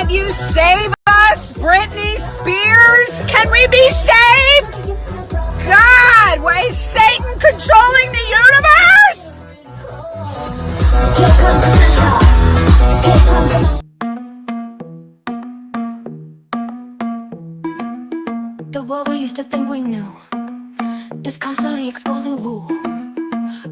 Can you save us, Britney Spears? Can we be saved? God, why is Satan controlling the universe? The world we used to think we knew is constantly exposing who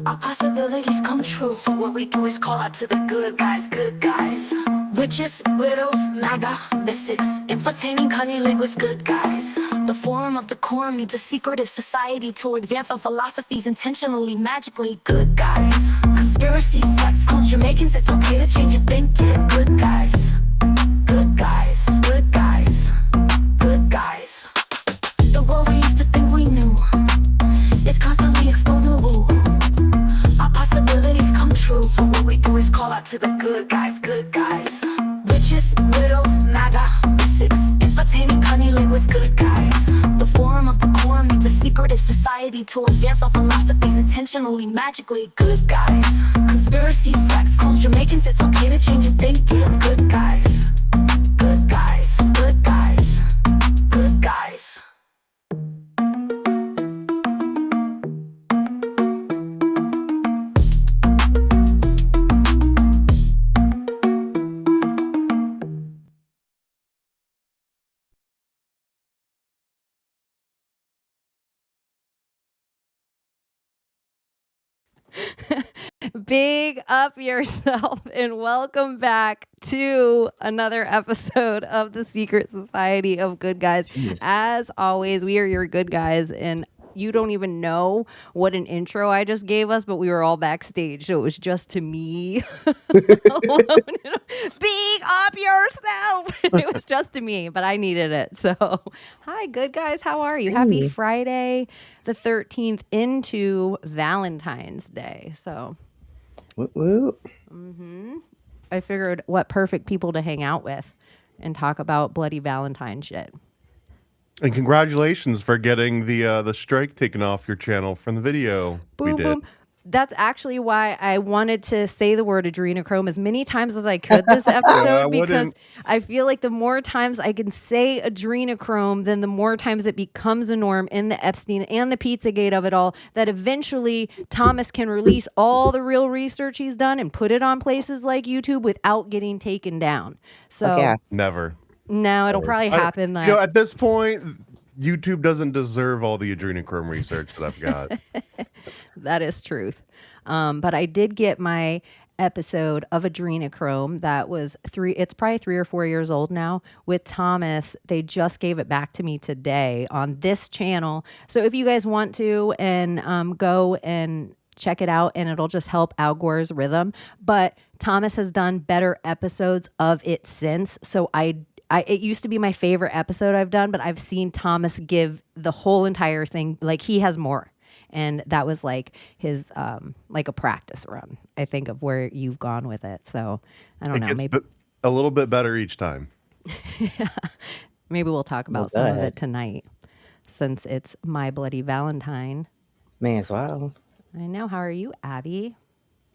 our possibilities come true. So what we do is call out to the good guys, good guys. Witches, widows, MAGA, mystics, entertaining cunning linguists, good guys. The forum of the quorum needs a secretive society to advance our philosophies intentionally, magically, good guys. Conspiracies, sex, culture, making it's okay to change your thinking, good guys. Good guys, good guys, good guys. The world we used to think we knew is constantly exposing woo. Our possibilities come true. So what we do is call out to the good guys, good guys. Witches, widows, MAGA, mystics, entertaining cunning linguists, good guys. The forum of the quorum needs a secretive society to advance our philosophies intentionally, magically, good guys. Conspiracy, sex, culture, making it's okay to change your thinking, good guys. Good guys, good guys, good guys. Big up yourself and welcome back to another episode of the Secret Society of Good Guys. Jeez. As always, we are your good guys, and you don't even know what an intro I just gave us, but we were all backstage, so it was just to me. Big up yourself. It was just to me, but I needed it. So, hi, good guys. How are you? Happy Friday the 13th into Valentine's Day. So, I figured what perfect people to hang out with and talk about bloody Valentine shit. And congratulations for getting the strike taken off your channel from the video Boom, we did. boom. That's actually why I wanted to say the word adrenochrome as many times as I could this episode, because I feel like the more times I can say adrenochrome, then the more times it becomes a norm in the Epstein and the Pizzagate of it all, that eventually Thomas can release all the real research he's done and put it on places like YouTube without getting taken down. So Never. No, it'll probably happen. At this point, YouTube doesn't deserve all the adrenochrome research that I've got. That is truth. But I did get my episode of adrenochrome that was it's probably 3 or 4 years old now with Thomas. They just gave it back to me today on this channel. So if you guys want to and go and check it out, and it'll just help Al Gore's rhythm. But Thomas has done better episodes of it since. So it used to be my favorite episode I've done, but I've seen Thomas give the whole entire thing. Like, he has more. And that was like his, like a practice run, I think, of where you've gone with it. So I don't know. Maybe a little bit better each time. Maybe we'll talk about some of it tonight, since it's my bloody Valentine. May as well. I know. How are you, Abbie?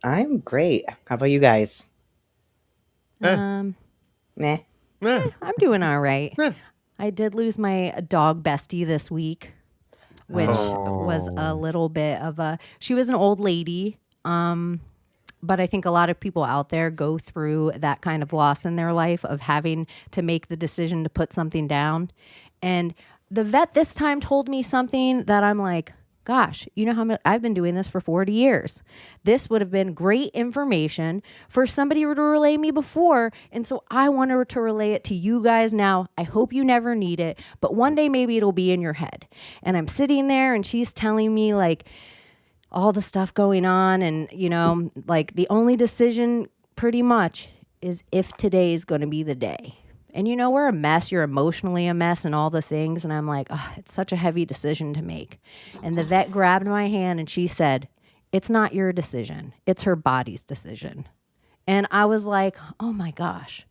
I'm great. How about you guys? Nah. I'm doing all right. I did lose my dog bestie this week, which was a little bit of she was an old lady. But I think a lot of people out there go through that kind of loss in their life of having to make the decision to put something down. And the vet this time told me something that I'm like, gosh, you know how much I've been doing this for 40 years. This would have been great information for somebody to relay me before. And so I wanted to relay it to you guys now. I hope you never need it, but one day maybe it'll be in your head. And I'm sitting there and she's telling me like all the stuff going on. And, you know, like the only decision pretty much is if today is going to be the day. And you know, we're a mess. You're emotionally a mess and all the things. And I'm like, oh, it's such a heavy decision to make. And the vet grabbed my hand and she said, it's not your decision. It's her body's decision. And I was like, oh my gosh,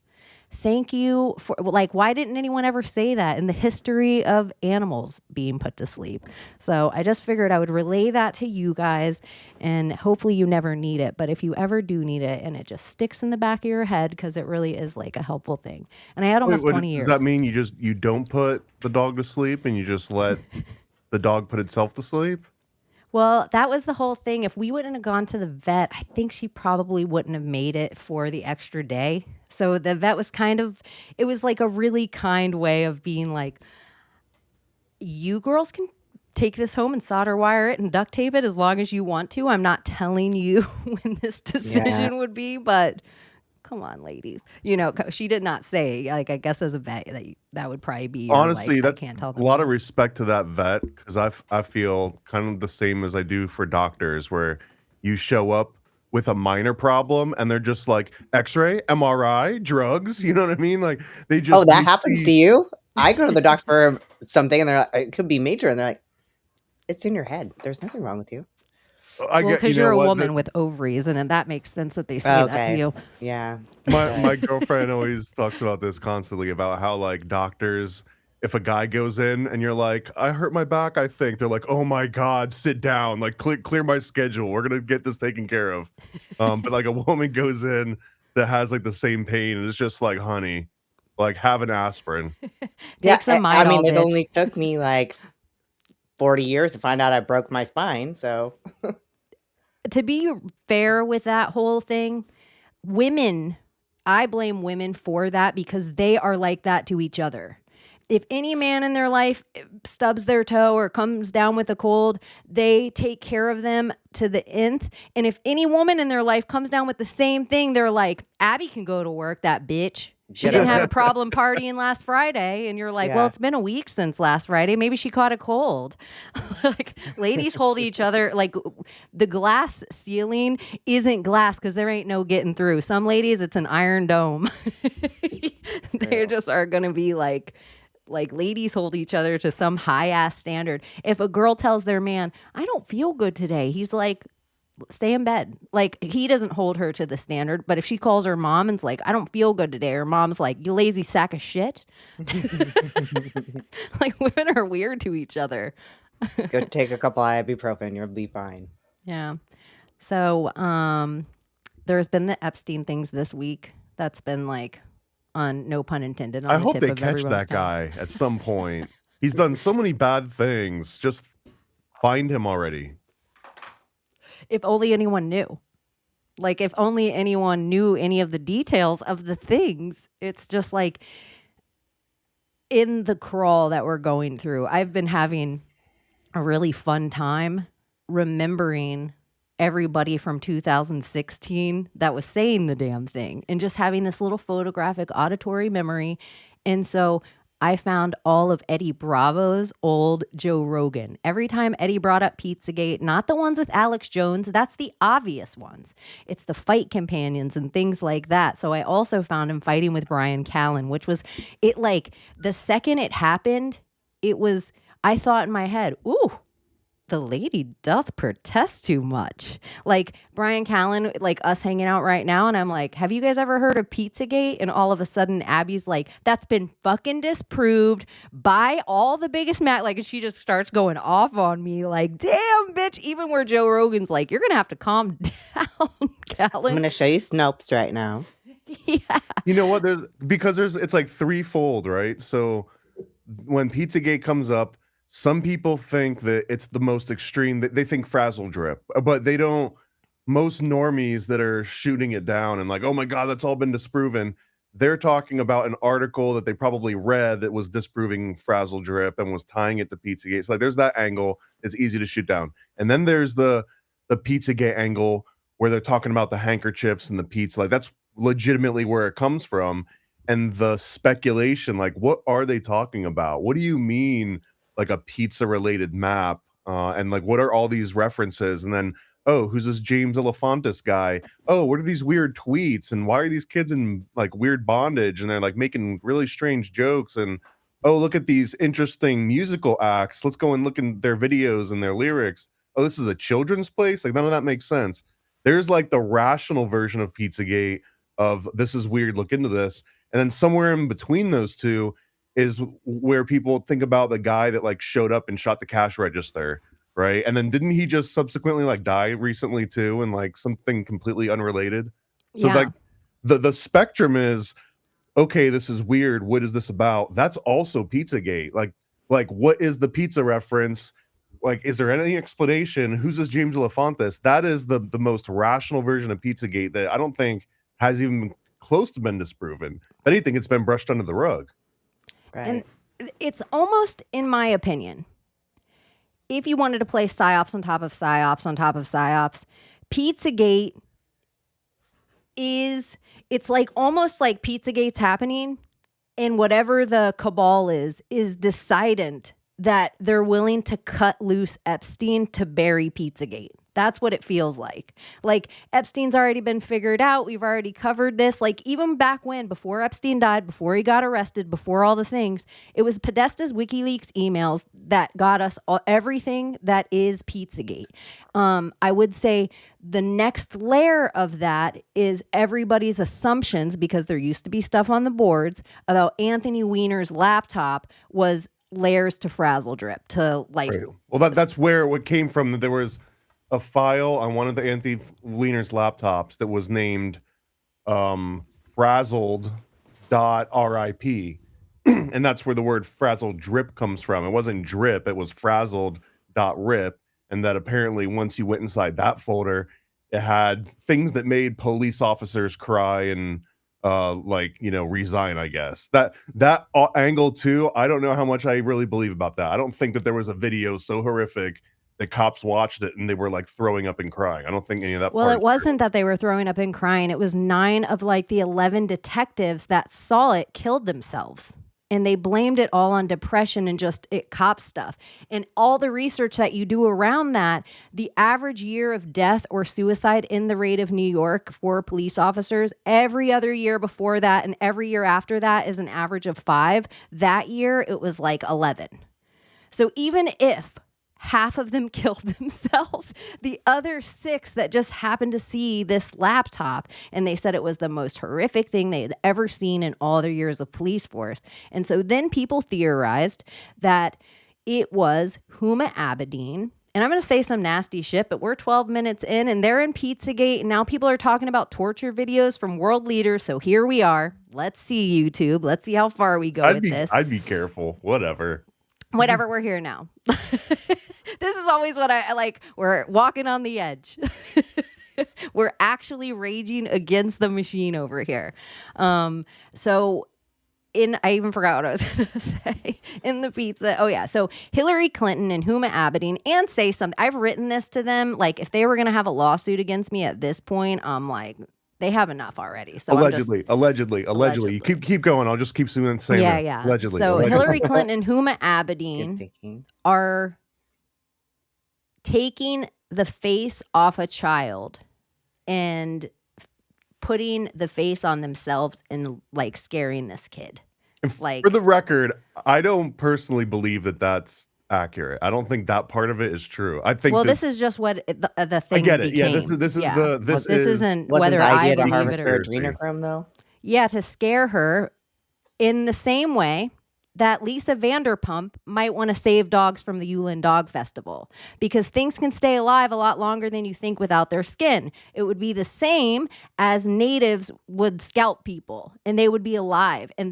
Thank you for, like, why didn't anyone ever say that in the history of animals being put to sleep? So I just figured I would relay that to you guys, and hopefully you never need it. But if you ever do need it and it just sticks in the back of your head, because it really is like a helpful thing. And I had almost 20 years. Does that mean you don't put the dog to sleep and you just let the dog put itself to sleep? Well, that was the whole thing. If we wouldn't have gone to the vet, I think she probably wouldn't have made it for the extra day. So the vet was it was like a really kind way of being like, you girls can take this home and solder wire it and duct tape it as long as you want to. I'm not telling you when this decision would be, but come on, ladies. She did not say, like, I guess as a vet that would probably be honestly, I can't tell them. A lot of respect to that vet, because I feel kind of the same as I do for doctors, where you show up with a minor problem and they're just like, X-ray, MRI, drugs. You know what I mean? Like, they just that happens to you? I go to the doctor for something and they're like, it could be major, and they're like, it's in your head. There's nothing wrong with you. Because you're a woman with ovaries, and that makes sense that they say that to you. Yeah. My girlfriend always talks about this constantly, about how, like, doctors, if a guy goes in and you're like, I hurt my back, I think, they're like, oh my God, sit down, like, clear my schedule. We're going to get this taken care of. But like a woman goes in that has like the same pain and it's just like, honey, like, have an aspirin. Take some Midol, it bitch. only took me like 40 years to find out I broke my spine. So to be fair with that whole thing, I blame women for that, because they are like that to each other. If any man in their life stubs their toe or comes down with a cold, they take care of them to the nth. And if any woman in their life comes down with the same thing, they're like, Abbie can go to work, that bitch. She didn't have a problem partying last Friday. And you're like, well, it's been a week since last Friday. Maybe she caught a cold. Like, ladies hold each other. Like, the glass ceiling isn't glass because there ain't no getting through. Some ladies, it's an iron dome. They just are going to be like ladies hold each other to some high ass standard. If a girl tells their man, I don't feel good today, he's like, stay in bed. Like, he doesn't hold her to the standard. But if she calls her mom and's like, I don't feel good today, her mom's like, you lazy sack of shit. Like, women are weird to each other. go take a couple ibuprofen, you'll be fine. Yeah. So there's been the Epstein things this week. That's been like, on no pun intended, on I the hope tip they of catch everyone's that tongue. guy at some point. He's done so many bad things. Just find him already. If only anyone knew. Like, if only anyone knew any of the details of the things. It's just like, in the crawl that we're going through, I've been having a really fun time remembering everybody from 2016 that was saying the damn thing, and just having this little photographic auditory memory. And so I found all of Eddie Bravo's old Joe Rogan. Every time Eddie brought up Pizzagate, not the ones with Alex Jones, that's the obvious ones. It's the fight companions and things like that. So I also found him fighting with Brian Callen, which was, it like, the second it happened, I thought in my head, ooh, the lady doth protest too much. Like, Brian Callen, like us hanging out right now, and I'm like, have you guys ever heard of Pizzagate? And all of a sudden Abbie's like, that's been fucking disproved by all the biggest like, and she just starts going off on me like, damn, bitch. Even where Joe Rogan's like, you're gonna have to calm down, Callen. I'm gonna show you Snopes right now. Yeah. You know what? It's like threefold, right? So when Pizzagate comes up, some people think that it's the most extreme. They think frazzle drip, but they don't. Most normies that are shooting it down and like, oh my God, that's all been disproven. They're talking about an article that they probably read that was disproving frazzle drip and was tying it to Pizzagate. So like, there's that angle. It's easy to shoot down. And then there's the Pizzagate angle where they're talking about the handkerchiefs and the pizza. Like, that's legitimately where it comes from. And the speculation, like, what are they talking about? What do you mean? Like a pizza related map, and like, what are all these references? And then, oh, who's this James Elefantis guy? Oh, what are these weird tweets? And why are these kids in like weird bondage? And they're like making really strange jokes. And oh, look at these interesting musical acts. Let's go and look in their videos and their lyrics. Oh, this is a children's place. Like, none of that makes sense. There's like the rational version of Pizzagate of this is weird. Look into this. And then somewhere in between those two is where people think about the guy that like showed up and shot the cash register, right? And then didn't he just subsequently like die recently too, and like something completely unrelated? So Yeah. like the spectrum is, okay, this is weird. What is this about? That's also Pizzagate. Like what is the pizza reference? Like, is there any explanation? Who's this James Elefantis? That is the most rational version of Pizzagate that I don't think has even been close to been disproven. If anything, it's been brushed under the rug. Right. And it's almost, in my opinion, if you wanted to play psyops on top of psyops on top of psyops, Pizzagate it's like almost like Pizzagate's happening, and whatever the cabal is decident that they're willing to cut loose Epstein to bury Pizzagate. That's what it feels like. Like, Epstein's already been figured out. We've already covered this. Like, even back when, before Epstein died, before he got arrested, before all the things, it was Podesta's WikiLeaks emails that got us everything that is Pizzagate. I would say the next layer of that is everybody's assumptions, because there used to be stuff on the boards about Anthony Weiner's laptop was layers to frazzle drip to like. Right. Well, that's where what came from. That there was a file on one of the Anthony Weiner's laptops that was named frazzled.rip, and that's where the word frazzled drip comes from. It wasn't drip, it was frazzled.rip, and that apparently once you went inside that folder, it had things that made police officers cry and resign, I guess. That angle too, I don't know how much I really believe about that. I don't think that there was a video so horrific that cops watched it and they were like throwing up and crying. I don't think any of that. Well, it wasn't that they were throwing up and crying. It was 9 of like the 11 detectives that saw it killed themselves. And they blamed it all on depression and just cop stuff. And all the research that you do around that, the average year of death or suicide in the rate of New York for police officers, every other year before that and every year after that is an average of 5. That year, it was like 11. So even if half of them killed themselves, the other 6 that just happened to see this laptop, and they said it was the most horrific thing they had ever seen in all their years of police force. And so then people theorized that it was Huma Abedin. And I'm going to say some nasty shit, but we're 12 minutes in and they're in Pizzagate, and now people are talking about torture videos from world leaders. So here we are. Let's see, YouTube. Let's see how far we go with this. I'd be careful. Whatever, we're here now. This is always what I like. We're walking on the edge. We're actually raging against the machine over here. I even forgot what I was going to say in the pizza. Oh yeah. So Hillary Clinton and Huma Abedin, and say something. I've written this to them. Like, if they were going to have a lawsuit against me at this point, I'm like, they have enough already. So allegedly. You keep going. I'll just keep saying yeah. Allegedly. So Hillary Clinton and Huma Abedin are taking the face off a child and putting the face on themselves and like scaring this kid. Like, for the record, I don't personally believe that that's accurate. I don't think that part of it is true. I think this is just what the thing I get it. became. Yeah, this isn't wasn't whether the idea I to believe harvest it her or adrenochrome though. Yeah, to scare her in the same way that Lisa Vanderpump might want to save dogs from the Yulin Dog Festival, because things can stay alive a lot longer than you think without their skin. It would be the same as natives would scalp people, and they would be alive, and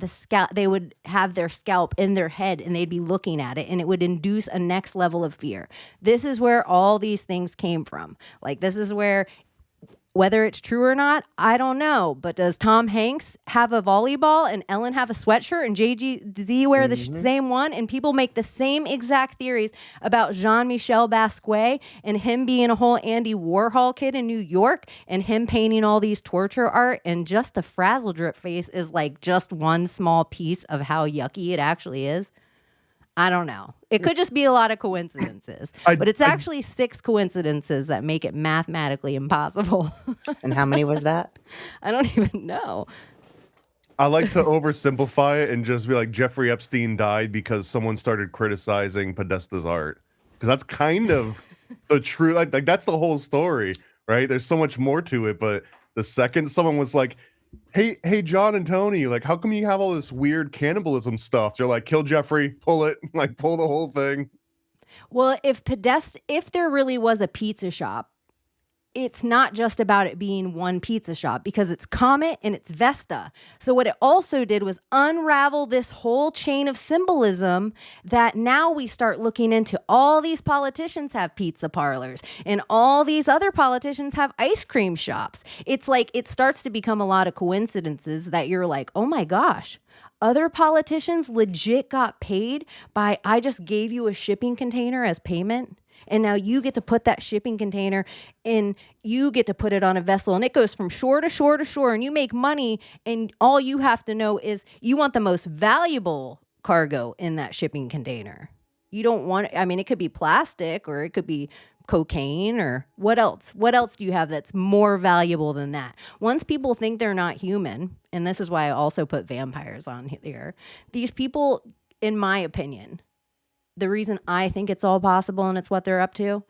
they would have their scalp in their head, and they'd be looking at it, and it would induce a next level of fear. This is where all these things came from. Like, this is where, whether it's true or not, I don't know. But does Tom Hanks have a volleyball and Ellen have a sweatshirt and JG wear the same one? And people make the same exact theories about Jean-Michel Basquiat and him being a whole Andy Warhol kid in New York and him painting all these torture art. And just the frazzle drip face is like just one small piece of how yucky it actually is. I don't know. It could just be a lot of coincidences, but it's actually 6 coincidences that make it mathematically impossible. And how many was that? I don't even know. I like to oversimplify it and just be like, Jeffrey Epstein died because someone started criticizing Podesta's art. Because that's kind of the true, like that's the whole story, right? There's so much more to it, but the second someone was like, Hey, John and Tony, like, how come you have all this weird cannibalism stuff? They're like, kill Jeffrey, pull it, like, pull the whole thing. Well, if there really was a pizza shop, it's not just about it being one pizza shop, because it's Comet and it's Vesta. So what it also did was unravel this whole chain of symbolism that now we start looking into. All these politicians have pizza parlors and all these other politicians have ice cream shops. It's like it starts to become a lot of coincidences that you're like, oh my gosh, other politicians legit got paid by, I just gave you a shipping container as payment. And now you get to put that shipping container in, you get to put it on a vessel, and it goes from shore to shore to shore, and you make money, and all you have to know is you want the most valuable cargo in that shipping container. You don't want, I mean, it could be plastic or it could be cocaine or what else? What else do you have that's more valuable than that? Once people think they're not human, and this is why I also put vampires on here, these people, in my opinion, the reason I think it's all possible and it's what they're up to,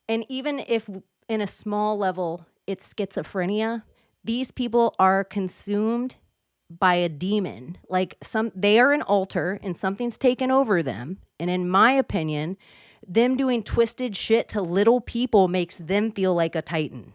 and even if in a small level it's schizophrenia, these people are consumed by a demon. Like they are an altar and something's taken over them. And in my opinion, them doing twisted shit to little people makes them feel like a titan.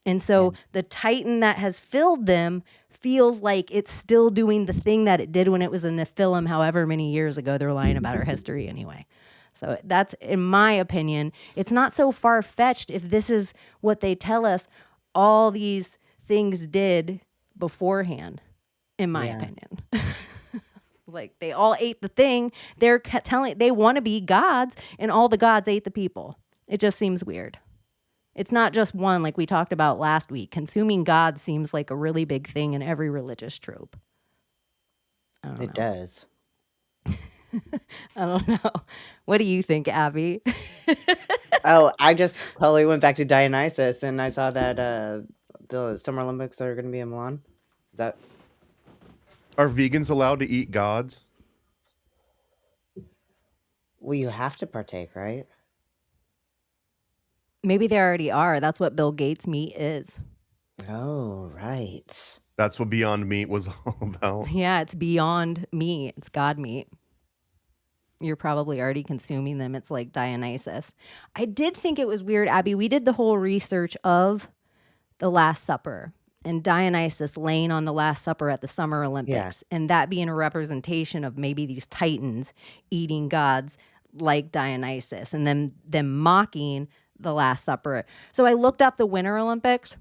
And so the titan that has filled them feels like it's still doing the thing that it did when it was a Nephilim however many years ago. They're lying about our history anyway. So that's, in my opinion, it's not so far-fetched if this is what they tell us all these things did beforehand, in my opinion. Like, they all ate the thing. They're telling, they want to be gods, and all the gods ate the people. It just seems weird. It's not just one, like we talked about last week. Consuming God seems like a really big thing in every religious trope. It does. I don't know. What do you think, Abbie? Oh, I just totally went back to Dionysus, and I saw that the Summer Olympics are going to be in Milan. Is that? Are vegans allowed to eat gods? Well, you have to partake, right? Maybe they already are. That's what Bill Gates' meat is. Oh, right. That's what Beyond Meat was all about. Yeah, it's beyond meat. It's God meat. You're probably already consuming them. It's like Dionysus. I did think it was weird, Abbie. We did the whole research of the Last Supper and Dionysus laying on the Last Supper at the Summer Olympics, and that being a representation of maybe these titans eating gods like Dionysus, and then them mocking the Last Supper. So I looked up the Winter Olympics.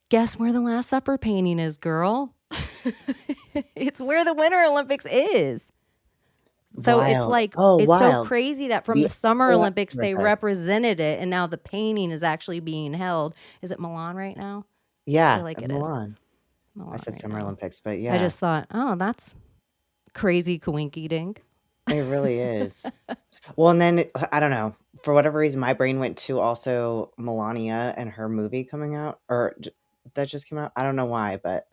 Guess where the Last Supper painting is, girl? It's where the Winter Olympics is. So Wild. it's like, it's so crazy that from the Summer Olympics, they right. represented it, and now the painting is actually being held. Is it Milan right now? Yeah, I feel like it Milan. is. I said right Summer now. Olympics, but yeah. I just thought, oh, that's crazy coinky dink. It really is. Well, and then, I don't know, for whatever reason, my brain went to also Melania and her movie coming out, or that just came out. I don't know why, but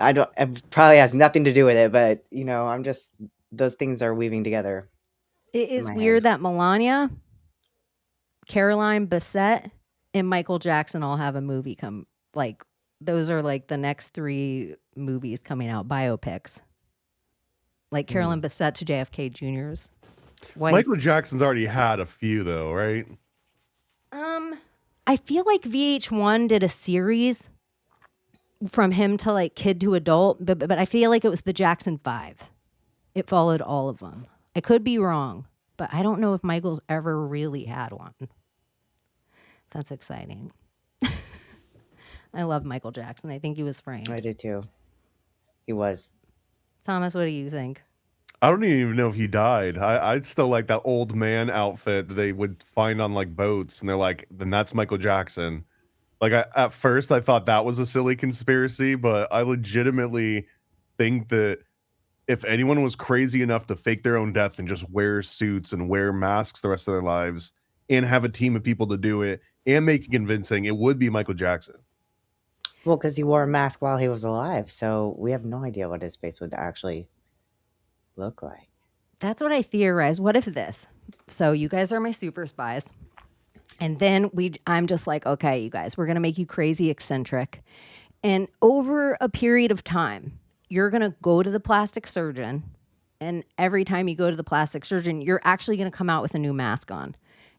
it probably has nothing to do with it, but, I'm just, those things are weaving together. It is weird that Melania, Caroline Bessette, and Michael Jackson all have a movie come, like, those are like the next 3 movies coming out, biopics. Like Caroline Bessette to JFK Jr.'s wife. Michael Jackson's already had a few, though, right? I feel like VH1 did a series from him to like kid to adult, but I feel like it was the Jackson 5. It followed all of them. I could be wrong, but I don't know if Michael's ever really had one. That's exciting. I love Michael Jackson. I think he was framed. I do too. He was. Thomas, what do you think? I don't even know if he died. I still like that old man outfit that they would find on like boats, and they're like, then that's Michael Jackson. Like at first I thought that was a silly conspiracy, but I legitimately think that if anyone was crazy enough to fake their own death and just wear suits and wear masks the rest of their lives and have a team of people to do it and make it convincing, it would be Michael Jackson. Well, because he wore a mask while he was alive, so we have no idea what his face would actually look like. That's what I theorize. What if this? So you guys are my super spies. And then I'm just like, okay, you guys, we're going to make you crazy eccentric. And over a period of time, you're going to go to the plastic surgeon. And every time you go to the plastic surgeon, you're actually going to come out with a new mask on.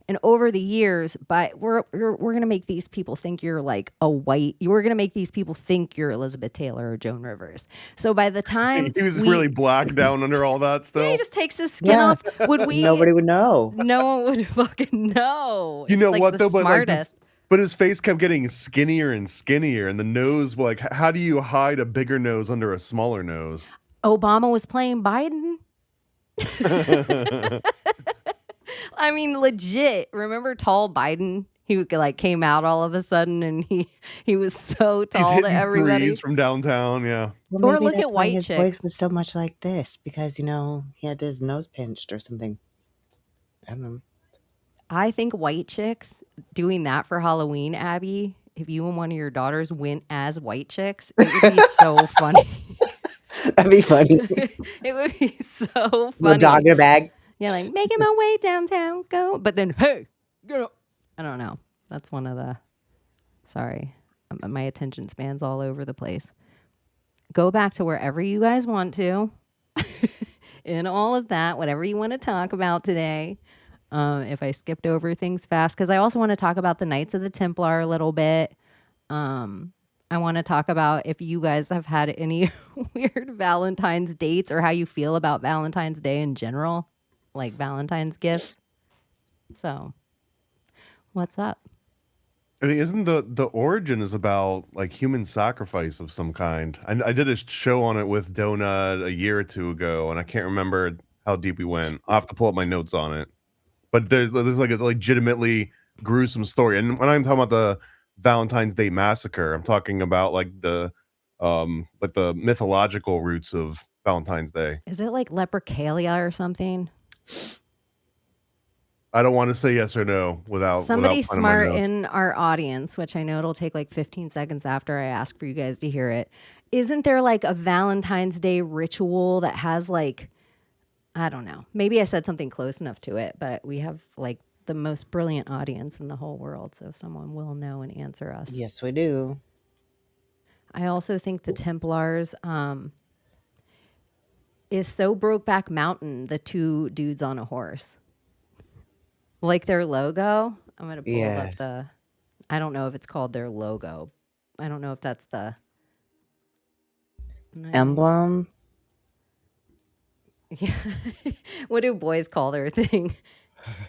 And over the years, we're going to make these people think you're like we're going to make these people think you're Elizabeth Taylor or Joan Rivers. So by the time he was really black down under all that yeah, still. he just takes his skin off. Nobody would know. No one would fucking know. You It's know like what the though? smartest. But his face kept getting skinnier and skinnier, and the nose, like, how do you hide a bigger nose under a smaller nose? Obama was playing Biden. I mean, legit. Remember tall Biden? He like came out all of a sudden, and he was so tall to everybody. From downtown, yeah. Well, Or look at white his chicks. voice was so much like this because he had his nose pinched or something. I don't know. I think white chicks doing that for Halloween, Abbie. If you and one of your daughters went as white chicks, it would be so funny. That'd be funny. It would be so funny. With a dog in a bag. Yeah, like making my way downtown, go. But then, hey, get up. I don't know. That's one of the. Sorry, my attention span's all over the place. Go back to wherever you guys want to. In all of that, whatever you want to talk about today. If I skipped over things fast, because I also want to talk about the Knights of the Templar a little bit. I want to talk about if you guys have had any weird Valentine's dates or how you feel about Valentine's Day in general, like Valentine's gifts. So, what's up? I mean, isn't the origin is about like human sacrifice of some kind? I did a show on it with Donut a year or two ago, and I can't remember how deep we went. I'll have to pull up my notes on it. But there's like a legitimately gruesome story, and when I'm talking about the Valentine's Day massacre, I'm talking about like the mythological roots of Valentine's Day. Is it like Leprechalia or something? I don't want to say yes or no without Somebody without finding my smart notes. in our audience, which I know it'll take like 15 seconds after I ask for you guys to hear it. Isn't there like a Valentine's Day ritual that has like, I don't know. Maybe I said something close enough to it, but we have like the most brilliant audience in the whole world, so someone will know and answer us. Yes, we do. I also think the Templars is so Brokeback Mountain, the two dudes on a horse. Like their logo. I'm going to pull up I don't know if it's called their logo. I don't know if that's the emblem. Yeah. What do boys call their thing?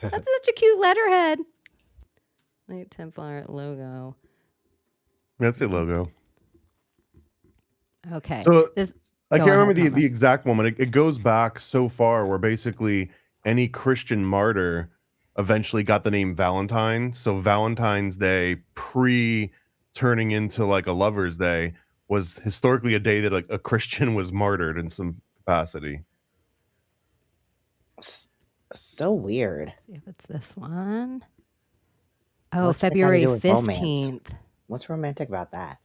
That's such a cute letterhead. Like Templar logo. That's the logo. Okay. So This I Go can't remember ahead, the Thomas. exact moment. It goes back so far where basically any Christian martyr eventually got the name Valentine. So Valentine's Day, turning into like a Lover's Day, was historically a day that like a Christian was martyred in some capacity. So weird. See if it's this one. Oh, What's that got to February do with romance? 15th. What's romantic about that?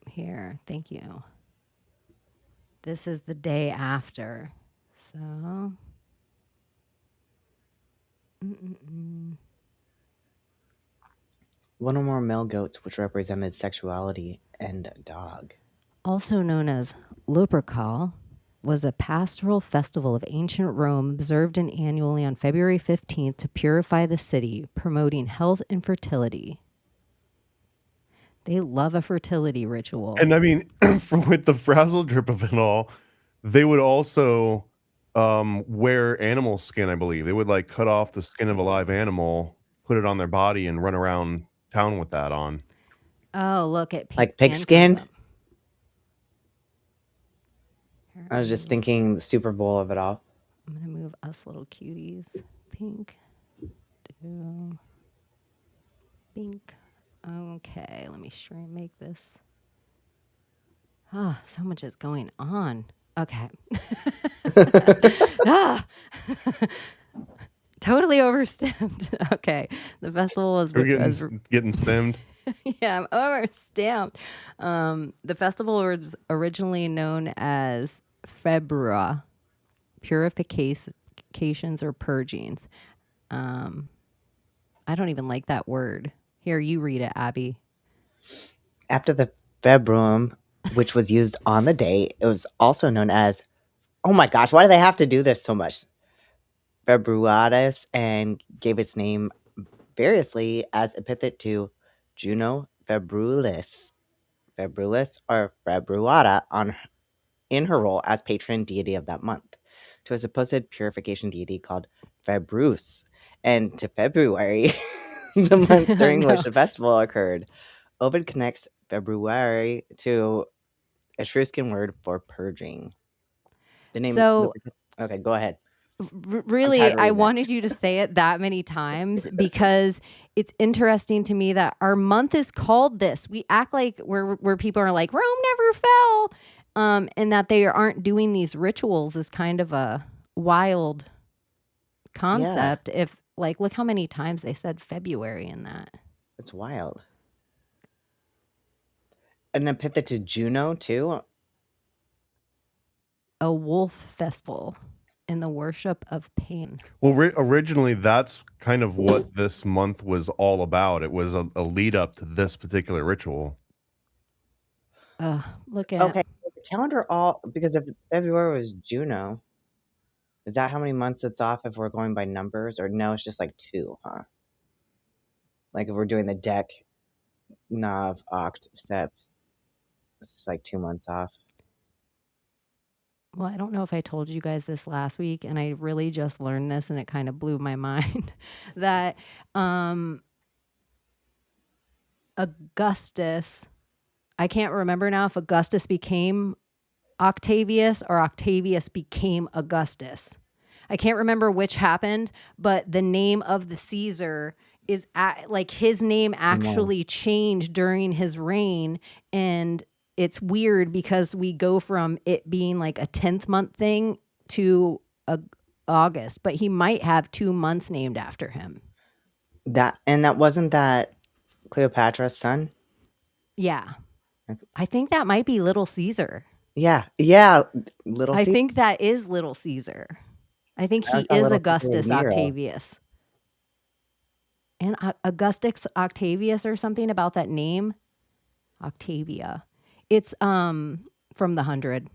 Here, thank you. This is the day after. So. One or more male goats, which represented sexuality and dog. Also known as Lupercal, was a pastoral festival of ancient Rome observed annually on February 15th to purify the city, promoting health and fertility. They love a fertility ritual. And I mean, with the frazzle drip of it all, they would also wear animal skin, I believe. They would like cut off the skin of a live animal, put it on their body, and run around town with that on. Oh, look at Like pigskin? I was just thinking the Super Bowl of it all. I'm going to move us little cuties. Pink. Do. Pink. Okay, let me make this. Ah, so much is going on. Okay. Totally overstamped. Okay. The festival was Getting stemmed. yeah, I'm overstamped. The festival was originally known as February, purifications or purgings. I don't even like that word. Here, you read it, Abbie. After the Februum, which was used on the day, it was also known as, oh my gosh, why do they have to do this so much? Februatus, and gave its name variously as epithet to Juno Februlis, or Februata in her role as patron deity of that month, to a supposed purification deity called Februs, and to February, the month during which the festival occurred. Ovid connects February to Etruscan word for purging. The name. So, okay, go ahead. Really, I wanted you to say it that many times because it's interesting to me that our month is called this. We act like where people are like, Rome never fell, and that they aren't doing these rituals is kind of a wild concept. Yeah. If like, look how many times they said February in that. It's wild. An epithet to Juno too. A wolf festival. In the worship of pain. Well, originally, that's kind of what this month was all about. It was a lead up to this particular ritual. Look at okay. The calendar because if February was Juno, is that how many months it's off if we're going by numbers, or no? It's just like 2, huh? Like if we're doing the deck, Nav, Oct, Sept, it's just like 2 months off. Well, I don't know if I told you guys this last week, and I really just learned this, and it kind of blew my mind, that Augustus, I can't remember now if Augustus became Octavius or Octavius became Augustus. I can't remember which happened, but the name of the Caesar is like his name actually changed during his reign, and it's weird because we go from it being like a 10th month thing to August, but he might have 2 months named after him. That wasn't that Cleopatra's son? Yeah. Okay. I think that might be Little Caesar. Yeah. Little Caesar. I think that is Little Caesar. I think he is Augustus Octavius. And Augustus Octavius or something about that name. Octavia. It's from the 100.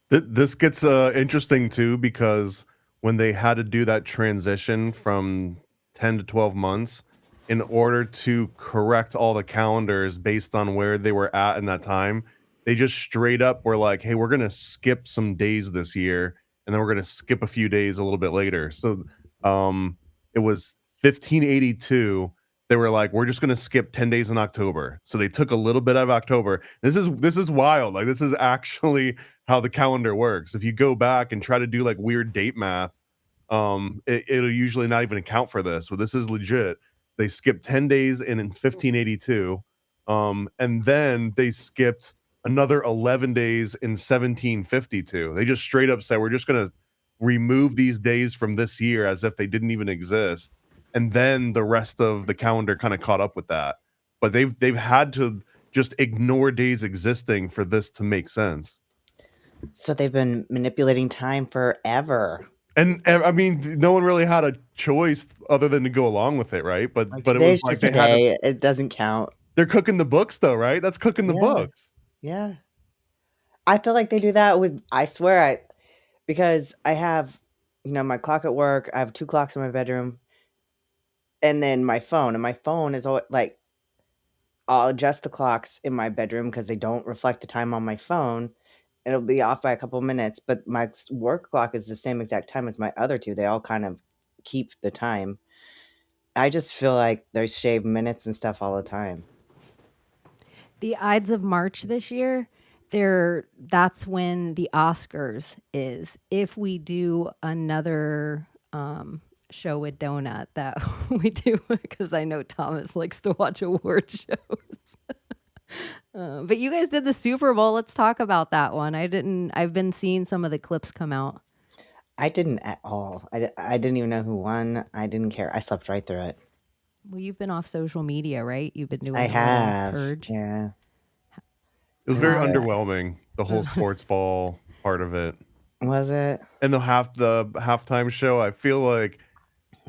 This gets interesting too, because when they had to do that transition from 10 to 12 months, in order to correct all the calendars based on where they were at in that time, they just straight up were like, hey, we're going to skip some days this year, and then we're going to skip a few days a little bit later. So it was 1582. They were like, we're just going to skip 10 days in October. So they took a little bit of October. This is wild. Like, this is actually how the calendar works. If you go back and try to do like weird date math, it'll usually not even account for this. But this is legit. They skipped 10 days in 1582. And then they skipped another 11 days in 1752. They just straight up said, we're just going to remove these days from this year as if they didn't even exist. And then the rest of the calendar kind of caught up with that. But they've had to just ignore days existing for this to make sense. So they've been manipulating time forever. And I mean, no one really had a choice other than to go along with it, right? But it was like they had it doesn't count. They're cooking the books though, right? That's cooking the books. Yeah. I feel like they do that because I have, my clock at work. I have 2 clocks in my bedroom. And then my phone. And my phone is always like, I'll adjust the clocks in my bedroom because they don't reflect the time on my phone. It'll be off by a couple minutes, but my work clock is the same exact time as my other 2. They all kind of keep the time. I just feel like they shave minutes and stuff all the time. The Ides of March this year, that's when the Oscars is. If we do another show with Donut that we do, because I know Thomas likes to watch award shows. But you guys did the Super Bowl. Let's talk about that one. I've been seeing some of the clips come out. I didn't at all. I didn't even know who won. I didn't care. I slept right through it. Well, you've been off social media, right? You've been doing a purge. Yeah. It was very underwhelming, the whole sports ball part of it. Was it? And the halftime show, I feel like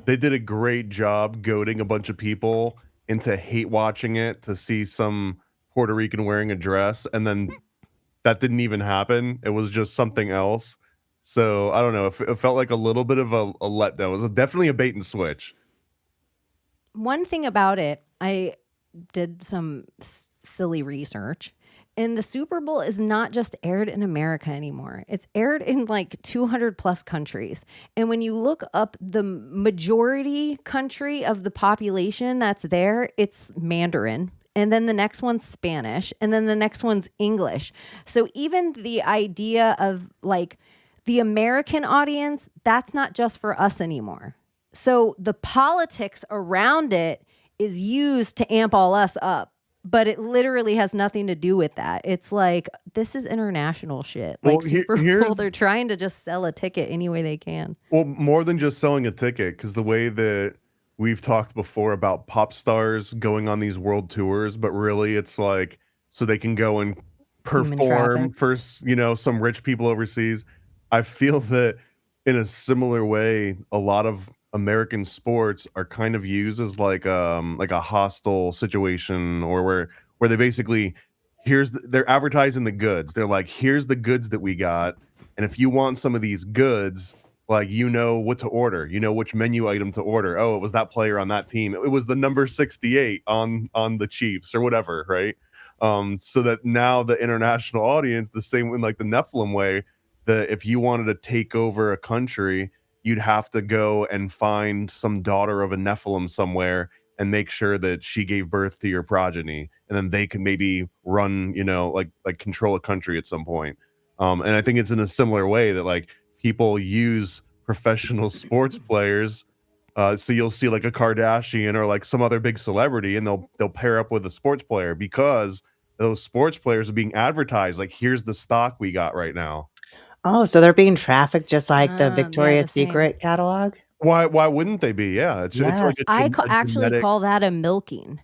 they did a great job goading a bunch of people into hate watching it to see some Puerto Rican wearing a dress, and then that didn't even happen. It was just something else. So I don't know. It felt like a little bit of a letdown. It was definitely a bait and switch. One thing about it, I did some silly research, and the Super Bowl is not just aired in America anymore. It's aired in like 200 plus countries. And when you look up the majority country of the population that's there, it's Mandarin. And then the next one's Spanish. And then the next one's English. So even the idea of like the American audience, that's not just for us anymore. So the politics around it is used to amp all us up, but it literally has nothing to do with that. It's like, this is international shit. Like Super Bowl, they're trying to just sell a ticket any way they can. Well, more than just selling a ticket, because the way that we've talked before about pop stars going on these world tours, but really it's like so they can go and perform for, you know, some rich people overseas. I feel that in a similar way, a lot of American sports are kind of used as like a hostile situation, or where they basically they're advertising the goods. They're like, here's the goods that we got, and if you want some of these goods, like, you know what to order, you know which menu item to order. Oh, it was that player on that team. It was the number 68 on the Chiefs or whatever, right? So that now the international audience, the same in like the Nephilim way, that if you wanted to take over a country, you'd have to go and find some daughter of a Nephilim somewhere and make sure that she gave birth to your progeny, and then they can maybe run, you know, like control a country at some point. And I think it's in a similar way that like people use professional sports players. So you'll see like a Kardashian or like some other big celebrity, and they'll pair up with a sports player because those sports players are being advertised. Like, here's the stock we got right now. Oh, so they're being trafficked just like the Victoria's Secret catalog? Why wouldn't they be? Yeah, it's like I actually call that a milking.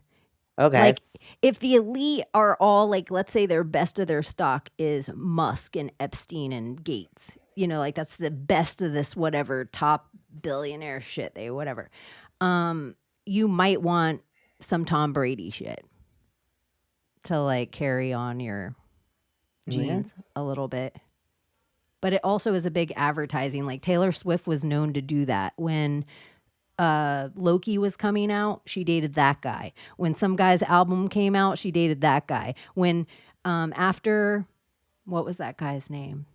Okay. Like, if the elite are all like, let's say their best of their stock is Musk and Epstein and Gates, you know, like that's the best of this whatever top billionaire shit, whatever. You might want some Tom Brady shit to like carry on your genes a little bit. But it also is a big advertising. Like Taylor Swift was known to do that. When Loki was coming out, she dated that guy. When some guy's album came out, she dated that guy. When after, what was that guy's name?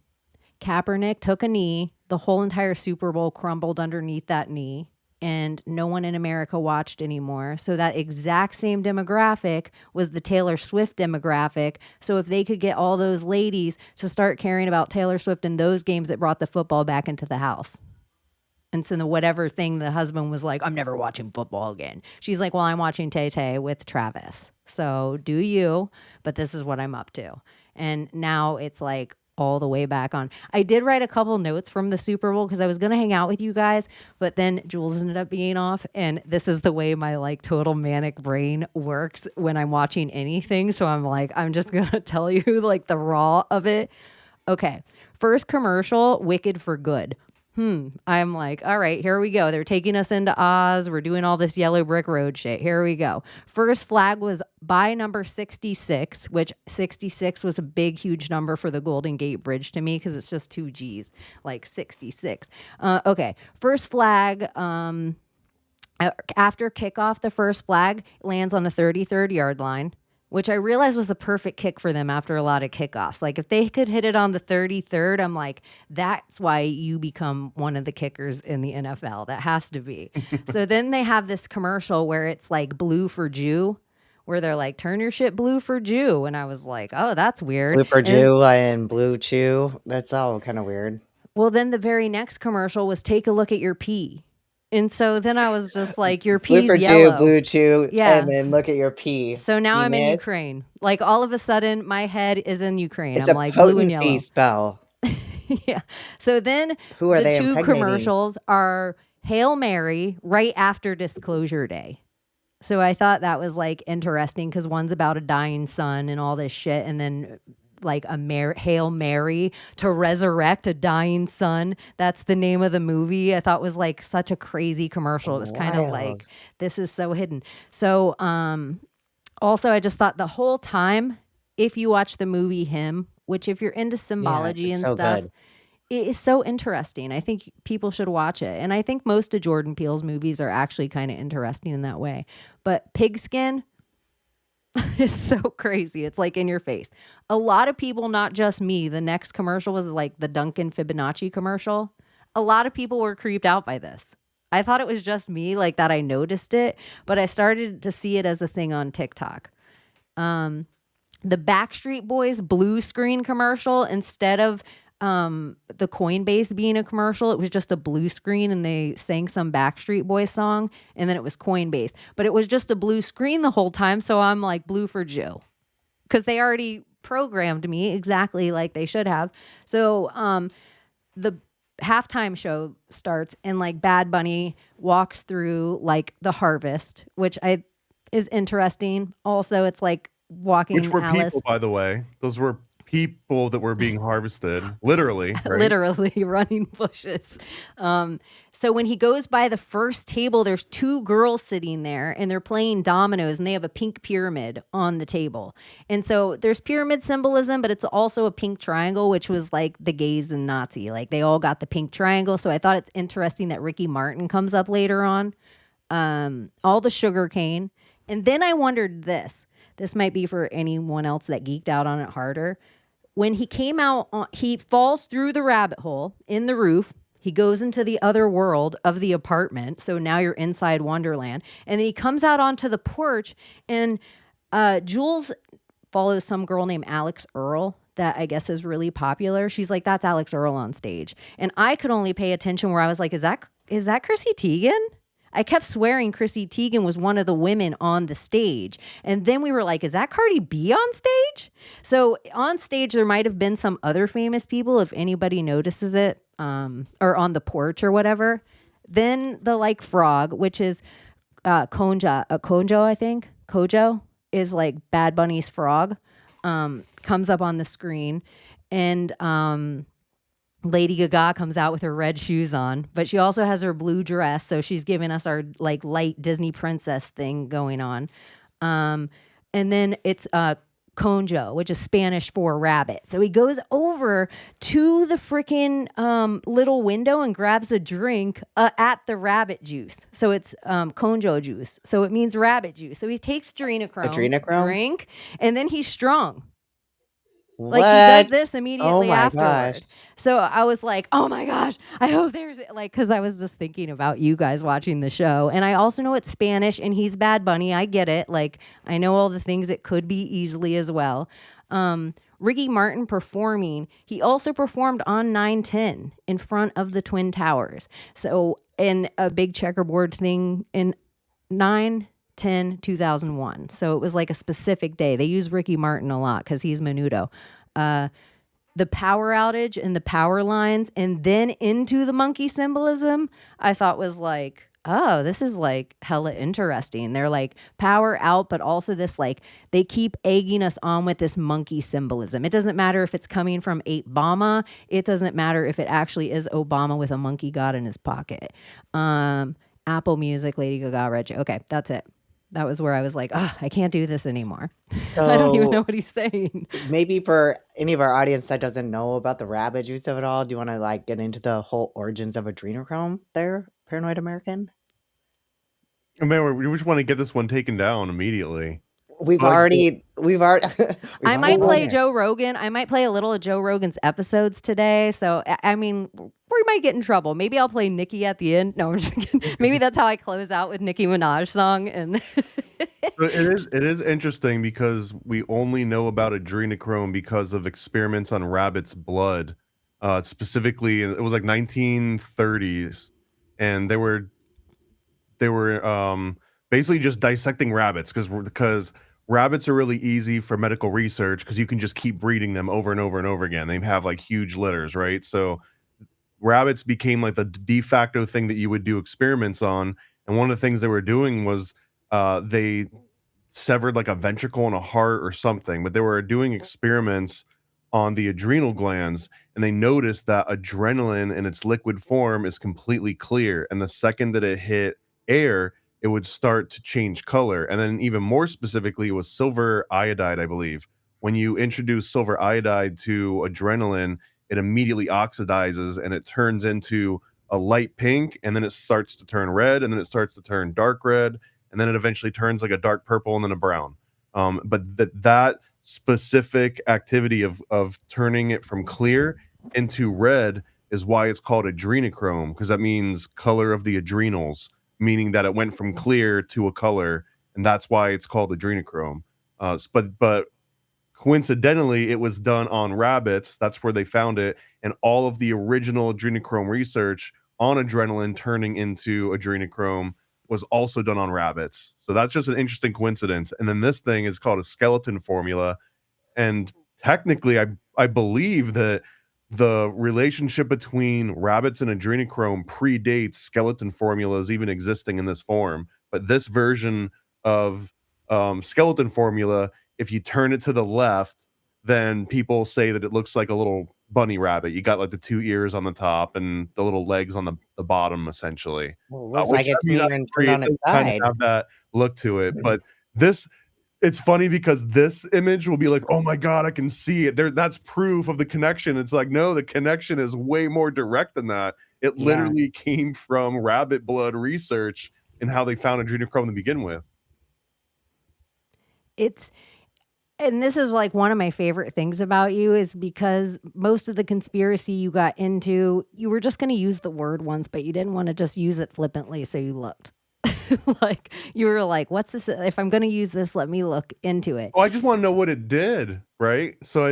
Kaepernick took a knee. The whole entire Super Bowl crumbled underneath that knee. And no one in America watched anymore. So that exact same demographic was the Taylor Swift demographic. So if they could get all those ladies to start caring about Taylor Swift in those games, it brought the football back into the house. And so the whatever thing the husband was like, I'm never watching football again. She's like, well, I'm watching Tay-Tay with Travis. So do you, but this is what I'm up to. And now it's like all the way back on. I did write a couple notes from the Super Bowl because I was going to hang out with you guys, but then Jules ended up being off, and this is the way my like total manic brain works when I'm watching anything. So I'm like, I'm just going to tell you like the raw of it. Okay. First commercial, Wicked for Good. I'm like, all right, here we go. They're taking us into Oz. We're doing all this yellow brick road shit. Here we go. First flag was by number 66, which 66 was a big, huge number for the Golden Gate Bridge to me because it's just 2 G's, like 66. Okay. First flag, after kickoff, the first flag lands on the 33rd yard line, which I realized was a perfect kick for them after a lot of kickoffs. Like, if they could hit it on the 33rd, I'm like, that's why you become one of the kickers in the NFL. That has to be. So then they have this commercial where it's like blue for Jew, where they're like, turn your shit blue for Jew. And I was like, oh, that's weird. Blue for Jew and blue chew. That's all kind of weird. Well, then the very next commercial was take a look at your pee. And so then I was just like, your pee's blue for yellow. Jew, blue chew, yeah. And then look at your pee. So now I'm in Ukraine. Like, all of a sudden, my head is in Ukraine. It's I'm a like blue and yellow. potency spell. Yeah. So then who are the 2 commercials are Hail Mary right after Disclosure Day. So I thought that was like interesting because one's about a dying son and all this shit, and then like a Hail Mary to resurrect a dying son. That's the name of the movie. I thought was like such a crazy commercial. It was kind of like, this is so hidden. So also, I just thought the whole time, if you watch the movie Him, which if you're into symbology and stuff, it is so interesting. I think people should watch it. And I think most of Jordan Peele's movies are actually kind of interesting in that way. But Pigskin is so crazy. It's like in your face. A lot of people, not just me, the next commercial was like the Duncan Fibonacci commercial. A lot of people were creeped out by this. I thought it was just me, like that I noticed it, but I started to see it as a thing on TikTok. The Backstreet Boys blue screen commercial, instead of the Coinbase being a commercial, it was just a blue screen and they sang some Backstreet Boys song and then it was Coinbase, but it was just a blue screen the whole time. So I'm like, blue for Jew, because they already programmed me exactly like they should have. So the halftime show starts and like Bad Bunny walks through like the harvest, which is interesting. Also, it's like walking, which were Alice. People, by the way, those were people that were being harvested, literally, right? Literally running bushes. So when he goes by the first table, there's two girls sitting there and they're playing dominoes and they have a pink pyramid on the table. And so there's pyramid symbolism, but it's also a pink triangle, which was like the gays and Nazi. Like they all got the pink triangle. So I thought it's interesting that Ricky Martin comes up later on. All the sugar cane. And then I wondered this might be for anyone else that geeked out on it harder. When he came out, he falls through the rabbit hole in the roof. He goes into the other world of the apartment. So now you're inside Wonderland. And then he comes out onto the porch and Jules follows some girl named Alex Earl that I guess is really popular. She's like, that's Alex Earl on stage. And I could only pay attention where I was like, is that Chrissy Teigen? I kept swearing Chrissy Teigen was one of the women on the stage. And then we were like, is that Cardi B on stage? So on stage, there might have been some other famous people, if anybody notices it, or on the porch or whatever. Then the like frog, which is Konjo, I think. Kojo is like Bad Bunny's frog, comes up on the screen. And Lady Gaga comes out with her red shoes on, but she also has her blue dress. So she's giving us our like light Disney princess thing going on. And then it's Conjo, which is Spanish for rabbit. So he goes over to the freaking little window and grabs a drink at the rabbit juice. So it's Conjo juice. So it means rabbit juice. So he takes adrenochrome drink, and then he's strong. Like he does this immediately afterwards. So I was like, oh my gosh, I hope there's like, because I was just thinking about you guys watching the show. And I also know it's Spanish and he's Bad Bunny. I get it. Like I know all the things it could be easily as well. Ricky Martin performing. He also performed on 9/10 in front of the Twin Towers. So in a big checkerboard thing in 9/10/2001. So it was like a specific day. They use Ricky Martin a lot because he's Menudo. The power outage and the power lines and then into the monkey symbolism, I thought was like, oh, this is like hella interesting. They're like power out, but also this like they keep egging us on with this monkey symbolism. It doesn't matter if it's coming from Obama. It doesn't matter if it actually is Obama with a monkey god in his pocket. Apple Music, Lady Gaga, Reggie. Okay, that's it. That was where I was like, oh, I can't do this anymore. So I don't even know what he's saying. Maybe for any of our audience that doesn't know about the rabbit juice of it all, do you want to like get into the whole origins of adrenochrome there, Paranoid American? Oh, man, we just want to get this one taken down immediately. We've already. I might play Joe Rogan. I might play a little of Joe Rogan's episodes today. So, I mean, we might get in trouble. Maybe I'll play Nicki at the end. No, I'm just kidding. Maybe that's how I close out with Nicki Minaj song. And So it is interesting because we only know about adrenochrome because of experiments on rabbits' blood. Specifically, it was like 1930s, and they were basically just dissecting rabbits because rabbits are really easy for medical research because you can just keep breeding them over and over and over again. They have like huge litters, right? So rabbits became like the de facto thing that you would do experiments on. And one of the things they were doing was they severed like a ventricle and a heart or something, but they were doing experiments on the adrenal glands, and they noticed that adrenaline in its liquid form is completely clear, and the second that it hit air, it would start to change color. And then even more specifically, it was silver iodide, I believe. When you introduce silver iodide to adrenaline, it immediately oxidizes and it turns into a light pink, and then it starts to turn red, and then it starts to turn dark red, and then it eventually turns like a dark purple and then a brown. But that specific activity of turning it from clear into red is why it's called adrenochrome, because that means color of the adrenals, meaning that it went from clear to a color, and that's why it's called adrenochrome. But coincidentally, it was done on rabbits. That's where they found it, and all of the original adrenochrome research on adrenaline turning into adrenochrome was also done on rabbits. So that's just an interesting coincidence. And then this thing is called a skeleton formula, and technically, I believe that the relationship between rabbits and adrenochrome predates skeleton formulas even existing in this form. But this version of skeleton formula, if you turn it to the left, then people say that it looks like a little bunny rabbit. You got like the two ears on the top and the little legs on the bottom, essentially. Well, it looks Which, like it I to mean, me that's when turned great. on It its does kind of side. have that look to it. But this, it's funny because this image will be like, oh my God, I can see it. There, that's proof of the connection. It's like, no, the connection is way more direct than that. It Yeah. literally came from rabbit blood research and how they found adrenochrome to begin with. And this is like one of my favorite things about you is because most of the conspiracy you got into, you were just going to use the word once, but you didn't want to just use it flippantly. So you looked like you were like, what's this? If I'm going to use this, let me look into it. Oh, I just want to know what it did, right? So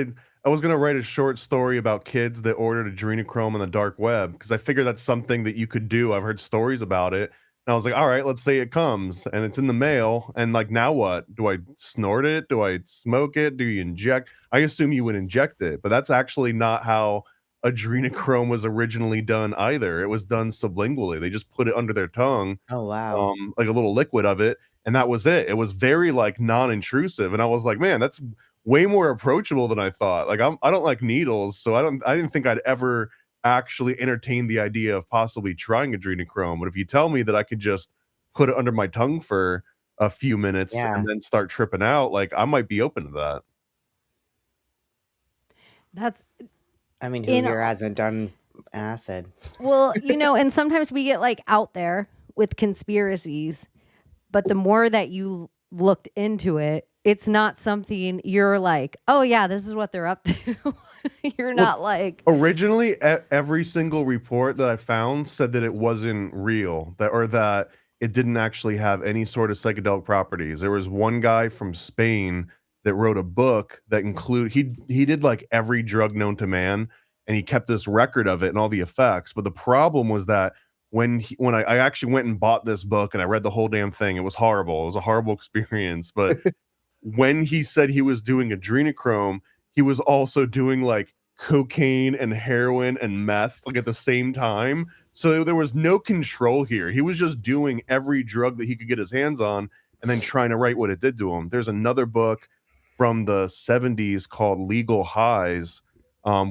I was going to write a short story about kids that ordered adrenochrome on the dark web because I figured that's something that you could do. I've heard stories about it. And I was like, all right, let's say it comes and it's in the mail. And like, now what? Do I snort it? Do I smoke it? Do you inject? I assume you would inject it, but that's actually not how adrenochrome was originally done either. It was done sublingually. They just put it under their tongue, Oh, wow. like a little liquid of it, and that was it. It was very like non-intrusive, and I was like, man, that's way more approachable than I thought. Like I don't like needles, so I didn't think I'd ever actually entertain the idea of possibly trying adrenochrome. But if you tell me that I could just put it under my tongue for a few minutes Yeah. and then start tripping out, like I might be open to that. That's I mean, who In- here hasn't done acid? well, and sometimes we get like out there with conspiracies, but the more that you looked into it, it's not something you're like, oh yeah, this is what they're up to. You're not like, Originally, every single report that I found said that it wasn't real, that it didn't actually have any sort of psychedelic properties. There was one guy from Spain that wrote a book that he did like every drug known to man, and he kept this record of it and all the effects. But the problem was that when I actually went and bought this book and I read the whole damn thing, it was horrible. It was a horrible experience. But when he said he was doing adrenochrome, he was also doing like cocaine and heroin and meth like at the same time. So there was no control here. He was just doing every drug that he could get his hands on and then trying to write what it did to him. There's another book from the 70s called Legal Highs,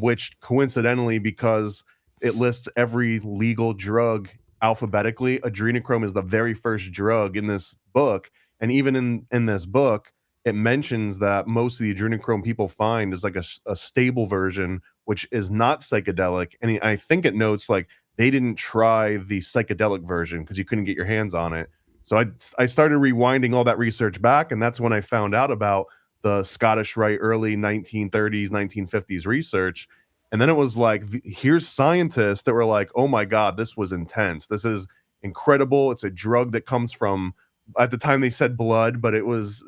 which coincidentally, because it lists every legal drug alphabetically, adrenochrome is the very first drug in this book. And even in this book, it mentions that most of the adrenochrome people find is like a stable version, which is not psychedelic. And I think it notes like they didn't try the psychedelic version because you couldn't get your hands on it. So I started rewinding all that research back, and that's when I found out about the Scottish Rite early 1930s, 1950s research. And then it was like, here's scientists that were like, oh my God, this was intense. This is incredible. It's a drug that comes from, at the time they said blood, but it was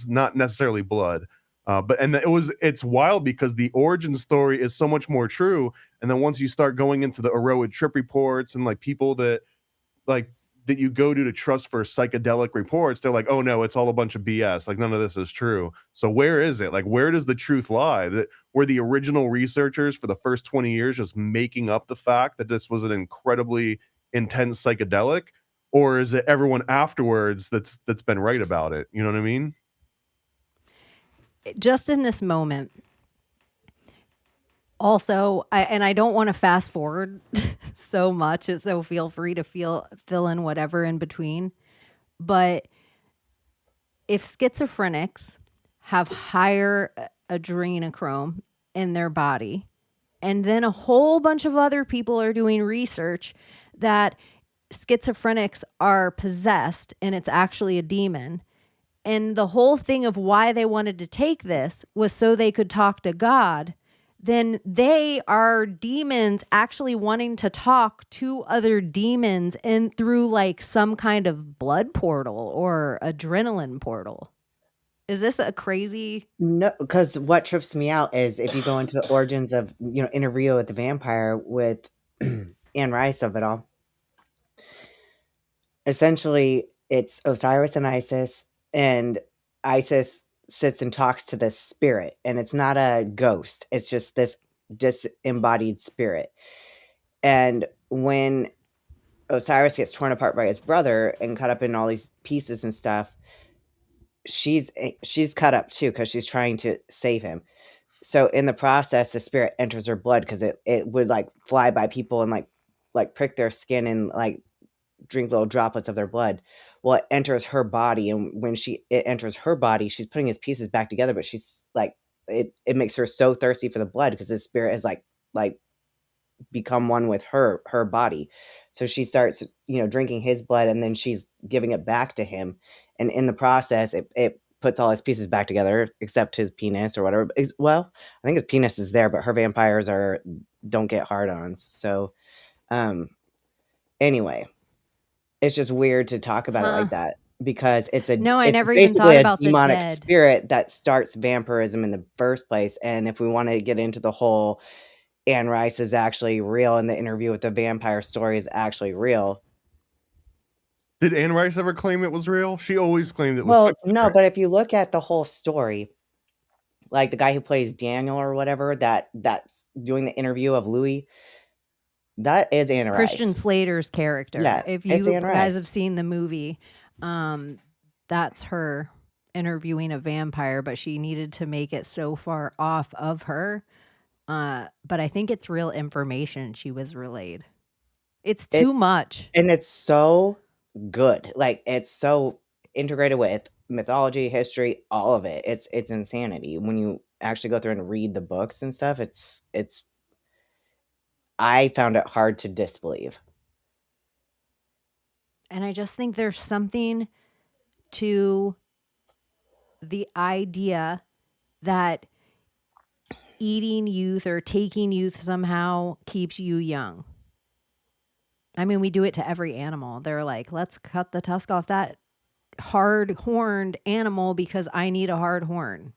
not necessarily blood. It's wild because the origin story is so much more true. And then once you start going into the Aroa trip reports and like people that you go to trust for psychedelic reports, they're like, oh no, it's all a bunch of BS. Like none of this is true. So where is it? Like, where does the truth lie? That were the original researchers for the first 20 years just making up the fact that this was an incredibly intense psychedelic? Or is it everyone afterwards that's been right about it? You know what I mean? just in this moment, Also, I don't want to fast forward so much, so feel free to fill in whatever in between. But if schizophrenics have higher adrenochrome in their body, and then a whole bunch of other people are doing research that schizophrenics are possessed and it's actually a demon. And the whole thing of why they wanted to take this was so they could talk to God. Then they are demons actually wanting to talk to other demons and through like some kind of blood portal or adrenaline portal. Is this a crazy? No, because what trips me out is if you go into the origins of, Interview with the Vampire with Anne Rice of it all. Essentially, it's Osiris and Isis, and Isis sits and talks to this spirit, and it's not a ghost. It's just this disembodied spirit. And when Osiris gets torn apart by his brother and cut up in all these pieces and stuff, she's cut up too because she's trying to save him. So in the process, the spirit enters her blood because it would like fly by people and like prick their skin and like drink little droplets of their blood. Well, it enters her body, and when it enters her body, she's putting his pieces back together, but she's like it makes her so thirsty for the blood because the spirit has like become one with her body. So she starts drinking his blood, and then she's giving it back to him, and in the process it puts all his pieces back together except his penis or whatever. Well, I think his penis is there, but her vampires don't get hard-ons. So anyway, it's just weird to talk about it like that because it's I never even thought about the demonic dead. spirit that starts vampirism in the first place. And if we want to get into the whole Anne Rice is actually real and the Interview with the Vampire story is actually real. Did Anne Rice ever claim it was real? She always claimed it was. Well, no, but if you look at the whole story, like the guy who plays Daniel or whatever that's doing the interview of Louis, that is Anne Rice. Christian Slater's character. Yeah, if you guys have seen the movie, that's her interviewing a vampire, but she needed to make it so far off of her. But I think it's real information she was relayed. It's too much. And it's so good. Like, it's so integrated with mythology, history, all of it. It's insanity. When you actually go through and read the books and stuff, it's I found it hard to disbelieve. And I just think there's something to the idea that eating youth or taking youth somehow keeps you young. I mean, we do it to every animal. They're like, let's cut the tusk off that hard-horned animal because I need a hard horn.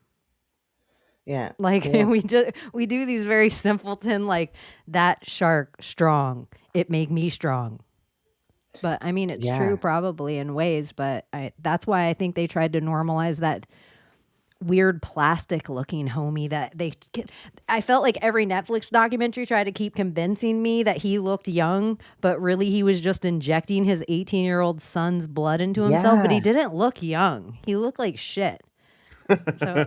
Yeah. Like we do these very simpleton, like that shark strong, it make me strong. But I mean, it's true probably in ways, but that's why I think they tried to normalize that weird plastic looking homie that I felt like every Netflix documentary tried to keep convincing me that he looked young, but really he was just injecting his 18-year-old son's blood into himself, but he didn't look young. He looked like shit. So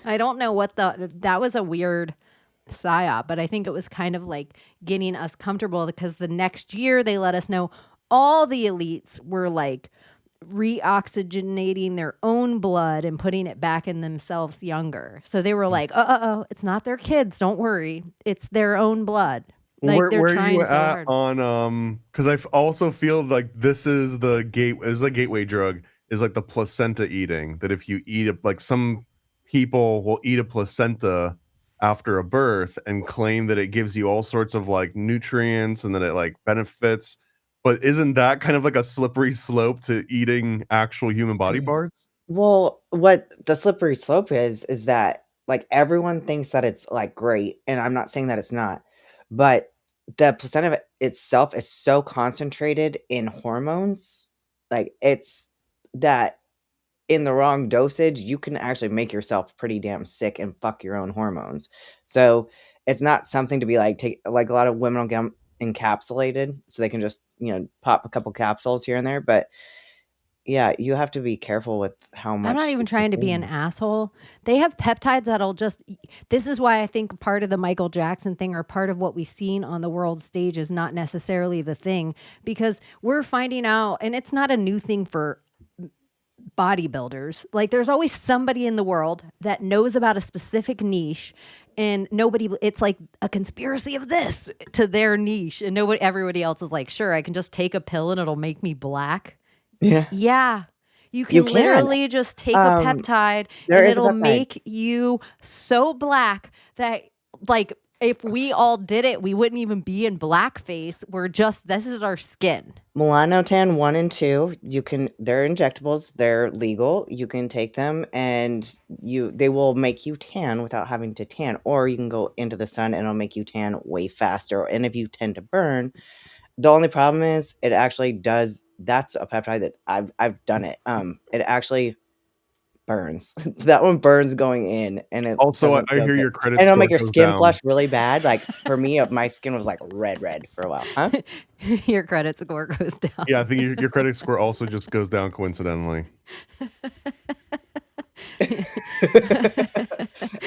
I don't know what that was a weird psyop, but I think it was kind of like getting us comfortable because the next year they let us know all the elites were like reoxygenating their own blood and putting it back in themselves younger. So they were like, it's not their kids. Don't worry. It's their own blood. Like where are you at on because I also feel like this is a gateway drug is like the placenta eating, that if you eat it, like some people will eat a placenta after a birth and claim that it gives you all sorts of like nutrients and that it like benefits. But isn't that kind of like a slippery slope to eating actual human body parts? Well, what the slippery slope is that like everyone thinks that it's like great, and I'm not saying that it's not, but the placenta itself is so concentrated in hormones, like it's that in the wrong dosage, you can actually make yourself pretty damn sick and fuck your own hormones. So it's not something to be like take, like a lot of women will get encapsulated so they can just pop a couple capsules here and there, but Yeah, you have to be careful with how much. I'm not even trying to be an asshole. They have peptides that'll just. This is why I think part of the Michael Jackson thing, or part of what we've seen on the world stage, is not necessarily the thing, because we're finding out, and it's not a new thing for bodybuilders. Like, there's always somebody in the world that knows about a specific niche, and nobody, it's like a conspiracy of this to their niche, and everybody else is like, sure, I can just take a pill and it'll make me black. Yeah. You can literally just take a peptide and it'll make you so black that, like, if we all did it, we wouldn't even be in blackface. We're just, this is our skin. Melanotan 1 and 2, they're injectables, they're legal. You can take them and they will make you tan without having to tan, or you can go into the sun and it'll make you tan way faster. And if you tend to burn, the only problem is it actually does. That's a peptide that I've done it. It actually burns. That one burns going in, and it Also, doesn't I feel hear good. your credit And it'll score make your goes skin down. flush really bad. Like for me, my skin was like red for a while. Huh? Your credit score goes down. Yeah, I think your credit score also just goes down coincidentally.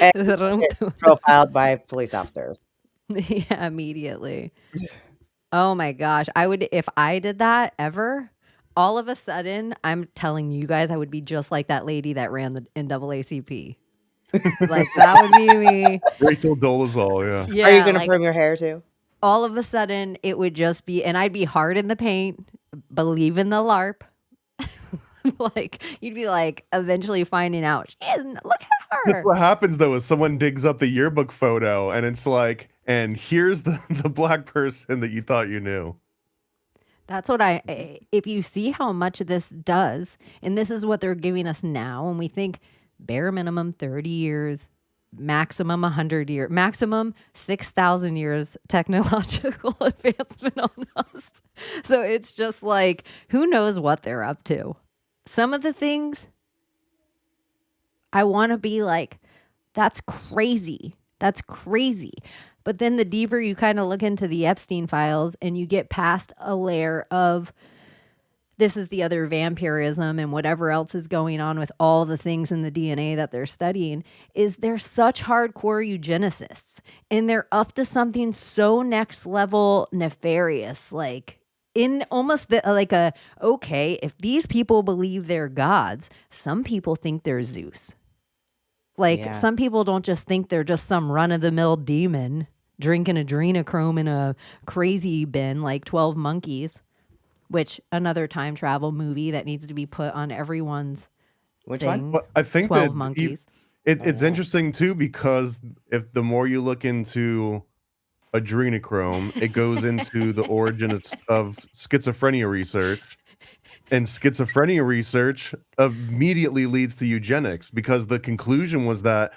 And profiled by police officers. Yeah, immediately. Oh my gosh. I would, if I did that ever, all of a sudden, I'm telling you guys, I would be just like that lady that ran the NAACP. Like, that would be me. Rachel Dolezal, yeah. Yeah. Are you going to perm your hair too? All of a sudden, it would just be, and I'd be hard in the paint, believe in the LARP. Like, you'd be like, eventually finding out, look at her. That's what happens though, is someone digs up the yearbook photo and it's like, and here's the black person that you thought you knew. That's what if you see how much this does, and this is what they're giving us now, and we think bare minimum 30 years, maximum 100 years, maximum 6,000 years technological advancement on us. So it's just like, who knows what they're up to? Some of the things I want to be like, that's crazy. That's crazy. But then the deeper you kind of look into the Epstein files and you get past a layer of, this is the other vampirism and whatever else is going on with all the things in the DNA that they're studying, is they're such hardcore eugenicists, and they're up to something so next level nefarious, like in almost okay, if these people believe they're gods, some people think they're Zeus. Like, some people don't just think they're just some run-of-the-mill demon drinking adrenochrome in a crazy bin like 12 Monkeys, which another time travel movie that needs to be put on everyone's thing. Well, I think 12 that Monkeys. It's interesting too, because if the more you look into adrenochrome, it goes into the origin of schizophrenia research. And schizophrenia research immediately leads to eugenics, because the conclusion was that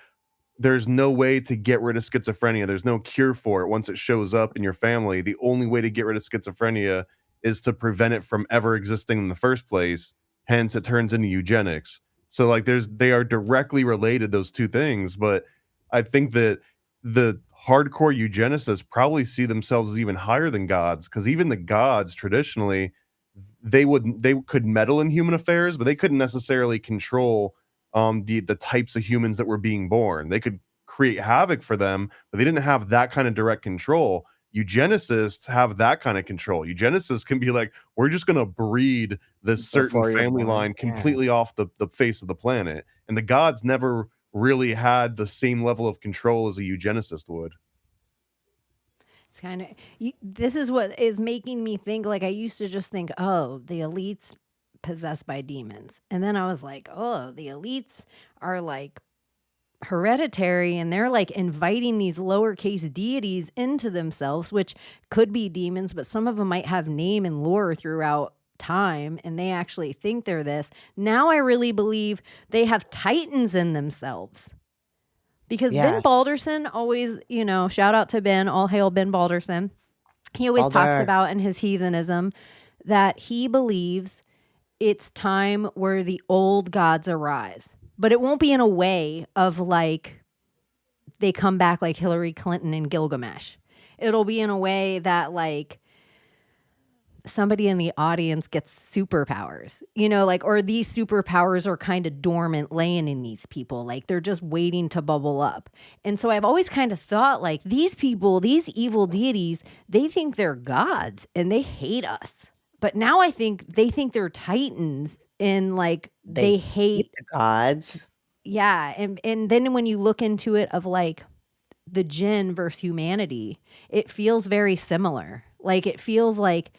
there's no way to get rid of schizophrenia. There's no cure for it once it shows up in your family. The only way to get rid of schizophrenia is to prevent it from ever existing in the first place. Hence, it turns into eugenics. So, like, they are directly related, those two things. But I think that the hardcore eugenicists probably see themselves as even higher than gods, because even the gods traditionally, they could meddle in human affairs, but they couldn't necessarily control the types of humans that were being born. They could create havoc for them, but they didn't have that kind of direct control. Eugenicists have that kind of control. Eugenicists can be like, we're just going to breed this certain family line completely off the face of the planet. And the gods never really had the same level of control as a eugenicist would. It's kind of, this is what is making me think, like, I used to just think, oh, the elites possessed by demons. And then I was like, oh, the elites are like hereditary, and they're like inviting these lowercase deities into themselves, which could be demons, but some of them might have name and lore throughout time, and they actually think they're this. Now I really believe they have titans in themselves. Because Ben Balderson always, shout out to Ben, all hail Ben Balderson. He always talks about in his heathenism that he believes it's time where the old gods arise. But it won't be in a way of like they come back like Hillary Clinton and Gilgamesh. It'll be in a way that like somebody in the audience gets superpowers, you know, like, or these superpowers are kind of dormant laying in these people. Like they're just waiting to bubble up. And so I've always kind of thought like these people, these evil deities, they think they're gods and they hate us. But now I think they think they're titans and like they hate the gods. Yeah. And then when you look into it of like the jinn versus humanity, it feels very similar. Like it feels like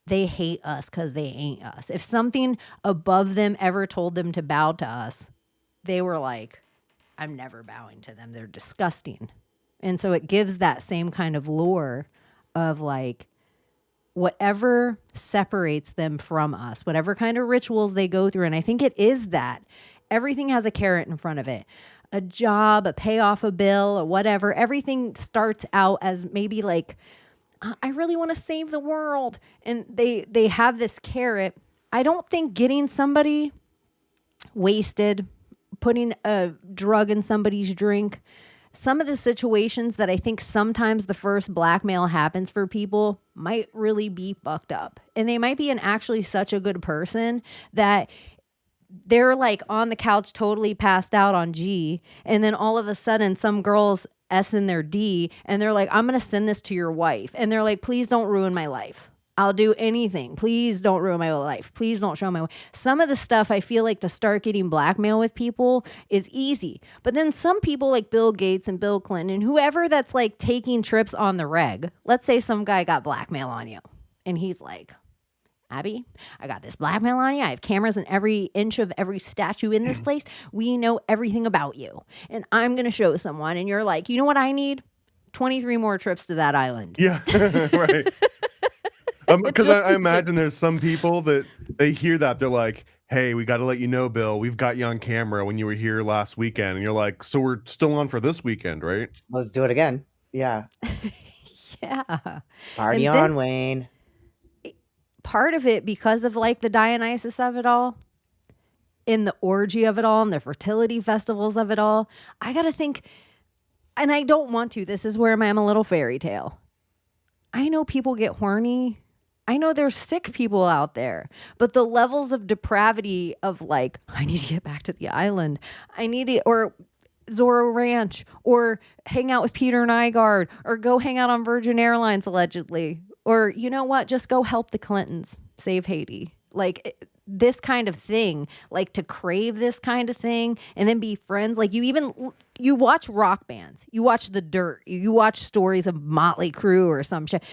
they hate us because they ain't us. If something above them ever told them to bow to us, they were like, I'm never bowing to them. They're disgusting. And so it gives that same kind of lore of like whatever separates them from us, whatever kind of rituals they go through. And I think it is that. Everything has a carrot in front of it. A job, a pay off a bill, or whatever. Everything starts out as maybe like, I really want to save the world. And they have this carrot. I don't think getting somebody wasted, putting a drug in somebody's drink, some of the situations that I think sometimes the first blackmail happens for people might really be fucked up. And they might be actually such a good person that they're like on the couch totally passed out on G. And then all of a sudden some girls S in their D and they're like, I'm going to send this to your wife. And they're like, please don't ruin my life. I'll do anything. Please don't ruin my life. Please don't show my way. Some of the stuff I feel like to start getting blackmail with people is easy. But then some people like Bill Gates and Bill Clinton and whoever that's like taking trips on the reg. Let's say some guy got blackmail on you and he's like, Abbie, I got this blackmail on you. I have cameras in every inch of every statue in this place. We know everything about you. And I'm going to show someone. And you're like, you know what I need? 23 more trips to that island. Yeah, right. Because I imagine there's some people that they hear that. They're like, hey, we got to let you know, Bill, we've got you on camera when you were here last weekend. And you're like, so we're still on for this weekend, right? Let's do it again. Yeah. Yeah. Party on, Wayne. Part of it because of like the Dionysus of it all, in the orgy of it all, and the fertility festivals of it all, I got to think, and I don't want to, this is where I'm a little fairy tale. I know people get horny. I know there's sick people out there, but the levels of depravity of like, I need to get back to the island. I need to, or Zorro Ranch, or hang out with Peter Nygaard, or go hang out on Virgin Airlines allegedly. Or, you know what? Just go help the Clintons save Haiti. Like this kind of thing, like to crave this kind of thing and then be friends. Like you watch rock bands, you watch The Dirt, you watch stories of Motley Crue or some shit.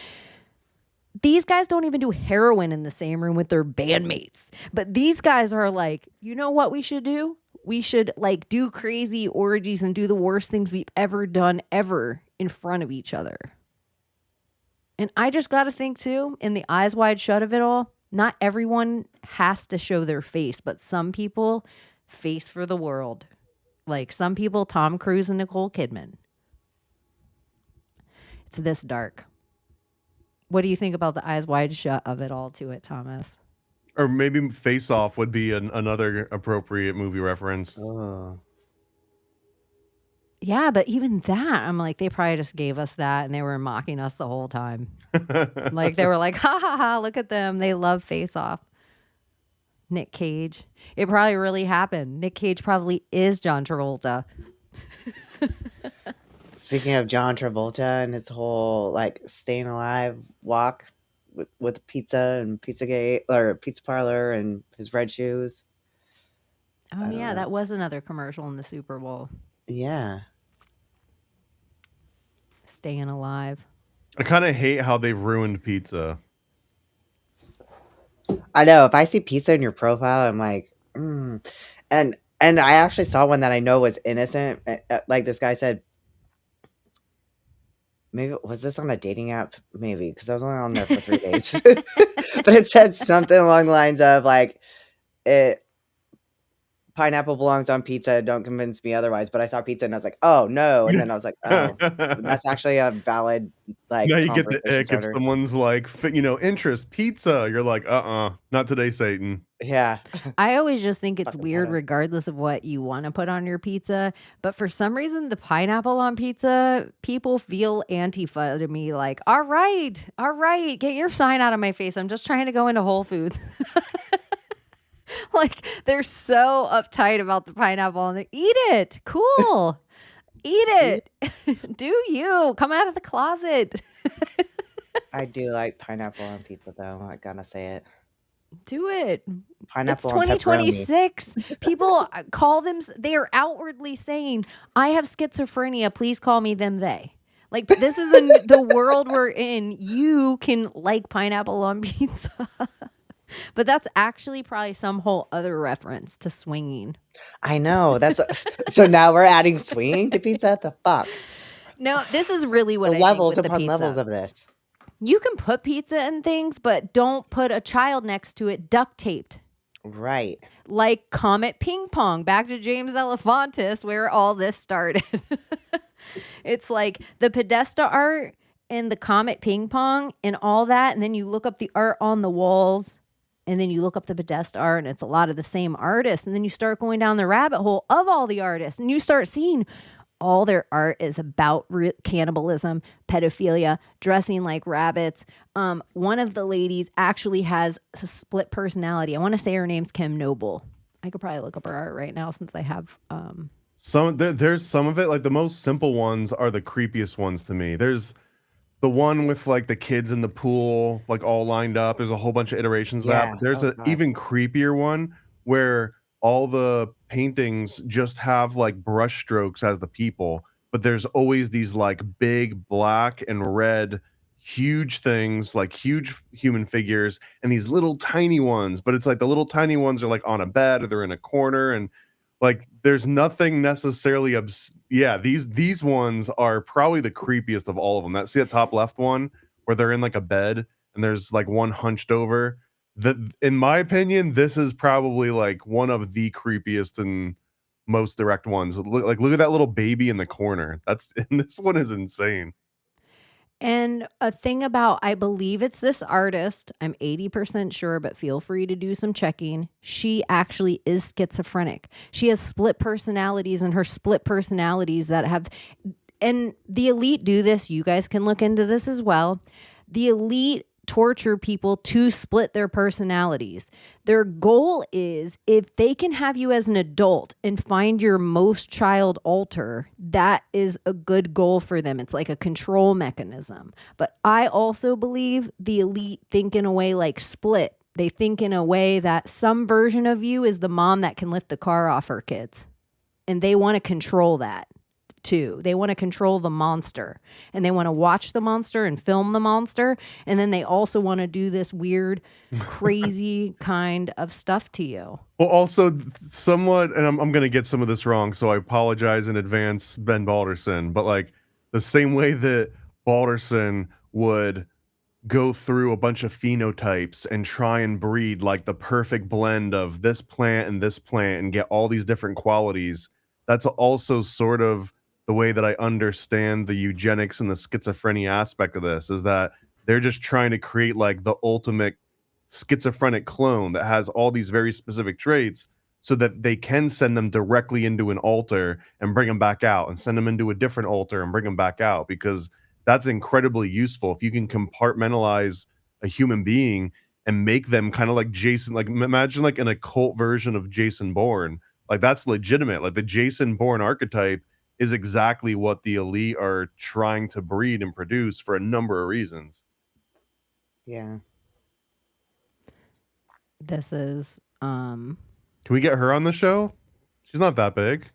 These guys don't even do heroin in the same room with their bandmates. But these guys are like, you know what we should do? We should like do crazy orgies and do the worst things we've ever done ever in front of each other. And I just got to think too, in the eyes wide shut of it all, not everyone has to show their face, but some people face for the world. Like some people, Tom Cruise and Nicole Kidman. It's this dark. What do you think about the eyes wide shut of it all to it, Thomas? Or maybe Face Off would be another appropriate movie reference. Oh. Yeah, but even that, I'm like, they probably just gave us that and they were mocking us the whole time. Like, they were like, ha ha ha, look at them. They love Face Off. Nick Cage. It probably really happened. Nick Cage probably is John Travolta. Speaking of John Travolta and his whole, like, staying alive walk with pizza and Pizzagate, or Pizza Parlor and his red shoes. Oh, yeah, that was another commercial in the Super Bowl. Yeah. Staying alive. I kind of hate how they've ruined pizza. I know. If I see pizza in your profile, I'm like, And I actually saw one that I know was innocent. Like this guy said, maybe was this on a dating app? Maybe because I was only on there for 3 days. But it said something along the lines of like, pineapple belongs on pizza. Don't convince me otherwise. But I saw pizza and I was like, oh no. And then I was like, oh, that's actually a valid like. Now you get the ick if someone's like, interest pizza. You're like, not today, Satan. Yeah. I always just think it's Talk weird about it. regardless of what you want to put on your pizza. But for some reason, the pineapple on pizza, people feel Antifa to me like, all right, get your sign out of my face. I'm just trying to go into Whole Foods. Like, they're so uptight about the pineapple and they eat it. Cool. Eat it. Do you. Come out of the closet. I do like pineapple on pizza, though. I gotta say it. Do it. Pineapple It's on pepperoni. 2026. People call them, they are outwardly saying, I have schizophrenia. Please call me them, they. Like, this is the world we're in. You can like pineapple on pizza. But that's actually probably some whole other reference to swinging. I know. That's so now we're adding swinging to pizza. The fuck. No, this is really what The I levels think with upon the pizza. levels of this. You can put pizza in things, but don't put a child next to it duct taped. Right. Like Comet Ping Pong, back to James Alefantis, where all this started. It's like the Podesta art and the Comet Ping Pong and all that. And then you look up the art on the walls. And then you look up the Podesta art, and it's a lot of the same artists. And then you start going down the rabbit hole of all the artists. And you start seeing all their art is about cannibalism, pedophilia, dressing like rabbits. One of the ladies actually has a split personality. I want to say her name's Kim Noble. I could probably look up her art right now since I have... There's some of it, like the most simple ones are the creepiest ones to me. There's the one with like the kids in the pool, like all lined up. There's a whole bunch of iterations of that. Yeah. But there's Oh, an God. even creepier one where all the paintings just have like brush strokes as the people, but there's always these like big black and red huge things, like huge human figures, and these little tiny ones, but it's like the little tiny ones are like on a bed or they're in a corner, and like there's nothing necessarily these ones are probably the creepiest of all of them. That's the top left one where they're in like a bed and there's like one hunched over. That, in my opinion, this is probably like one of the creepiest and most direct ones. Look at that little baby in the corner. And this one is insane. And a thing about, I believe it's this artist, I'm 80% sure, but feel free to do some checking. She actually is schizophrenic. She has split personalities, and her split personalities that have, and the elite do this. You guys can look into this as well. The elite torture people to split their personalities. Their goal is, if they can have you as an adult and find your most child alter, that is a good goal for them. It's like a control mechanism. But I also believe the elite think in a way like Split. They think in a way that some version of you is the mom that can lift the car off her kids. And they want to control that too. They want to control the monster, and they want to watch the monster and film the monster, and then they also want to do this weird crazy kind of stuff to you. Well, also somewhat, and I'm going to get some of this wrong, so I apologize in advance, Ben Balderson, but like the same way that Balderson would go through a bunch of phenotypes and try and breed like the perfect blend of this plant and get all these different qualities, that's also sort of the way that I understand the eugenics and the schizophrenia aspect of this, is that they're just trying to create like the ultimate schizophrenic clone that has all these very specific traits so that they can send them directly into an altar and bring them back out, and send them into a different altar and bring them back out, because that's incredibly useful. If you can compartmentalize a human being and make them kind of like Jason, like imagine like an occult version of Jason Bourne, like that's legitimate. Like the Jason Bourne archetype is exactly what the elite are trying to breed and produce for a number of reasons. Yeah. This is Can we get her on the show? She's not that big.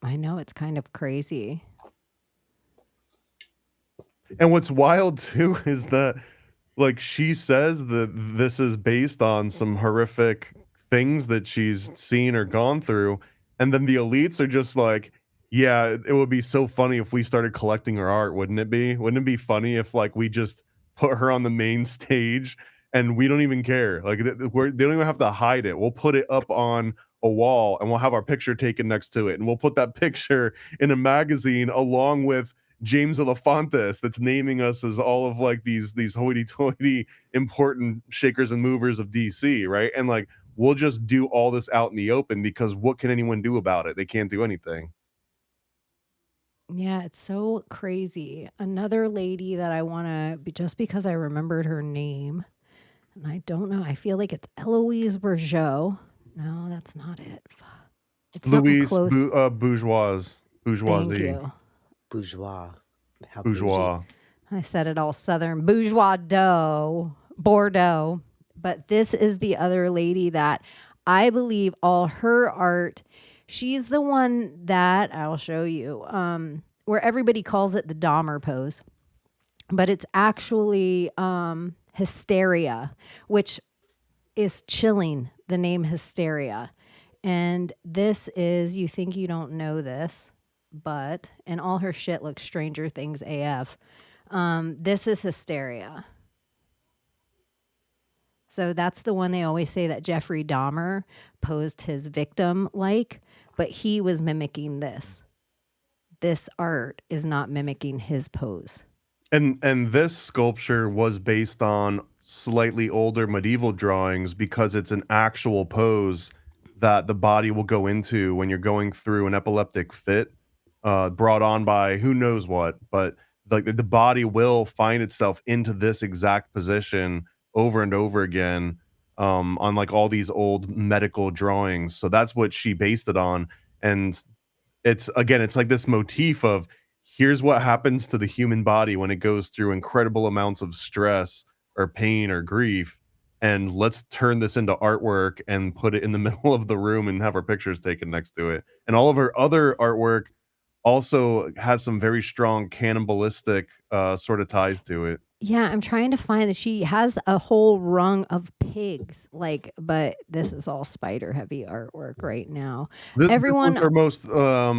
I know, it's kind of crazy. And what's wild too is that like she says that this is based on some horrific things that she's seen or gone through, and then the elites are just like, yeah, it would be so funny if we started collecting her art, wouldn't it be? Wouldn't it be funny if like we just put her on the main stage and we don't even care? Like they don't even have to hide it. We'll put it up on a wall and we'll have our picture taken next to it, and we'll put that picture in a magazine along with James Elefantis that's naming us as all of like these hoity-toity important shakers and movers of DC, right? And like we'll just do all this out in the open because what can anyone do about it? They can't do anything. Yeah, it's so crazy. Another lady that I want to be, just because I remembered her name, and I don't know. I feel like it's Eloise Bourgeot. No, that's not it. It's something Louise close. Bourgeoisie. Thank you. Bourgeois. How Bourgeois. I said it all Southern. Bordeaux. But this is the other lady that I believe all her art. She's the one that I'll show you, where everybody calls it the Dahmer pose, but it's actually hysteria, which is chilling, the name hysteria. And this is, you think you don't know this, but, and all her shit looks Stranger Things AF. This is hysteria. So that's the one they always say that Jeffrey Dahmer posed his victim like, but he was mimicking this. This art is not mimicking his pose. And this sculpture was based on slightly older medieval drawings because it's an actual pose that the body will go into when you're going through an epileptic fit, brought on by who knows what, but like the body will find itself into this exact position over and over again, on like all these old medical drawings. So that's what she based it on. And it's like this motif of here's what happens to the human body when it goes through incredible amounts of stress or pain or grief. And let's turn this into artwork and put it in the middle of the room and have our pictures taken next to it. And all of her other artwork also has some very strong cannibalistic sort of ties to it. Yeah, I'm trying to find that she has a whole rung of pigs, like, but this is all spider heavy artwork right now. Everyone, her most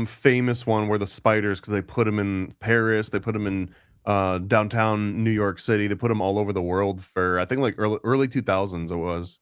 famous one were the spiders because they put them in Paris, they put them in downtown New York City, they put them all over the world for I think like early 2000s it was.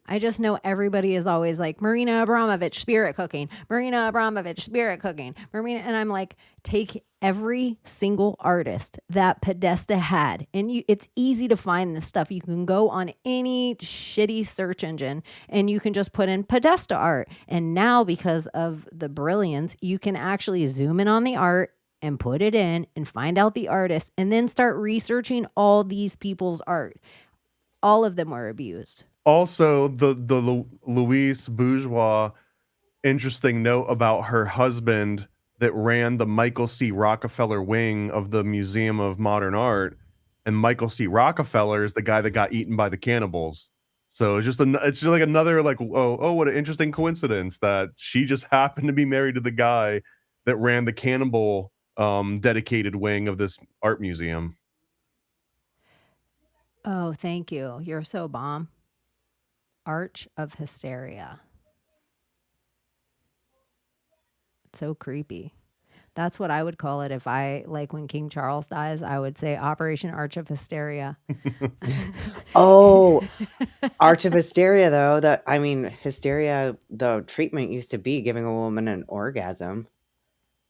I just know everybody is always like, Marina Abramovich, spirit cooking. Marina Abramovich, spirit cooking. And I'm like, take every single artist that Podesta had. And it's easy to find this stuff. You can go on any shitty search engine and you can just put in Podesta art. And now because of the brilliance, you can actually zoom in on the art and put it in and find out the artist and then start researching all these people's art. All of them were abused. Also, the Louise Bourgeois, interesting note about her husband that ran the Michael C. Rockefeller wing of the Museum of Modern Art, and Michael C. Rockefeller is the guy that got eaten by the cannibals. So it's just like another like what an interesting coincidence that she just happened to be married to the guy that ran the cannibal dedicated wing of this art museum. Oh, thank you. You're so bomb. Arch of Hysteria. It's so creepy. That's what I would call it if I, like when King Charles dies, I would say Operation Arch of Hysteria. Oh, Arch of Hysteria, though. Hysteria, the treatment used to be giving a woman an orgasm.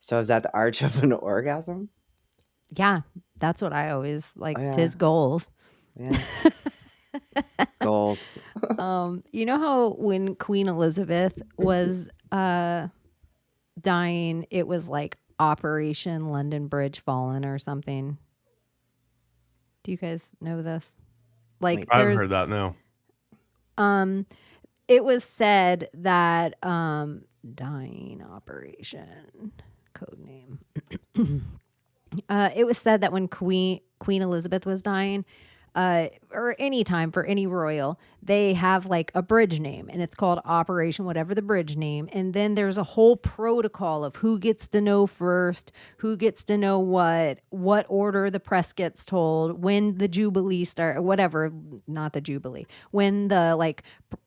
So is that the Arch of an orgasm? Yeah, that's what I always like. Oh, yeah. His goals. Yeah. Goals. You know how when Queen Elizabeth was dying, it was like Operation London Bridge Fallen or something. Do you guys know this? Like, I haven't heard that, no. It was said that dying operation code name. It was said that when Queen Elizabeth was dying, or any time for any royal, they have like a bridge name and it's called Operation whatever the bridge name. And then there's a whole protocol of who gets to know first, who gets to know what order the press gets told, when the Jubilee start, or whatever, not the Jubilee, when the like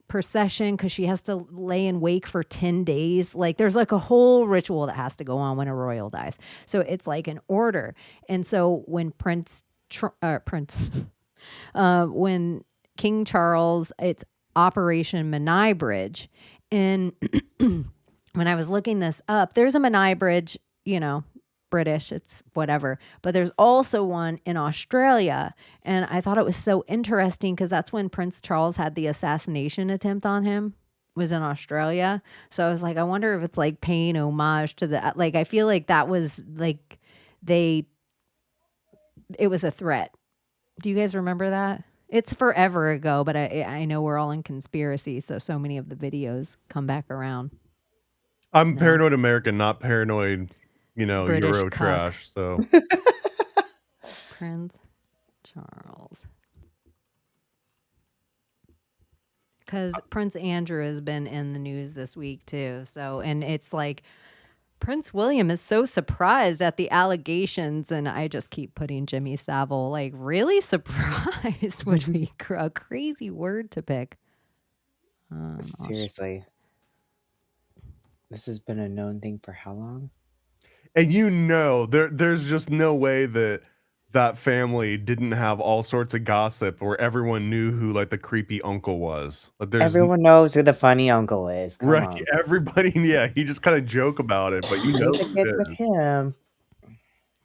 procession, because she has to lay in wake for 10 days. Like there's like a whole ritual that has to go on when a royal dies. So it's like an order. And so when when King Charles, it's Operation Menai Bridge. And when I was looking this up, there's a Menai Bridge, British, it's whatever. But there's also one in Australia. And I thought it was so interesting because that's when Prince Charles had the assassination attempt on him, was in Australia. So I was like, I wonder if it's like paying homage to the, like, I feel like that was like, it was a threat. Do you guys remember that? It's forever ago, but I know we're all in conspiracy. So many of the videos come back around. I'm paranoid American, not paranoid, British Euro cuck. trash. So Prince Charles. Because Prince Andrew has been in the news this week too. So, and it's like Prince William is so surprised at the allegations, and I just keep putting Jimmy Savile, like, really surprised would be a crazy word to pick. Seriously. This has been a known thing for how long? And there's just no way that family didn't have all sorts of gossip where everyone knew who like the creepy uncle was. Like, Everyone knows who the funny uncle is. Come right, on. everybody, yeah, he just kind of joke about it, but Need who to it get with is. him.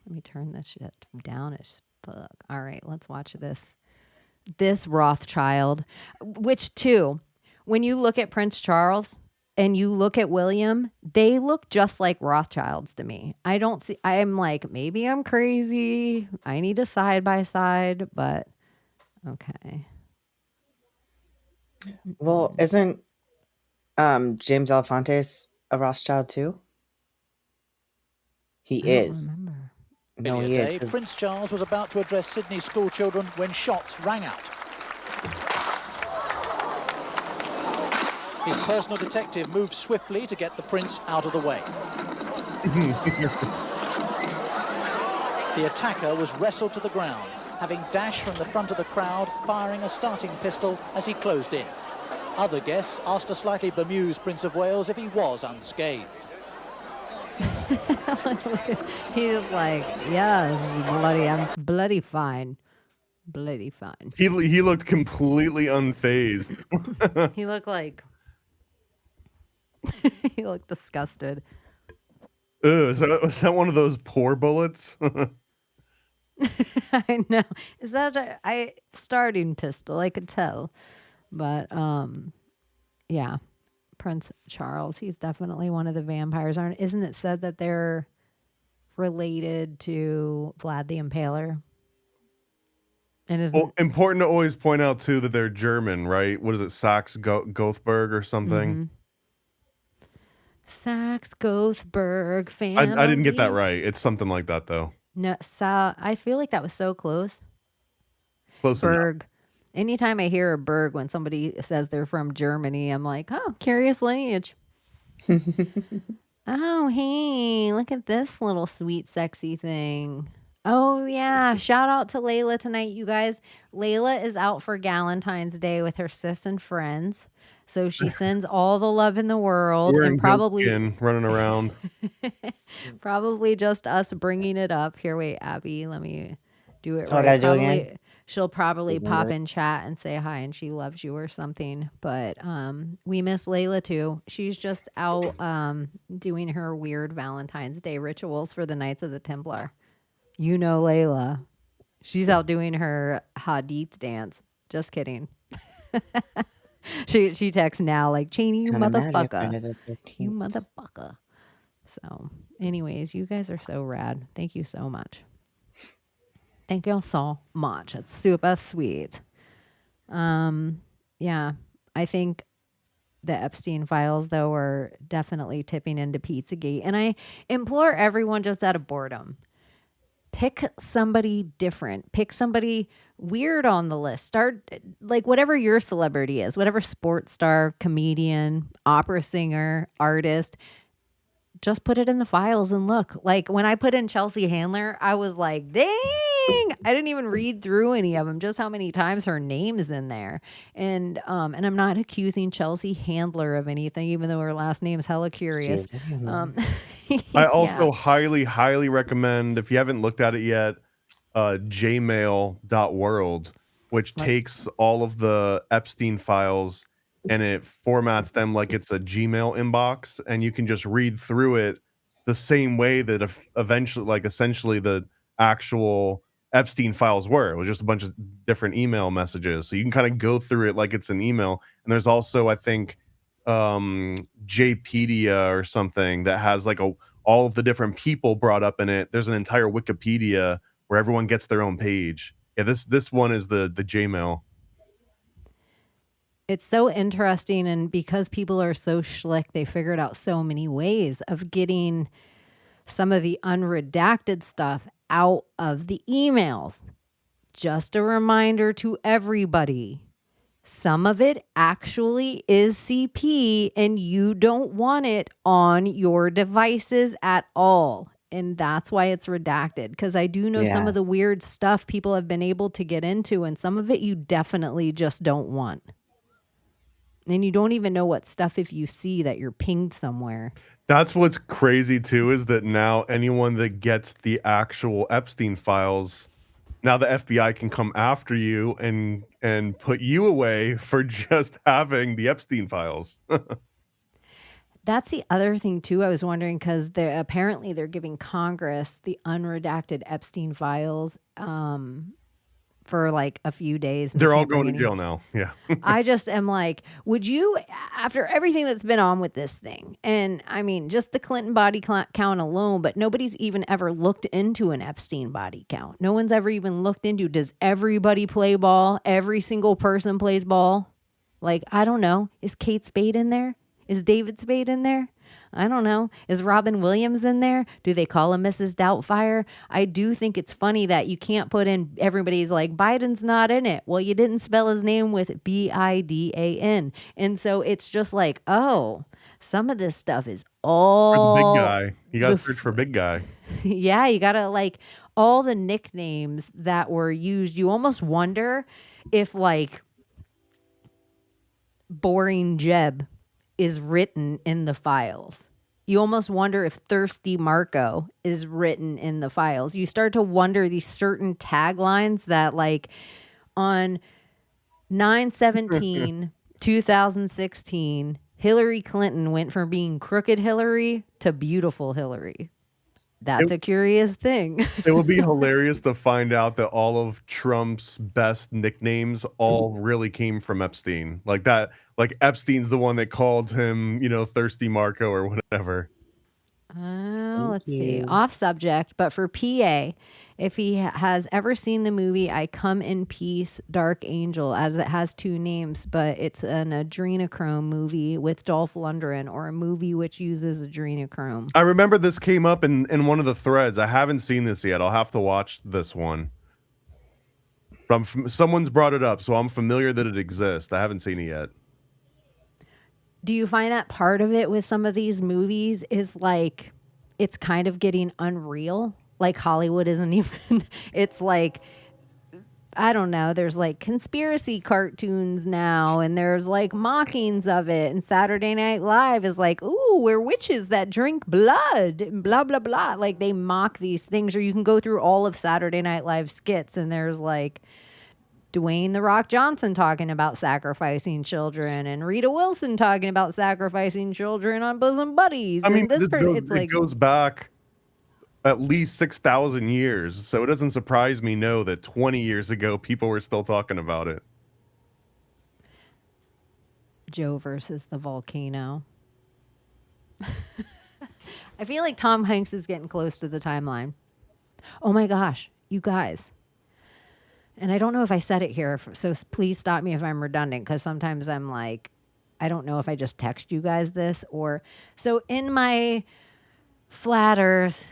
Let me turn this shit down as fuck. All right, let's watch this Rothschild, which too, when you look at Prince Charles and you look at William, they look just like Rothschilds to me. I'm like, maybe I'm crazy. I need a side by side, but okay. Well, isn't James Alefantis a Rothschild too? He is. Remember. No, he is. Prince Charles was about to address Sydney school children when shots rang out. His personal detective moved swiftly to get the prince out of the way. The attacker was wrestled to the ground, having dashed from the front of the crowd, firing a starting pistol as he closed in. Other guests asked a slightly bemused Prince of Wales if he was unscathed. He's like, yes, I'm bloody fine. Bloody fine. He looked completely unfazed. He looked like he looked disgusted. Was that one of those poor bullets? I know. Is that a starting pistol? I could tell, but yeah, Prince Charles. He's definitely one of the vampires. Isn't it said that they're related to Vlad the Impaler? And important to always point out too that they're German, right? What is it, Saxe-Gothberg or something? Mm-hmm. Saxe-Gothberg family. I didn't get that right. It's something like that though. No, I feel like that was so close. Close Berg. enough. Anytime I hear a Berg when somebody says they're from Germany, I'm like, oh, curious lineage. Oh, hey, look at this little sweet, sexy thing. Oh, yeah. Shout out to Layla tonight, you guys. Layla is out for Valentine's Day with her sis and friends. So she sends all the love in the world. Wearing and probably running around. Probably just us bringing it up. Here, wait, Abbie, let me do it I right. gotta do it again? She'll probably Say pop it. in chat and say hi and she loves you or something. But we miss Layla too. She's just out doing her weird Valentine's Day rituals for the Knights of the Templar. You know Layla. She's out doing her Hadith dance. Just kidding. She texts now like, Chaney, you Ton of magic, motherfucker. Friday the 13th. You motherfucker. So, anyways, you guys are so rad. Thank you so much. Thank you so much. It's super sweet. Yeah, I think the Epstein files, though, are definitely tipping into Pizzagate. And I implore everyone just out of boredom, pick somebody different. Pick somebody weird on the list. Start, like, whatever your celebrity is, whatever sports star, comedian, opera singer, artist, just put it in the files and look. Like, when I put in Chelsea Handler, I was like, dang, I didn't even read through any of them, just how many times her name is in there. And I'm not accusing Chelsea Handler of anything, even though her last name is hella curious. I also highly, highly recommend, if you haven't looked at it yet, jmail.world, which takes all of the Epstein files and it formats them like it's a Gmail inbox, and you can just read through it the same way that eventually, like essentially the actual Epstein files were. It was just a bunch of different email messages. So you can kind of go through it like it's an email. And there's also, I think, JPedia or something that has like all of the different people brought up in it. There's an entire Wikipedia where everyone gets their own page. Yeah, this one is the Jmail. It's so interesting, and because people are so schlick, they figured out so many ways of getting some of the unredacted stuff out of the emails. Just a reminder to everybody, some of it actually is CP, and you don't want it on your devices at all. And that's why it's redacted, because I do know some of the weird stuff people have been able to get into, and some of it you definitely just don't want. And you don't even know what stuff if you see that you're pinged somewhere. That's what's crazy too, is that now anyone that gets the actual Epstein files, now the FBI can come after you and put you away for just having the Epstein files. That's the other thing too. I was wondering, because apparently they're giving Congress the unredacted Epstein files for like a few days. They're all going to jail now. Yeah. I just am like, would you, after everything that's been on with this thing, and I mean, just the Clinton body count alone, but nobody's even ever looked into an Epstein body count. No one's ever even looked into, does everybody play ball? Every single person plays ball? Like, I don't know. Is Kate Spade in there? Is David Spade in there? I don't know. Is Robin Williams in there? Do they call him Mrs. Doubtfire? I do think it's funny that you can't put in, everybody's like, Biden's not in it. Well, you didn't spell his name with Bidan. And so it's just like, oh, some of this stuff is all... For the big guy. You got to search for big guy. Yeah, you got to like all the nicknames that were used. You almost wonder if like Boring Jeb is written in the files. You almost wonder if Thirsty Marco is written in the files. You start to wonder these certain taglines that like on 9/17/2016, Hillary Clinton went from being crooked Hillary to beautiful Hillary. That's a curious thing. It would be hilarious to find out that all of Trump's best nicknames all really came from Epstein. Like that, like Epstein's the one that called him, Thirsty Marco or whatever. Let's see. Off subject, but for PA, if he has ever seen the movie I Come in Peace, Dark Angel, as it has two names, but it's an adrenochrome movie with Dolph Lundgren, or a movie which uses adrenochrome. I remember this came up in one of the threads. I haven't seen this yet. I'll have to watch this one. Someone's brought it up, so I'm familiar that it exists. I haven't seen it yet. Do you find that part of it with some of these movies is like, it's kind of getting unreal? Like Hollywood isn't even, it's like, I don't know, there's like conspiracy cartoons now, and there's like mockings of it, and Saturday Night Live is like, ooh, we're witches that drink blood, and blah, blah, blah. Like they mock these things, or you can go through all of Saturday Night Live skits, and there's like Dwayne "The Rock" Johnson talking about sacrificing children, and Rita Wilson talking about sacrificing children on Bosom Buddies. I mean, it goes back at least 6,000 years, so it doesn't surprise me that 20 years ago people were still talking about it. Joe versus the volcano. I feel like Tom Hanks is getting close to the timeline. Oh my gosh, you guys. And I don't know if I said it here, so please stop me if I'm redundant, because sometimes I'm like, I don't know if I just text you guys this or... So in my Flat Earth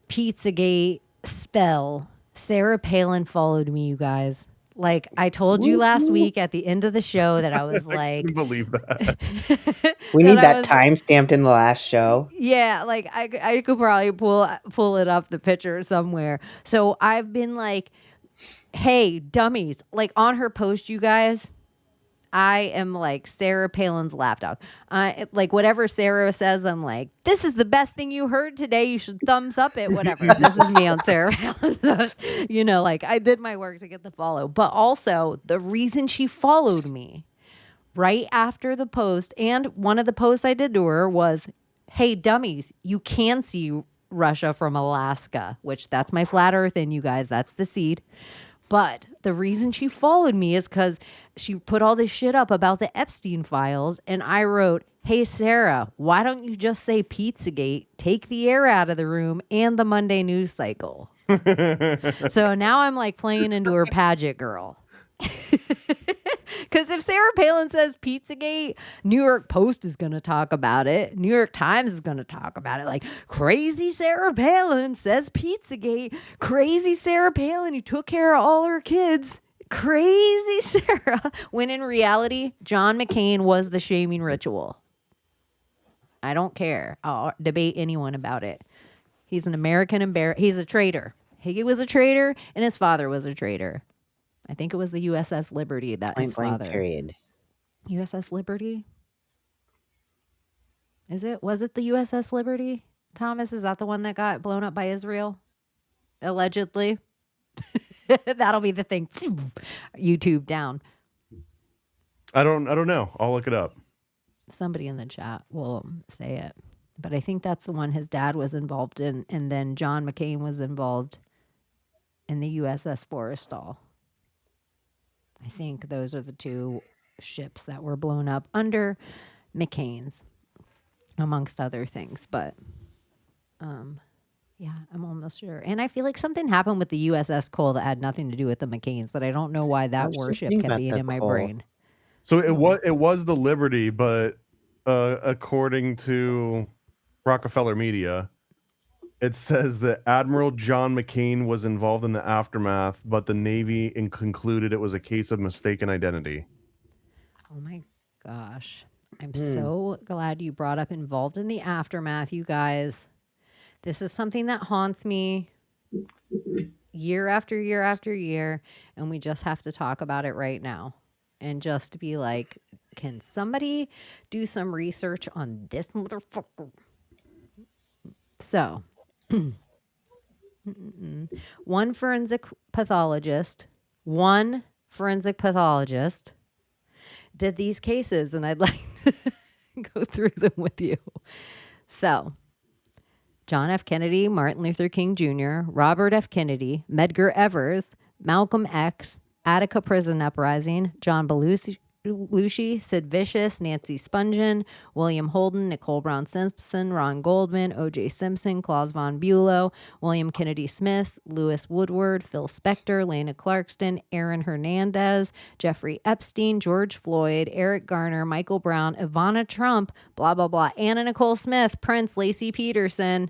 Pizzagate spell, Sarah Palin followed me, you guys. Like, I told you last week at the end of the show that I was like... I couldn't believe that. We need that time stamped in the last show. Yeah, like, I could probably pull it up, the picture somewhere. So I've been like... Hey, dummies, like on her post, you guys, I am like Sarah Palin's lapdog. Like whatever Sarah says, I'm like, this is the best thing you heard today. You should thumbs up it, whatever. This is me on Sarah Palin. So, like I did my work to get the follow. But also the reason she followed me right after the post, and one of the posts I did to her was, hey, dummies, you can see Russia from Alaska, which that's my flat earth in, you guys. That's the seed. But the reason she followed me is because she put all this shit up about the Epstein files. And I wrote, hey, Sarah, why don't you just say Pizzagate, take the air out of the room and the Monday news cycle? So now I'm like playing into her pageant girl. Because if Sarah Palin says Pizzagate, New York Post is going to talk about it. New York Times is going to talk about it. Like, crazy Sarah Palin says Pizzagate. Crazy Sarah Palin who took care of all her kids. Crazy Sarah. When in reality, John McCain was the shaming ritual. I don't care. I'll debate anyone about it. He's an American he's a traitor. He was a traitor and his father was a traitor. I think it was the USS Liberty that his father. Period. USS Liberty? Is it? Was it the USS Liberty? Thomas, is that the one that got blown up by Israel? Allegedly. That'll be the thing. YouTube down. I don't know. I'll look it up. Somebody in the chat will say it. But I think that's the one his dad was involved in, and then John McCain was involved in the USS Forrestal. I think those are the two ships that were blown up under McCain's, amongst other things. But, yeah, I'm almost sure. And I feel like something happened with the USS Cole that had nothing to do with the McCains, but I don't know why that warship kept being in my brain. So it was the Liberty, but according to Rockefeller Media, it says that Admiral John McCain was involved in the aftermath, but the Navy concluded it was a case of mistaken identity. Oh my gosh. I'm so glad you brought up involved in the aftermath, you guys. This is something that haunts me year after year after year, and we just have to talk about it right now. And just be like, can somebody do some research on this motherfucker? So, one forensic pathologist did these cases, and I'd like to go through them with you. So, John F. Kennedy, Martin Luther King Jr., Robert F. Kennedy, Medgar Evers, Malcolm X, Attica Prison Uprising, John Belushi, Sid Vicious, Nancy Spungen, William Holden, Nicole Brown Simpson, Ron Goldman, O.J. Simpson, Klaus von Bülow, William Kennedy Smith, Louis Woodward, Phil Spector, Lena Clarkston, Aaron Hernandez, Jeffrey Epstein, George Floyd, Eric Garner, Michael Brown, Ivana Trump, blah, blah, blah, Anna Nicole Smith, Prince, Lacey Peterson.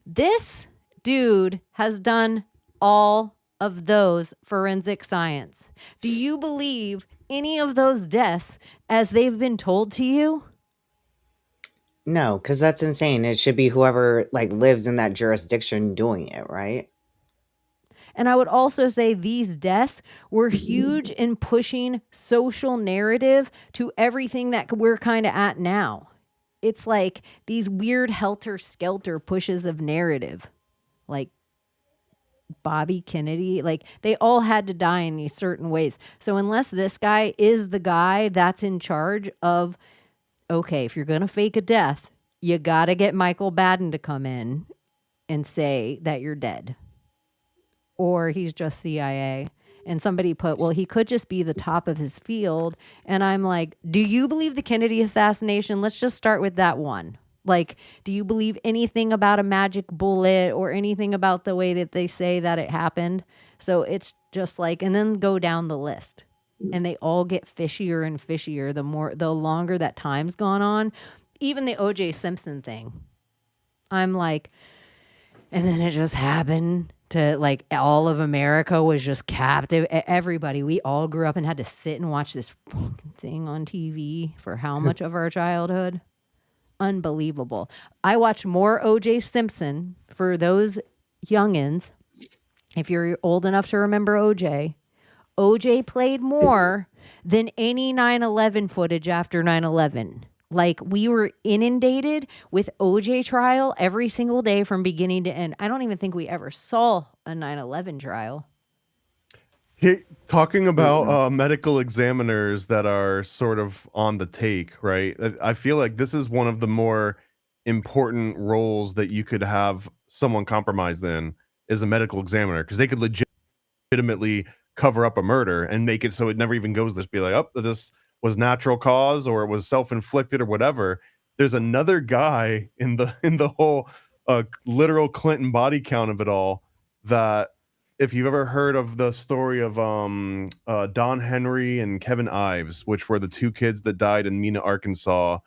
This dude has done all of those forensic science. Do you believe any of those deaths as they've been told to you? No, because that's insane. It should be whoever lives in that jurisdiction doing it, right? And I would also say these deaths were huge in pushing social narrative to everything that we're kind of at now. It's like these weird helter-skelter pushes of narrative. Like Bobby Kennedy, they all had to die in these certain ways. So unless this guy is the guy that's in charge of, okay, if you're going to fake a death, you got to get Michael Baden to come in and say that you're dead. Or he's just CIA. And somebody put, well, he could just be the top of his field. And I'm like, do you believe the Kennedy assassination? Let's just start with that one. Do you believe anything about a magic bullet or anything about the way that they say that it happened? So it's just and then go down the list. And they all get fishier and fishier the longer that time's gone on. Even the O.J. Simpson thing. I'm like, and then it just happened to all of America was just captive. Everybody, we all grew up and had to sit and watch this fucking thing on TV for how much of our childhood? Unbelievable. I watched more O.J. Simpson for those youngins. If you're old enough to remember O.J., O.J. played more than any 9/11 footage after 9/11. We were inundated with O.J. trial every single day from beginning to end. I don't even think we ever saw a 9/11 trial. Talking about medical examiners that are sort of on the take, right? I feel like this is one of the more important roles that you could have someone compromised in is a medical examiner, because they could legitimately cover up a murder and make it so it never even goes. This be like, oh, this was natural cause or it was self-inflicted or whatever. There's another guy in the whole literal Clinton body count of it all, that if you've ever heard of the story of Don Henry and Kevin Ives, which were the two kids that died in Mena, Arkansas,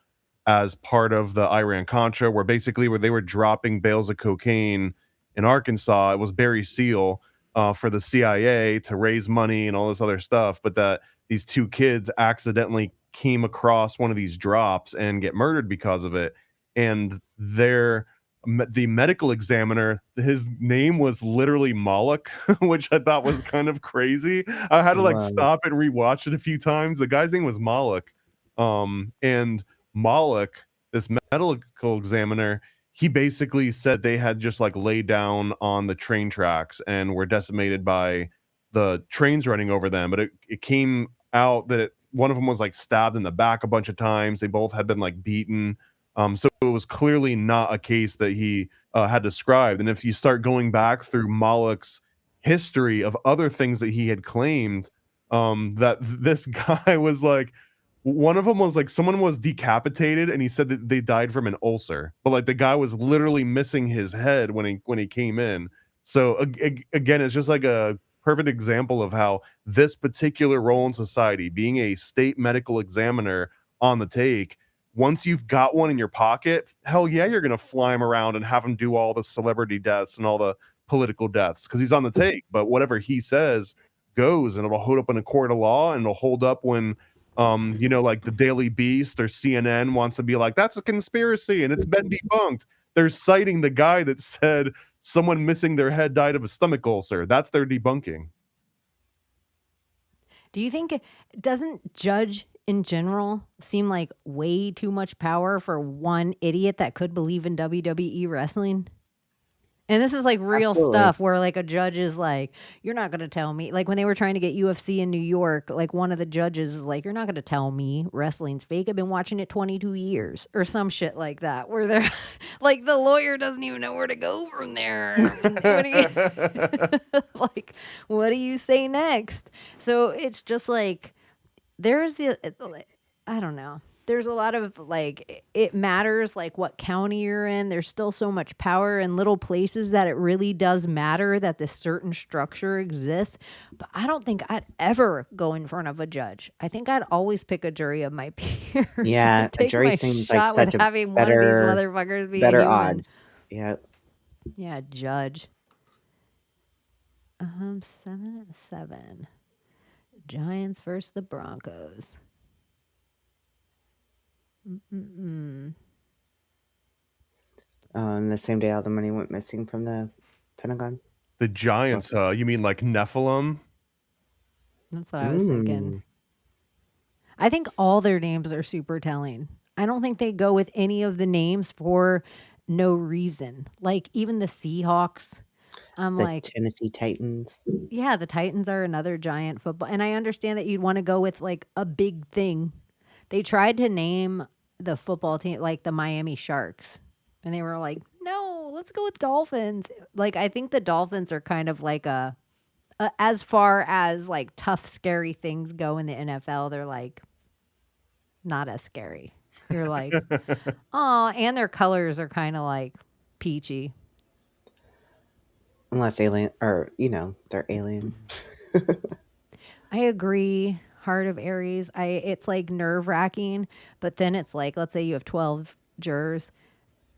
as part of the Iran-Contra, where they were dropping bales of cocaine in Arkansas. It was Barry Seal for the CIA to raise money and all this other stuff, but that these two kids accidentally came across one of these drops and get murdered because of it. And the medical examiner, his name was literally Moloch, which I thought was kind of crazy. I had to stop and rewatch it a few times. The guy's name was Moloch. And Moloch, this medical examiner, he basically said they had just laid down on the train tracks and were decimated by the trains running over them. But it came out that one of them was stabbed in the back a bunch of times. They both had been beaten. So it was clearly not a case that he had described. And if you start going back through Moloch's history of other things that he had claimed, that this guy was one of them was someone was decapitated and he said that they died from an ulcer, but the guy was literally missing his head when he came in. So again, it's just a perfect example of how this particular role in society, being a state medical examiner on the take, once you've got one in your pocket, hell yeah, you're going to fly him around and have him do all the celebrity deaths and all the political deaths because he's on the take. But whatever he says goes, and it'll hold up in a court of law, and it'll hold up when the Daily Beast or CNN wants to be that's a conspiracy and it's been debunked. They're citing the guy that said someone missing their head died of a stomach ulcer. That's their debunking. Do you think doesn't judge in general seem like way too much power for one idiot that could believe in WWE wrestling? And this is real Absolutely. stuff where a judge is you're not going to tell me. When they were trying to get UFC in New York, one of the judges is you're not going to tell me wrestling's fake. I've been watching it 22 years or some shit like that, where they're the lawyer doesn't even know where to go from there. What do you say next? So it's just there's I don't know. There's a lot of it matters what county you're in. There's still so much power in little places that it really does matter that this certain structure exists. But I don't think I'd ever go in front of a judge. I think I'd always pick a jury of my peers. Yeah, a jury seems such a having one of these motherfuckers be better human. odds. Yeah. Yeah, judge. 7-7. Giants versus the Broncos. On the same day all the money went missing from the Pentagon. The Giants, you mean Nephilim? That's what I was thinking. I think all their names are super telling. I don't think they go with any of the names for no reason. Even the Seahawks. The Tennessee Titans. Yeah, the Titans are another giant football. And I understand that you'd want to go with a big thing. They tried to name the football team the Miami Sharks. And they were no, let's go with Dolphins. I think the Dolphins are kind of a as far as tough, scary things go in the NFL, they're not as scary. You're oh, and their colors are kind of peachy. Unless alien, or they're alien. I agree. Heart of Aries. It's nerve wracking, but then it's let's say you have 12 jurors.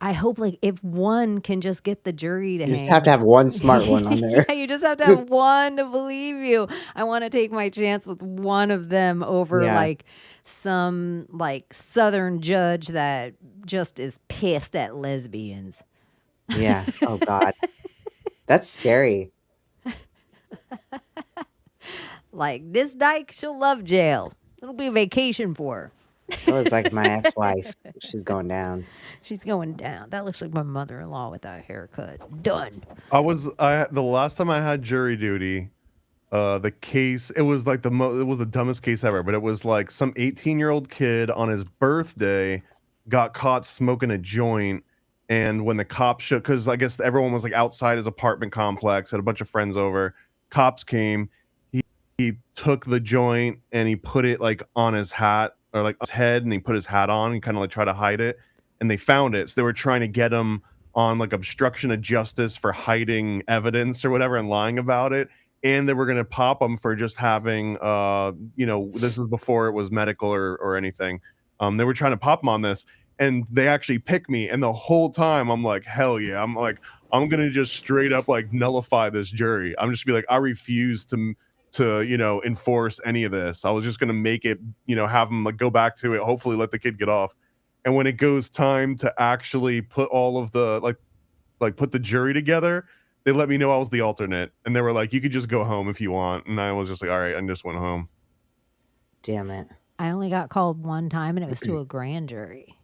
I hope if one can just get the jury to You just have to have one smart one on there. Yeah, you just have to have one to believe you. I want to take my chance with one of them over some Southern judge that just is pissed at lesbians. Yeah. Oh God. That's scary. This dyke, she'll love jail. It'll be a vacation for her. That looks like my ex-wife. She's going down. She's going down. That looks like my mother-in-law with that haircut. Done. The last time I had jury duty, the case, it was it was the dumbest case ever, but it was some 18-year-old kid on his birthday got caught smoking a joint And when the cops showed, because I guess everyone was like outside his apartment complex, had a bunch of friends over. Cops came. He took the joint and he put it like on his hat or like his head, and he put his hat on and kind of like try to hide it. And they found it, so they were trying to get him on like obstruction of justice for hiding evidence or whatever and lying about it. And they were going to pop him for just having, this was before it was medical or anything. They were trying to pop him on this, and they actually picked me. And the whole time I'm like, hell yeah. I'm like, I'm going to just straight up like nullify this jury. I'm just gonna be like, I refuse to enforce any of this. I was just going to make it, have them like go back to it, hopefully let the kid get off. And when it goes time to actually put all of the like put the jury together, they let me know I was the alternate, and they were like, you could just go home if you want. And I was just like, all right, I just went home. Damn it. I only got called one time, and it was to a grand jury.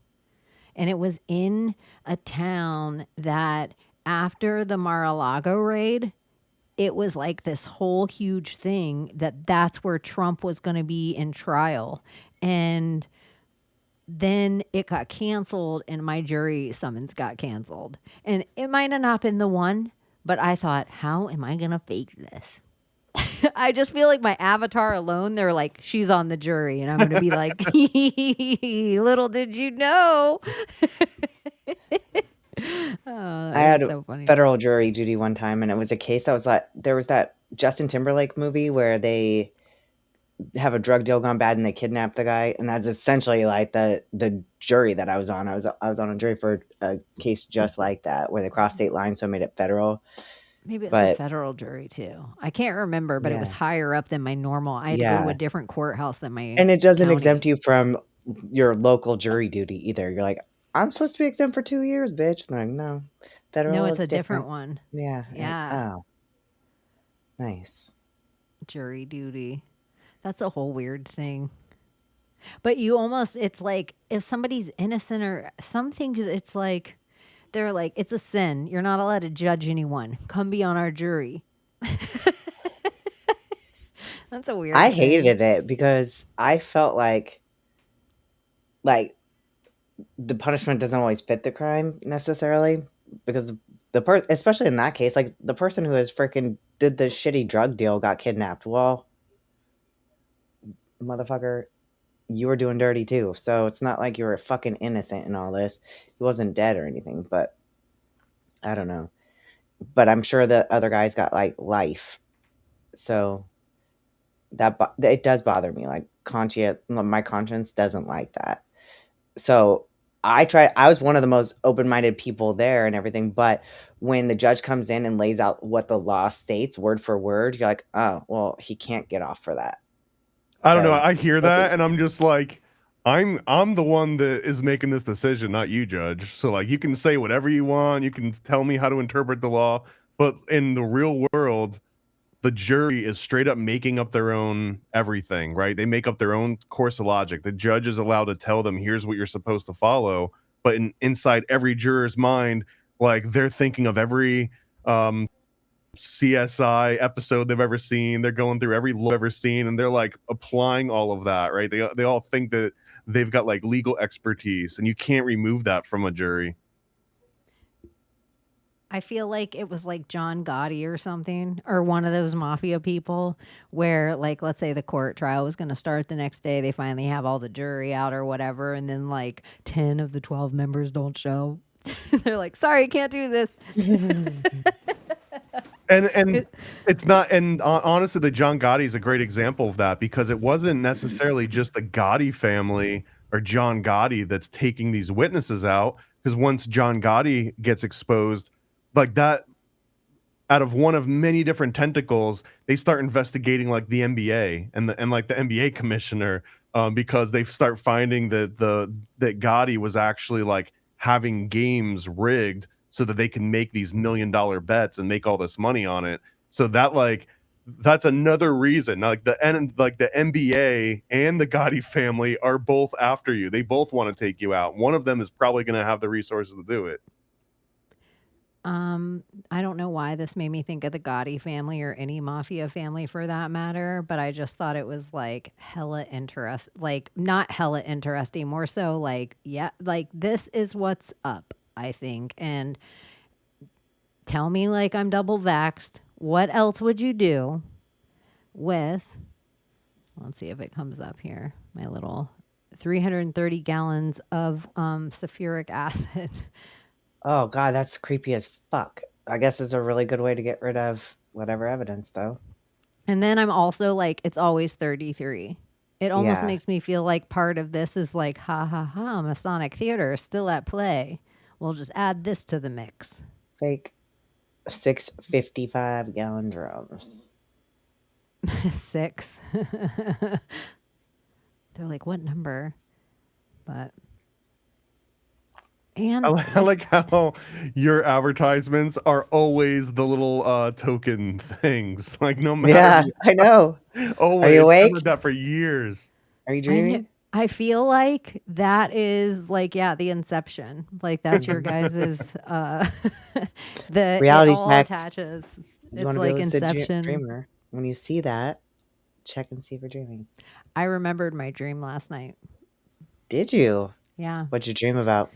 And it was in a town that after the Mar-a-Lago raid, it was like this whole huge thing that's where Trump was going to be in trial. And then it got canceled, and my jury summons got canceled. And it might have not been the one, but I thought, how am I going to fake this? I just feel like my avatar alone, they're like, she's on the jury. And I'm going to be like, little did you know. I had so funny. federal jury duty one time, and it was a case that was like, there was that Justin Timberlake movie where they have a drug deal gone bad and they kidnap the guy, and that's essentially like the jury that I was on. I was on a jury for a case just like that where they crossed state lines, so I made it federal. Maybe it's a federal jury too. I can't remember, but it was higher up than my normal. I had to go to a different courthouse than my and it doesn't county. exempt you from your local jury duty either. You're like, I'm supposed to be exempt for 2 years, bitch. And they're like, no, federal. No, it's is a different one. Yeah. Yeah. Oh, nice. Jury duty. That's a whole weird thing. But you almost, it's like if somebody's innocent or something, it's like, they're like, it's a sin. You're not allowed to judge anyone. Come be on our jury. That's a weird I thing. hated it because I felt like the punishment doesn't always fit the crime necessarily, because especially in that case, like the person who has freaking did the shitty drug deal got kidnapped. Well, motherfucker, you were doing dirty too. So it's not like you were fucking innocent in all this. He wasn't dead or anything, but I don't know. But I'm sure the other guys got like life. So it does bother me. Like my conscience doesn't like that. So I was one of the most open-minded people there and everything. But when the judge comes in and lays out what the law states word for word, you're like, oh, well, he can't get off for that. I don't know. I hear that, and I'm just like, I'm the one that is making this decision, not you, Judge. So like, you can say whatever you want. You can tell me how to interpret the law, but in the real world, the jury is straight up making up their own everything, right? They make up their own course of logic. The judge is allowed to tell them, here's what you're supposed to follow. But inside every juror's mind, like they're thinking of every CSI episode they've ever seen. They're going through every law they've ever seen, and they're like applying all of that, right? They all think that they've got like legal expertise, and you can't remove that from a jury. I feel like it was like John Gotti or something, or one of those mafia people where, like, let's say the court trial was going to start the next day. They finally have all the jury out or whatever. And then like 10 of the 12 members don't show. They're like, sorry, can't do this. And it's not, and honestly, the John Gotti is a great example of that, because it wasn't necessarily just the Gotti family or John Gotti that's taking these witnesses out. Because once John Gotti gets exposed, like that, out of one of many different tentacles, they start investigating like the NBA and like the NBA commissioner, because they start finding that that Gotti was actually like having games rigged so that they can make these $1 million bets and make all this money on it. So that's another reason. Like the NBA and the Gotti family are both after you. They both want to take you out. One of them is probably going to have the resources to do it. I don't know why this made me think of the Gotti family or any mafia family for that matter, but I just thought it was like hella like not hella interesting, more so like, yeah, like this is what's up. I think. And tell me like I'm double vaxxed. What else would you do with, let's see if it comes up here, my little 330 gallons of sulfuric acid. Oh God, that's creepy as fuck. I guess it's a really good way to get rid of whatever evidence, though. And then I'm also like, it's always 33. It almost Yeah. makes me feel like part of this is like, ha ha ha, Masonic theater is still at play. We'll just add this to the mix. Fake 655-gallon drums. 6. They're like, what number? But and I like how your advertisements are always the little token things. Like no matter. Yeah, I know. Always. Are you awake? I've heard that for years. Are you dreaming? I feel like that is like, yeah, the inception. Like that's your guys's the Reality it all check. attaches. You It's want to like be a lucid inception. dreamer. When you see that, check and see if you're dreaming. I remembered my dream last night. Did you? Yeah. What'd you dream about?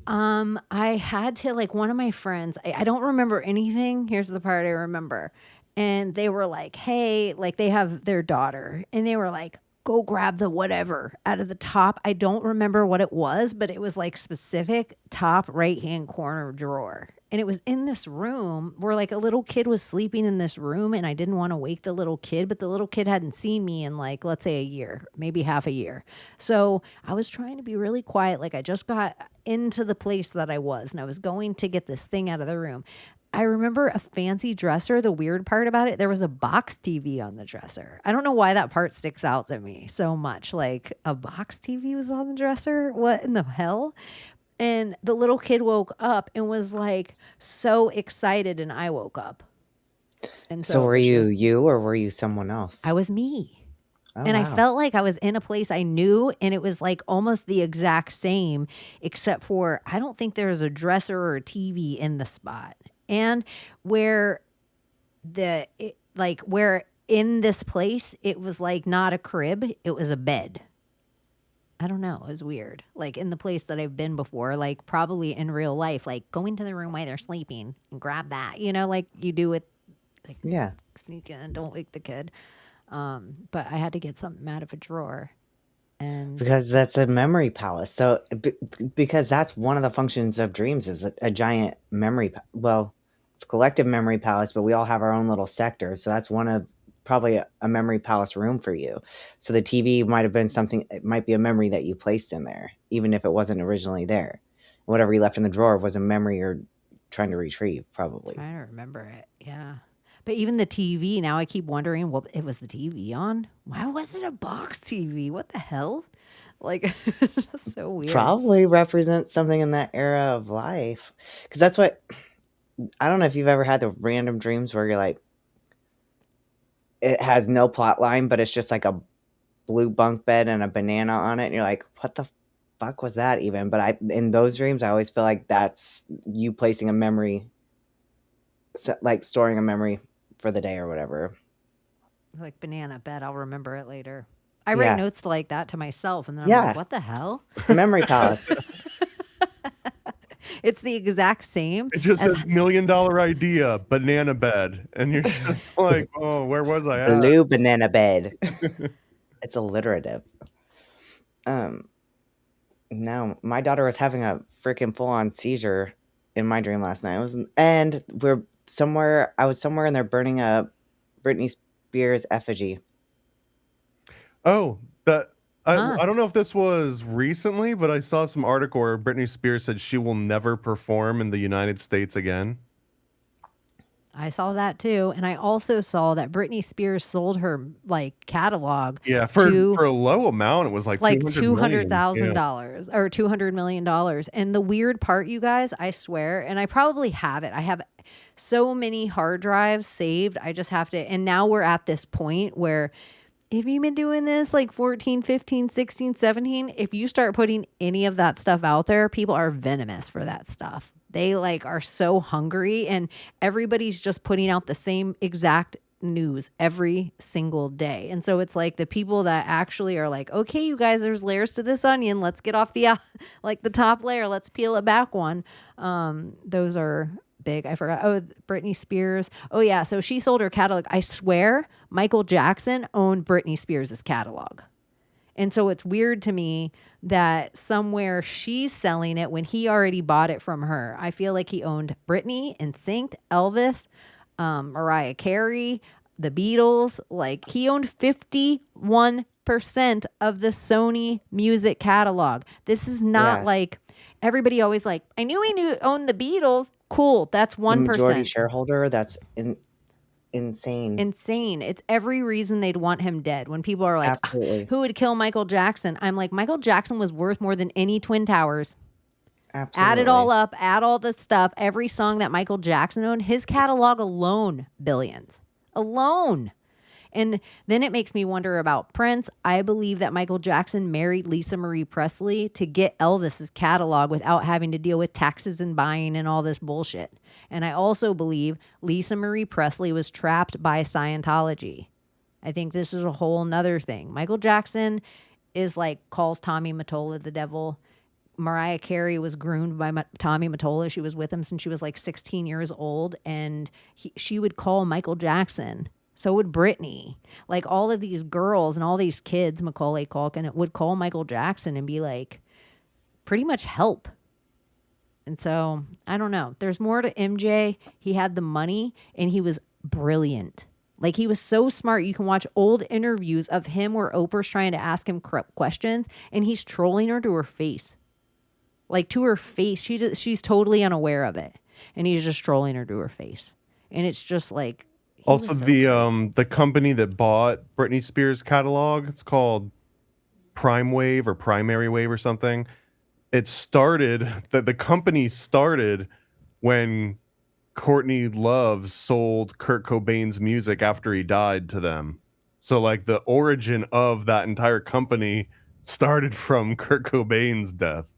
I had to like one of my friends, I don't remember anything. Here's the part I remember. And they were like, hey, like they have their daughter and they were like, go grab the whatever out of the top. I don't remember what it was, but it was like specific top right-hand corner drawer. And it was in this room where like a little kid was sleeping in this room and I didn't want to wake the little kid, but the little kid hadn't seen me in like, let's say a year, maybe half a year. So I was trying to be really quiet. Like I just got into the place that I was and I was going to get this thing out of the room. I remember a fancy dresser. The weird part about it, there was a box TV on the dresser. I don't know why that part sticks out to me so much. Like a box TV was on the dresser? What in the hell? And the little kid woke up and was like so excited and I woke up. And So were you or were you someone else? I was me. Oh, And I wow. felt like I was in a place I knew and it was like almost the exact same, except for I don't think there was a dresser or a TV in the spot. And where where in this place, it was like not a crib, it was a bed. I don't know. It was weird. Like in the place that I've been before, like probably in real life, like go into the room while they're sleeping and grab that, you know, like you do with like Yeah. sneak in, don't wake the kid. But I had to get something out of a drawer. And Because that's a memory palace. So because that's one of the functions of dreams is a giant memory. Well, it's collective memory palace, but we all have our own little sector. So that's one of probably a memory palace room for you. So the TV might have been something, it might be a memory that you placed in there, even if it wasn't originally there. Whatever you left in the drawer was a memory you're trying to retrieve, probably. I don't remember it. Yeah. But even the TV, now I keep wondering, well, it was the TV on? Why was it a box TV? What the hell? Like, it's just so weird. Probably represents something in that era of life. Because that's what, I don't know if you've ever had the random dreams where you're like, it has no plot line, but it's just like a blue bunk bed and a banana on it. And you're like, what the fuck was that even? But in those dreams, I always feel like that's you placing a memory, like storing a memory for the day or whatever. Like banana bed, I'll remember it later. I write notes like that to myself, and then I'm Yeah. like, what the hell? It's a memory palace. It's the exact same. It just as- says $1 million idea, banana bed. And you're just like, oh, where was I at? Blue banana bed. It's alliterative. No, my daughter was having a freaking full-on seizure in my dream last night. I was somewhere and they're burning a Britney Spears effigy. Oh, that Huh. I don't know if this was recently, but I saw some article where Britney Spears said she will never perform in the United States again. I saw that too, and I also saw that Britney Spears sold her like catalog. Yeah, for to, a low amount, it was like $200,000 or $200 million. And the weird part, you guys, I swear, and I probably have it. I have so many hard drives saved. I just have to. And now we're at this point where if you've been doing this like 14, 15, 16, 17, if you start putting any of that stuff out there, people are venomous for that stuff. They like are so hungry and everybody's just putting out the same exact news every single day. And so it's like the people that actually are like, okay, you guys, there's layers to this onion. Let's get off the like the top layer. Let's peel it back one. Those are big. I forgot. Oh, Britney Spears. Oh yeah. So she sold her catalog. I swear Michael Jackson owned Britney Spears' catalog. And so it's weird to me that somewhere she's selling it when he already bought it from her. I feel like he owned Britney, NSYNC, Elvis, Mariah Carey, the Beatles. Like he owned 51% of the Sony music catalog. This is not like everybody always like, I knew he owned the Beatles. Cool. That's 1%. Majority shareholder. That's insane. It's every reason they'd want him dead. When people are like, who would kill Michael Jackson? I'm like, Michael Jackson was worth more than any Twin Towers. Absolutely. Add it all up, add all the stuff, every song that Michael Jackson owned, his catalog alone, billions. Alone. And then it makes me wonder about Prince. I believe that Michael Jackson married Lisa Marie Presley to get Elvis's catalog without having to deal with taxes and buying and all this bullshit. And I also believe Lisa Marie Presley was trapped by Scientology. I think this is a whole nother thing. Michael Jackson is like, calls Tommy Mottola the devil. Mariah Carey was groomed by Tommy Mottola. She was with him since she was like 16 years old. And she would call Michael Jackson. So would Britney. Like all of these girls and all these kids, Macaulay Culkin, would call Michael Jackson and be like, pretty much help. And so, I don't know. There's more to MJ. He had the money and he was brilliant. Like he was so smart. You can watch old interviews of him where Oprah's trying to ask him questions and he's trolling her to her face. Like to her face. She's totally unaware of it. And he's just trolling her to her face. And it's just like, also, the company that bought Britney Spears' catalog, it's called Prime Wave or Primary Wave or something. It started, the company started when Courtney Love sold Kurt Cobain's music after he died to them. So like the origin of that entire company started from Kurt Cobain's death.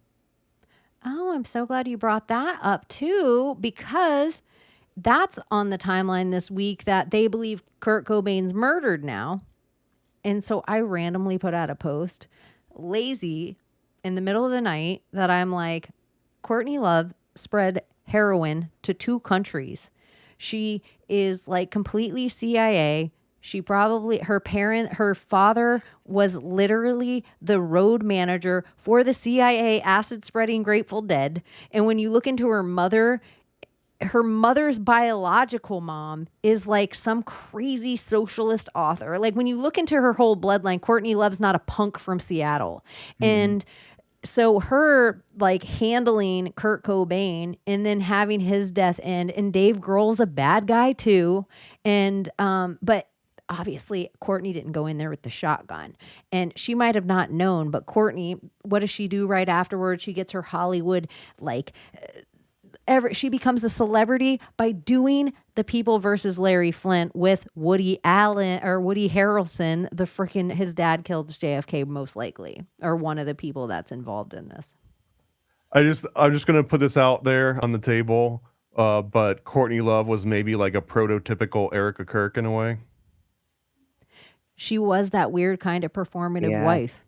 Oh, I'm so glad you brought that up too, because that's on the timeline this week that they believe Kurt Cobain's murdered now. And so I randomly put out a post, lazy, in the middle of the night, that I'm like, Courtney Love spread heroin to 2 countries. She is like completely CIA. She probably, her father was literally the road manager for the CIA acid spreading Grateful Dead. And when you look into her mother's biological mom is like some crazy socialist author. Like when you look into her whole bloodline, Courtney Love's not a punk from Seattle. Mm-hmm. And so her like handling Kurt Cobain and then having his death end, and Dave Grohl's a bad guy too. And, but obviously Courtney didn't go in there with the shotgun, and she might have not known, but Courtney, what does she do right afterwards? She gets her Hollywood, like, she becomes a celebrity by doing The People versus Larry Flint with Woody Allen or Woody Harrelson. His dad killed JFK most likely, or one of the people that's involved in this. I'm just gonna put this out there on the table, but Courtney Love was maybe like a prototypical Erica Kirk in a way. She was that weird kind of performative wife.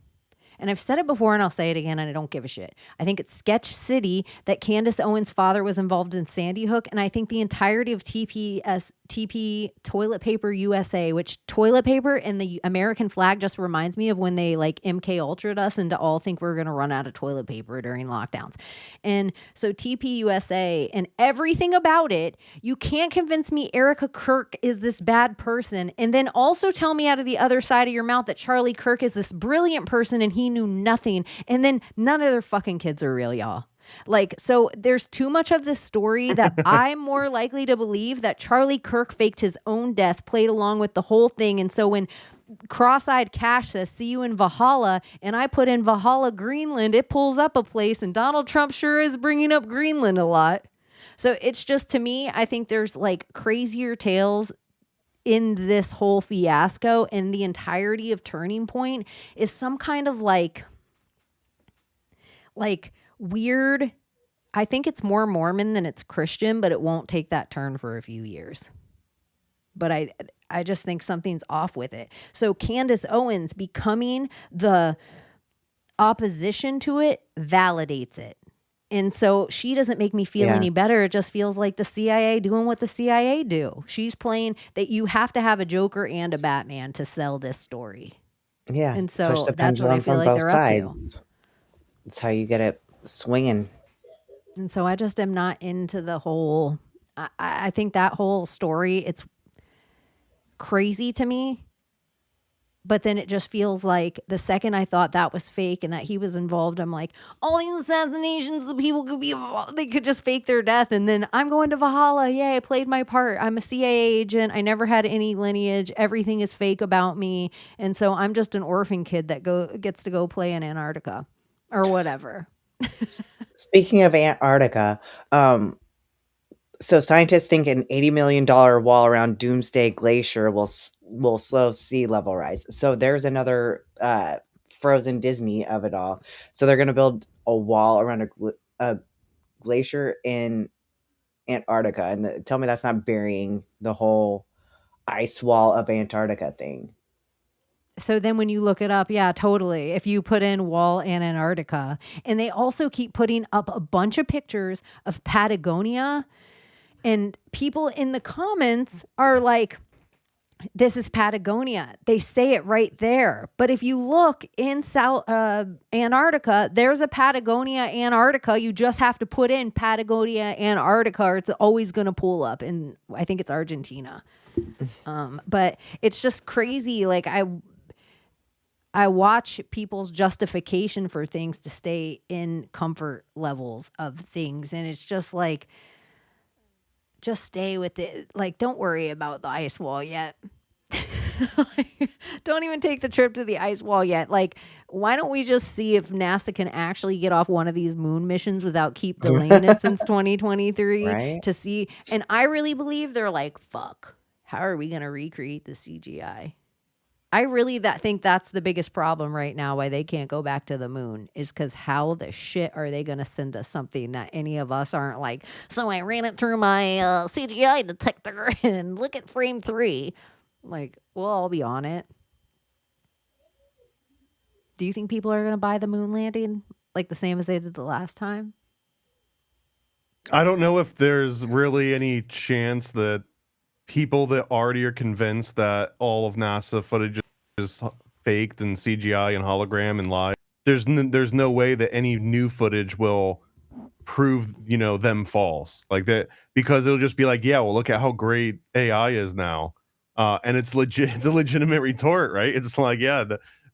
And I've said it before and I'll say it again, and I don't give a shit. I think it's Sketch City that Candace Owens' father was involved in Sandy Hook. And I think the entirety of TP Toilet Paper USA, which toilet paper and the American flag just reminds me of when they like MK Ultra'd us and to all think we're going to run out of toilet paper during lockdowns. And so TP USA and everything about it, you can't convince me Erica Kirk is this bad person and then also tell me out of the other side of your mouth that Charlie Kirk is this brilliant person and he knew nothing, and then none of their fucking kids are real, y'all. Like, so there's too much of this story that I'm more likely to believe that Charlie Kirk faked his own death, played along with the whole thing. And so when Cross-Eyed Cash says, see you in Valhalla, and I put in Valhalla, Greenland, it pulls up a place, and Donald Trump sure is bringing up Greenland a lot. So it's just, to me, I think there's like crazier tales in this whole fiasco, and the entirety of Turning Point is some kind of like weird, I think it's more Mormon than it's Christian, but it won't take that turn for a few years. But I just think something's off with it. So Candace Owens becoming the opposition to it validates it. And so she doesn't make me feel any better. It just feels like the CIA doing what the CIA do. She's playing that you have to have a Joker and a Batman to sell this story. Yeah. And so push the that's what pendulum I feel from like both they're sides. up to. That's how you get it swinging. And so I just am not into the whole, I think that whole story, it's crazy to me. But then it just feels like the second I thought that was fake and that he was involved, I'm like, all these assassinations, the people could be involved. They could just fake their death. And then I'm going to Valhalla. Yay, I played my part. I'm a CIA agent. I never had any lineage. Everything is fake about me. And so I'm just an orphan kid that gets to go play in Antarctica or whatever. Speaking of Antarctica, so scientists think an $80 million wall around Doomsday Glacier will slow sea level rise. So there's another Frozen Disney of it all. So they're going to build a wall around a glacier in Antarctica. And tell me that's not burying the whole ice wall of Antarctica thing. So then when you look it up, yeah, totally. If you put in wall in Antarctica, and they also keep putting up a bunch of pictures of Patagonia, and people in the comments are like, this is Patagonia. They say it right there. But if you look in South Antarctica, there's a Patagonia, Antarctica. You just have to put in Patagonia, Antarctica, or it's always going to pull up. And I think it's Argentina. But it's just crazy. Like I watch people's justification for things to stay in comfort levels of things. And it's just like, just stay with it. Like, don't worry about the ice wall yet. Like, don't even take the trip to the ice wall yet. Like, why don't we just see if NASA can actually get off one of these moon missions without keep delaying it since 2023 Right? to see? And I really believe they're like, fuck, how are we going to recreate the CGI? I really think that's the biggest problem right now, why they can't go back to the moon, is because how the shit are they going to send us something that any of us aren't like, so I ran it through my CGI detector and look at frame 3. Like, we'll all be on it. Do you think people are going to buy the moon landing like the same as they did the last time? I don't know if there's really any chance that people that already are convinced that all of NASA footage is faked and CGI and hologram and live. There's no way that any new footage will prove, them false like that, because it'll just be like, yeah, well, look at how great AI is now. And it's legit. It's a legitimate retort, right? It's like, yeah,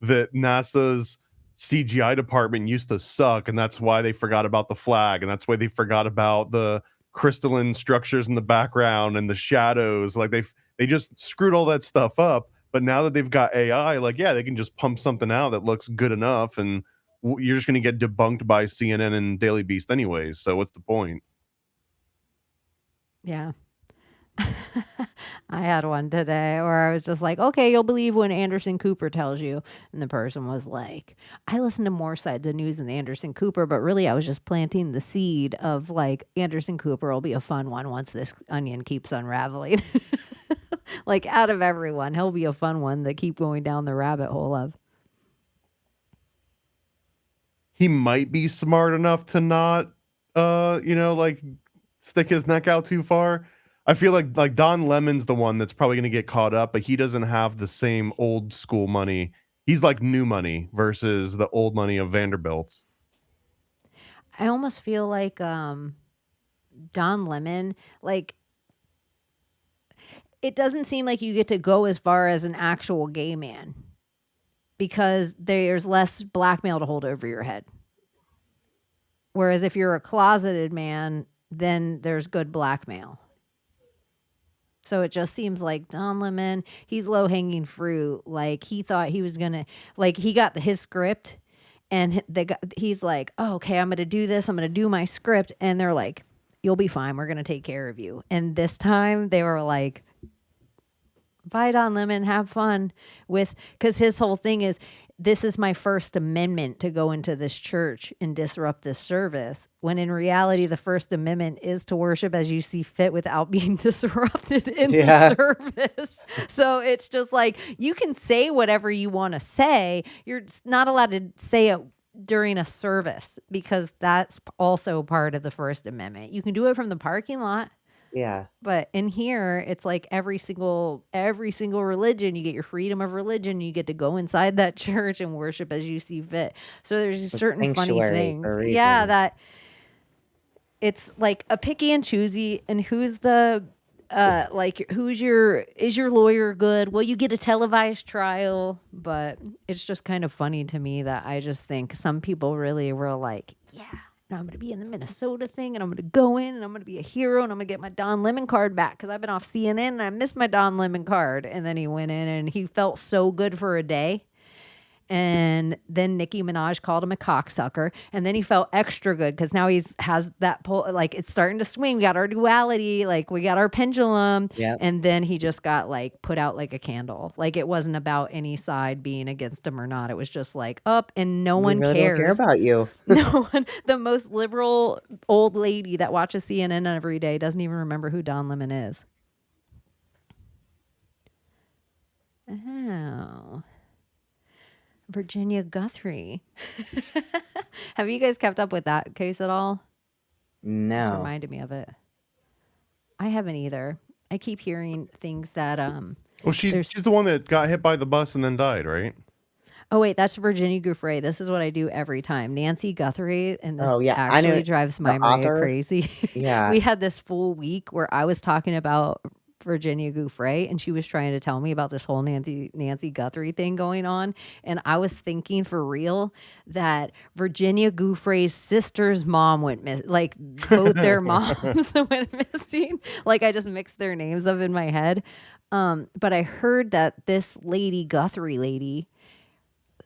the NASA's CGI department used to suck, and that's why they forgot about the flag, and that's why they forgot about the crystalline structures in the background and the shadows. Like they just screwed all that stuff up. But now that they've got AI, like, yeah, they can just pump something out that looks good enough, and you're just going to get debunked by CNN and Daily Beast anyways. So what's the point? Yeah. I had one today where I was just like, okay, you'll believe when Anderson Cooper tells you. And the person was like, I listen to more sides of news than Anderson Cooper, but really I was just planting the seed of like, Anderson Cooper will be a fun one once this onion keeps unraveling. Like, out of everyone, he'll be a fun one that keep going down the rabbit hole of. He might be smart enough to not, like stick his neck out too far. I feel like Don Lemon's the one that's probably going to get caught up, but he doesn't have the same old school money. He's like new money versus the old money of Vanderbilt's. I almost feel like Don Lemon, like, it doesn't seem like you get to go as far as an actual gay man because there's less blackmail to hold over your head. Whereas if you're a closeted man, then there's good blackmail. So it just seems like Don Lemon, he's low-hanging fruit. Like, he thought he was going to, like, he got his script, and he's like, oh, okay, I'm going to do this. I'm going to do my script. And they're like, you'll be fine. We're going to take care of you. And this time they were like, bye, Don Lemon, have fun with, because his whole thing is, this is my First Amendment to go into this church and disrupt this service, when in reality, the First Amendment is to worship as you see fit without being disrupted in the service. So it's just like, you can say whatever you want to say. You're not allowed to say it during a service, because that's also part of the First Amendment. You can do it from the parking lot. Yeah. But in here, it's like every single religion, you get your freedom of religion. You get to go inside that church and worship as you see fit. So there's certain funny things. Yeah, that it's like a picky and choosy. And who's the is your lawyer good? Well, you get a televised trial. But it's just kind of funny to me that I just think some people really were like, yeah. Now I'm going to be in the Minnesota thing, and I'm going to go in, and I'm going to be a hero, and I'm going to get my Don Lemon card back, because I've been off CNN, and I missed my Don Lemon card. And then he went in, and he felt so good for a day. And then Nicki Minaj called him a cocksucker. And then he felt extra good, because now has that pull, like, it's starting to swing. We got our duality, like, we got our pendulum. Yep. And then he just got, like, put out like a candle. Like, it wasn't about any side being against him or not. It was just like, up, and no one really cares. Don't care about you. No one, the most liberal old lady that watches CNN every day doesn't even remember who Don Lemon is. Oh. Virginia Guthrie. Have you guys kept up with that case at all? No. Just reminded me of it. I haven't either. I keep hearing things that Well, she's the one that got hit by the bus and then died, right? Oh wait, that's Virginia Guthrie. This is what I do every time. Nancy Guthrie, and this actually drives my Maria crazy. Yeah. We had this full week where I was talking about Virginia Guthrie, and she was trying to tell me about this whole Nancy Guthrie thing going on. And I was thinking for real that Virginia Guthrie's sister's mom went missing. Like, both their moms went missing. Like, I just mixed their names up in my head. But I heard that this lady, Guthrie lady,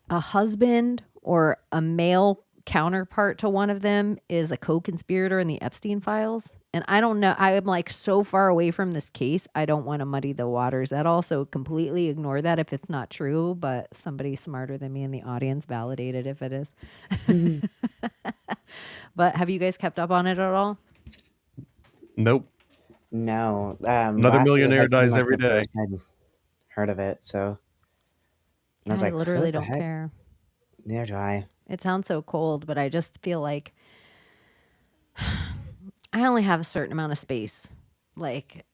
a husband or a male counterpart to one of them is a co-conspirator in the Epstein files. And I don't know. I am like so far away from this case. I don't want to muddy the waters at all. So completely ignore that if it's not true. But somebody smarter than me in the audience validated if it is. But have you guys kept up on it at all? Nope. No. Another millionaire dies every day. I'd heard of it, so I was like, literally don't care. Neither do I. It sounds so cold, but I just feel like I only have a certain amount of space. Like,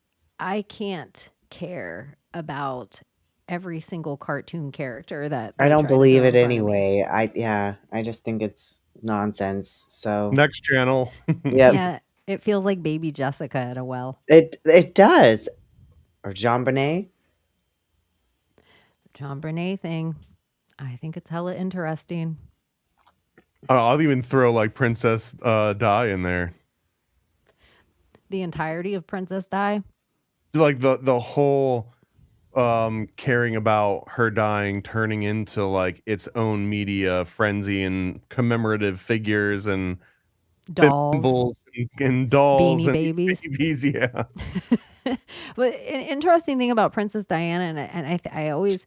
I can't care about every single cartoon character that I don't believe it anyway. I just think it's nonsense. So next channel. Yeah, it feels like baby Jessica at a well. It does. Or Jean Bonnet. Jean Bonnet thing. I think it's hella interesting. I'll even throw like Princess Di in there. The entirety of Princess Di? Like the whole caring about her dying turning into like its own media frenzy and commemorative figures and dolls and dolls Beanie and babies. Yeah. But an interesting thing about Princess Diana, and I always,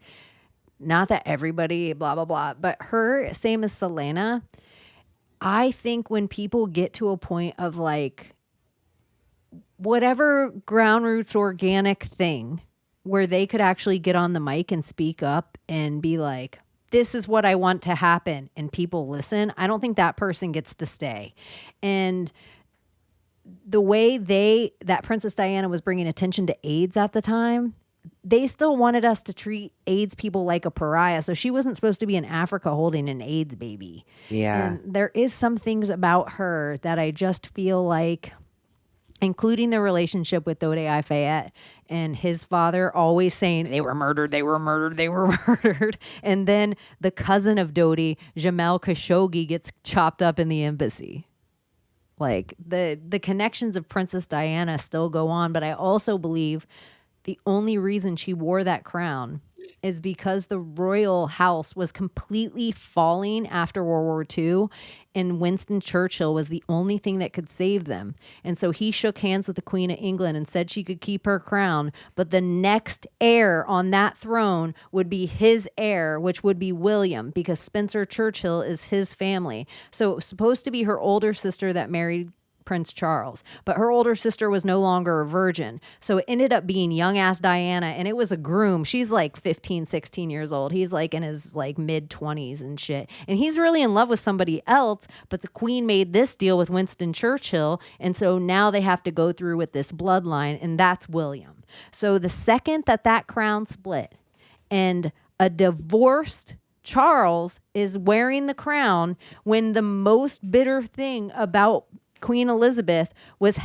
not that everybody blah blah blah, but her, same as Selena, I think when people get to a point of like whatever ground roots organic thing where they could actually get on the mic and speak up and be like, this is what I want to happen, and people listen, I don't think that person gets to stay. And the way that Princess Diana was bringing attention to AIDS at the time, they still wanted us to treat AIDS people like a pariah. So she wasn't supposed to be in Africa holding an AIDS baby. Yeah. And there is some things about her that I just feel like, including the relationship with Dode Fayette and his father always saying they were murdered, they were murdered, they were murdered. And then the cousin of Dode, Jamal Khashoggi, gets chopped up in the embassy. Like the connections of Princess Diana still go on, but I also believe the only reason she wore that crown is because the royal house was completely falling after World War II, and Winston Churchill was the only thing that could save them. And so he shook hands with the Queen of England and said she could keep her crown, but the next heir on that throne would be his heir, which would be William, because Spencer Churchill is his family. So it was supposed to be her older sister that married Prince Charles, but her older sister was no longer a virgin. So it ended up being young ass Diana, and it was a groom. She's like 15, 16 years old. He's like in his like mid 20s and shit. And he's really in love with somebody else, but the queen made this deal with Winston Churchill. And so now they have to go through with this bloodline, and that's William. So the second that crown split and a divorced Charles is wearing the crown, when the most bitter thing about Queen Elizabeth was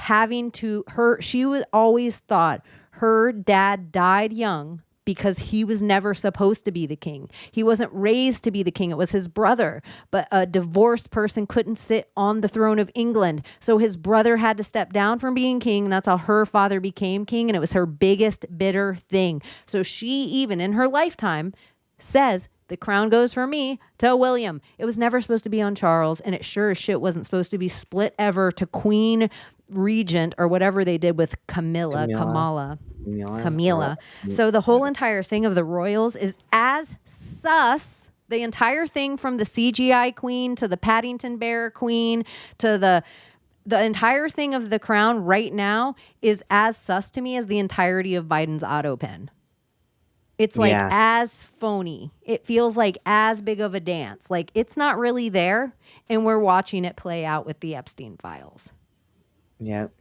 she was always thought her dad died young because he was never supposed to be the king. He wasn't raised to be the king. It was his brother. But a divorced person couldn't sit on the throne of England. So his brother had to step down from being king. And that's how her father became king. And it was her biggest bitter thing. So she, even in her lifetime, says, the crown goes from me to William. It was never supposed to be on Charles, and it sure as shit wasn't supposed to be split ever to Queen Regent or whatever they did with Camilla. So the whole entire thing of the royals is as sus. The entire thing from the CGI queen to the Paddington Bear queen to the entire thing of the crown right now is as sus to me as the entirety of Biden's auto pen. It's like as phony. It feels like as big of a dance. Like it's not really there, and we're watching it play out with the Epstein files. Yep.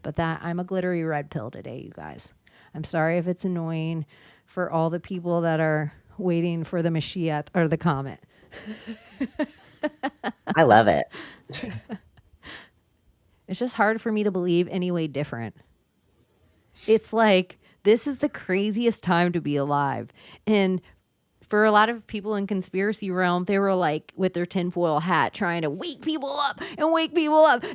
But I'm a glittery red pill today, you guys. I'm sorry if it's annoying for all the people that are waiting for the Mashiach or the comet. I love it. It's just hard for me to believe any way different. It's like, this is the craziest time to be alive. And for a lot of people in conspiracy realm, they were like with their tinfoil hat trying to wake people up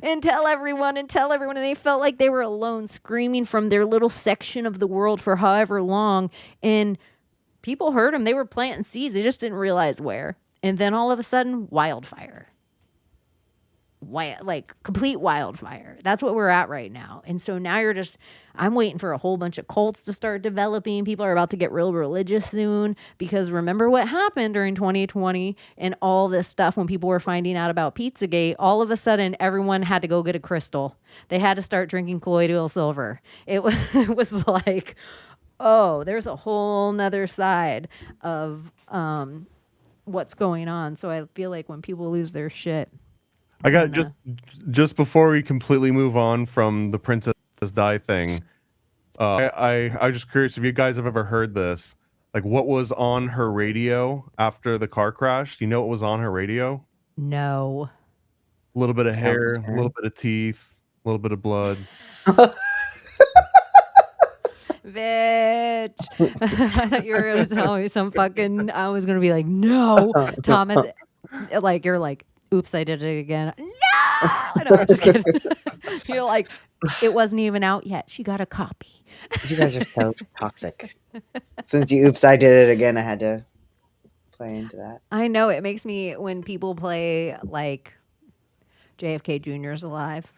and tell everyone. And they felt like they were alone, screaming from their little section of the world for however long. And people heard them. They were planting seeds. They just didn't realize where. And then all of a sudden, wildfire. Like complete wildfire. That's what we're at right now. And so now I'm waiting for a whole bunch of cults to start developing. People are about to get real religious soon, because remember what happened during 2020 and all this stuff when people were finding out about Pizzagate. All of a sudden, everyone had to go get a crystal. They had to start drinking colloidal silver. It was like, oh, there's a whole nother side of what's going on. So I feel like when people lose their shit, I got just before we completely move on from the Princess Di thing. I'm just curious if you guys have ever heard this. Like, what was on her radio after the car crash? Do you know what was on her radio? No. A little bit of hair, a little bit of teeth, a little bit of blood. Bitch. I thought you were going to tell me some fucking... I was going to be like, no, Thomas. Like, you're like, oops, I did it again. No! No, I'm just kidding. You're like, it wasn't even out yet. She got a copy. You guys are so toxic. Since you oops, I did it again, I had to play into that. I know. It makes me, when people play like JFK Jr.'s alive,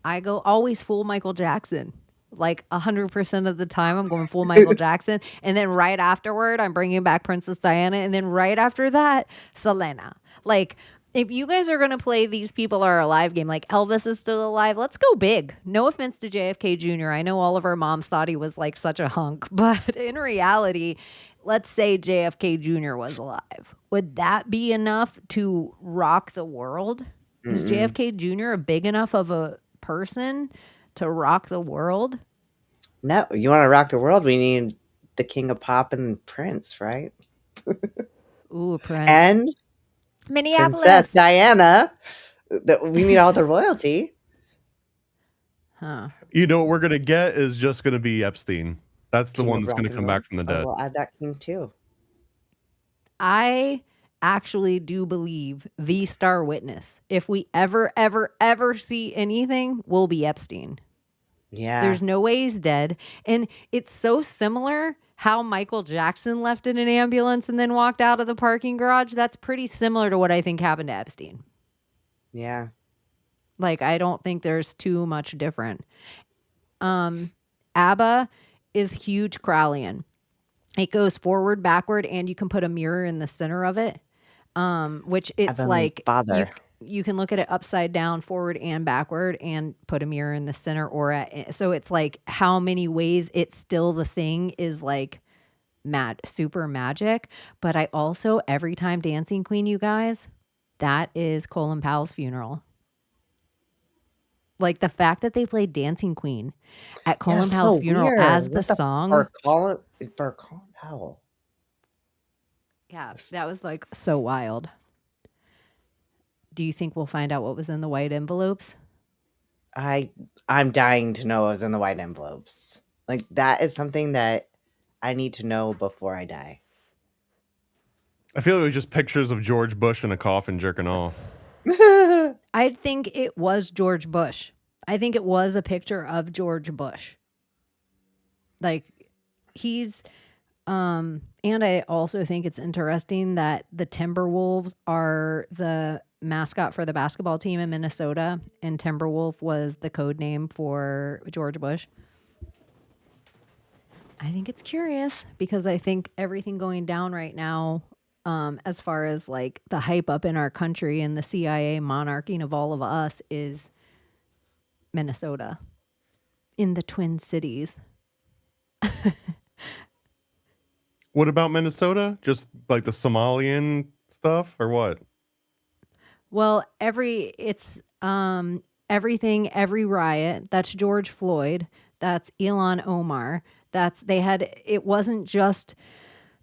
I go always full Michael Jackson. Like 100% of the time I'm going full Michael Jackson. And then right afterward, I'm bringing back Princess Diana. And then right after that, Selena. Like, if you guys are going to play these people are alive game, like Elvis is still alive, let's go big. No offense to JFK Jr. I know all of our moms thought he was like such a hunk, but in reality, let's say JFK Jr. was alive. Would that be enough to rock the world? Is JFK Jr. a big enough of a person to rock the world? No, you want to rock the world? We need the king of pop and Prince, right? Ooh, Prince. And Minneapolis. Princess Diana. We need all the royalty. Huh. You know what we're going to get is just going to be Epstein. That's the King one of that's going to rock come and roll. back from the dead. We'll add that king too. I actually do believe the star witness, if we ever see anything, will be Epstein. Yeah. There's no way he's dead. And it's so similar how Michael Jackson left in an ambulance and then walked out of the parking garage, that's pretty similar to what I think happened to Epstein. Yeah. Like, I don't think there's too much different. ABBA is huge Crowleyan. It goes forward, backward, and you can put a mirror in the center of it, which it's like you can look at it upside down, forward and backward, and put a mirror in the center. So it's like how many ways it's still the thing is like super magic. But I also, every time Dancing Queen, you guys, that is Colin Powell's funeral. Like the fact that they played Dancing Queen at Colin Powell's funeral weird. As the song for Colin Powell. Yeah, that was like so wild. Do you think we'll find out what was in the white envelopes? I'm dying to know what was in the white envelopes. Like that is something that I need to know before I die. I feel it was just pictures of George Bush in a coffin jerking off. I think it was George Bush. I think it was a picture of George Bush. Like he's and I also think it's interesting that the Timberwolves are the mascot for the basketball team in Minnesota, and Timberwolf was the code name for George Bush. I think it's curious because I think everything going down right now, as far as like the hype up in our country and the CIA monarching of all of us, is Minnesota in the Twin Cities. What about Minnesota? Just like the Somalian stuff or what? Well, every riot, that's George Floyd, that's Ilhan Omar, it wasn't just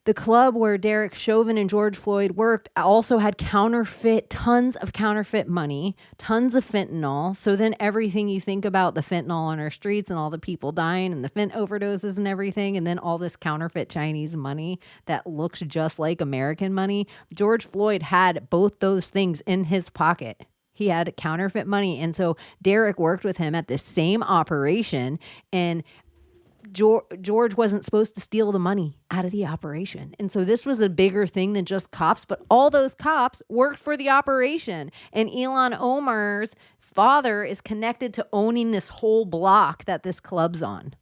the club where Derek Chauvin and George Floyd worked also had tons of counterfeit money, tons of fentanyl. So then everything you think about the fentanyl on our streets and all the people dying and the fent overdoses and everything, and then all this counterfeit Chinese money that looks just like American money. George Floyd had both those things in his pocket. He had counterfeit money. And so Derek worked with him at the same operation, and George wasn't supposed to steal the money out of the operation. And so this was a bigger thing than just cops, but all those cops worked for the operation. And Ilhan Omar's father is connected to owning this whole block that this club's on.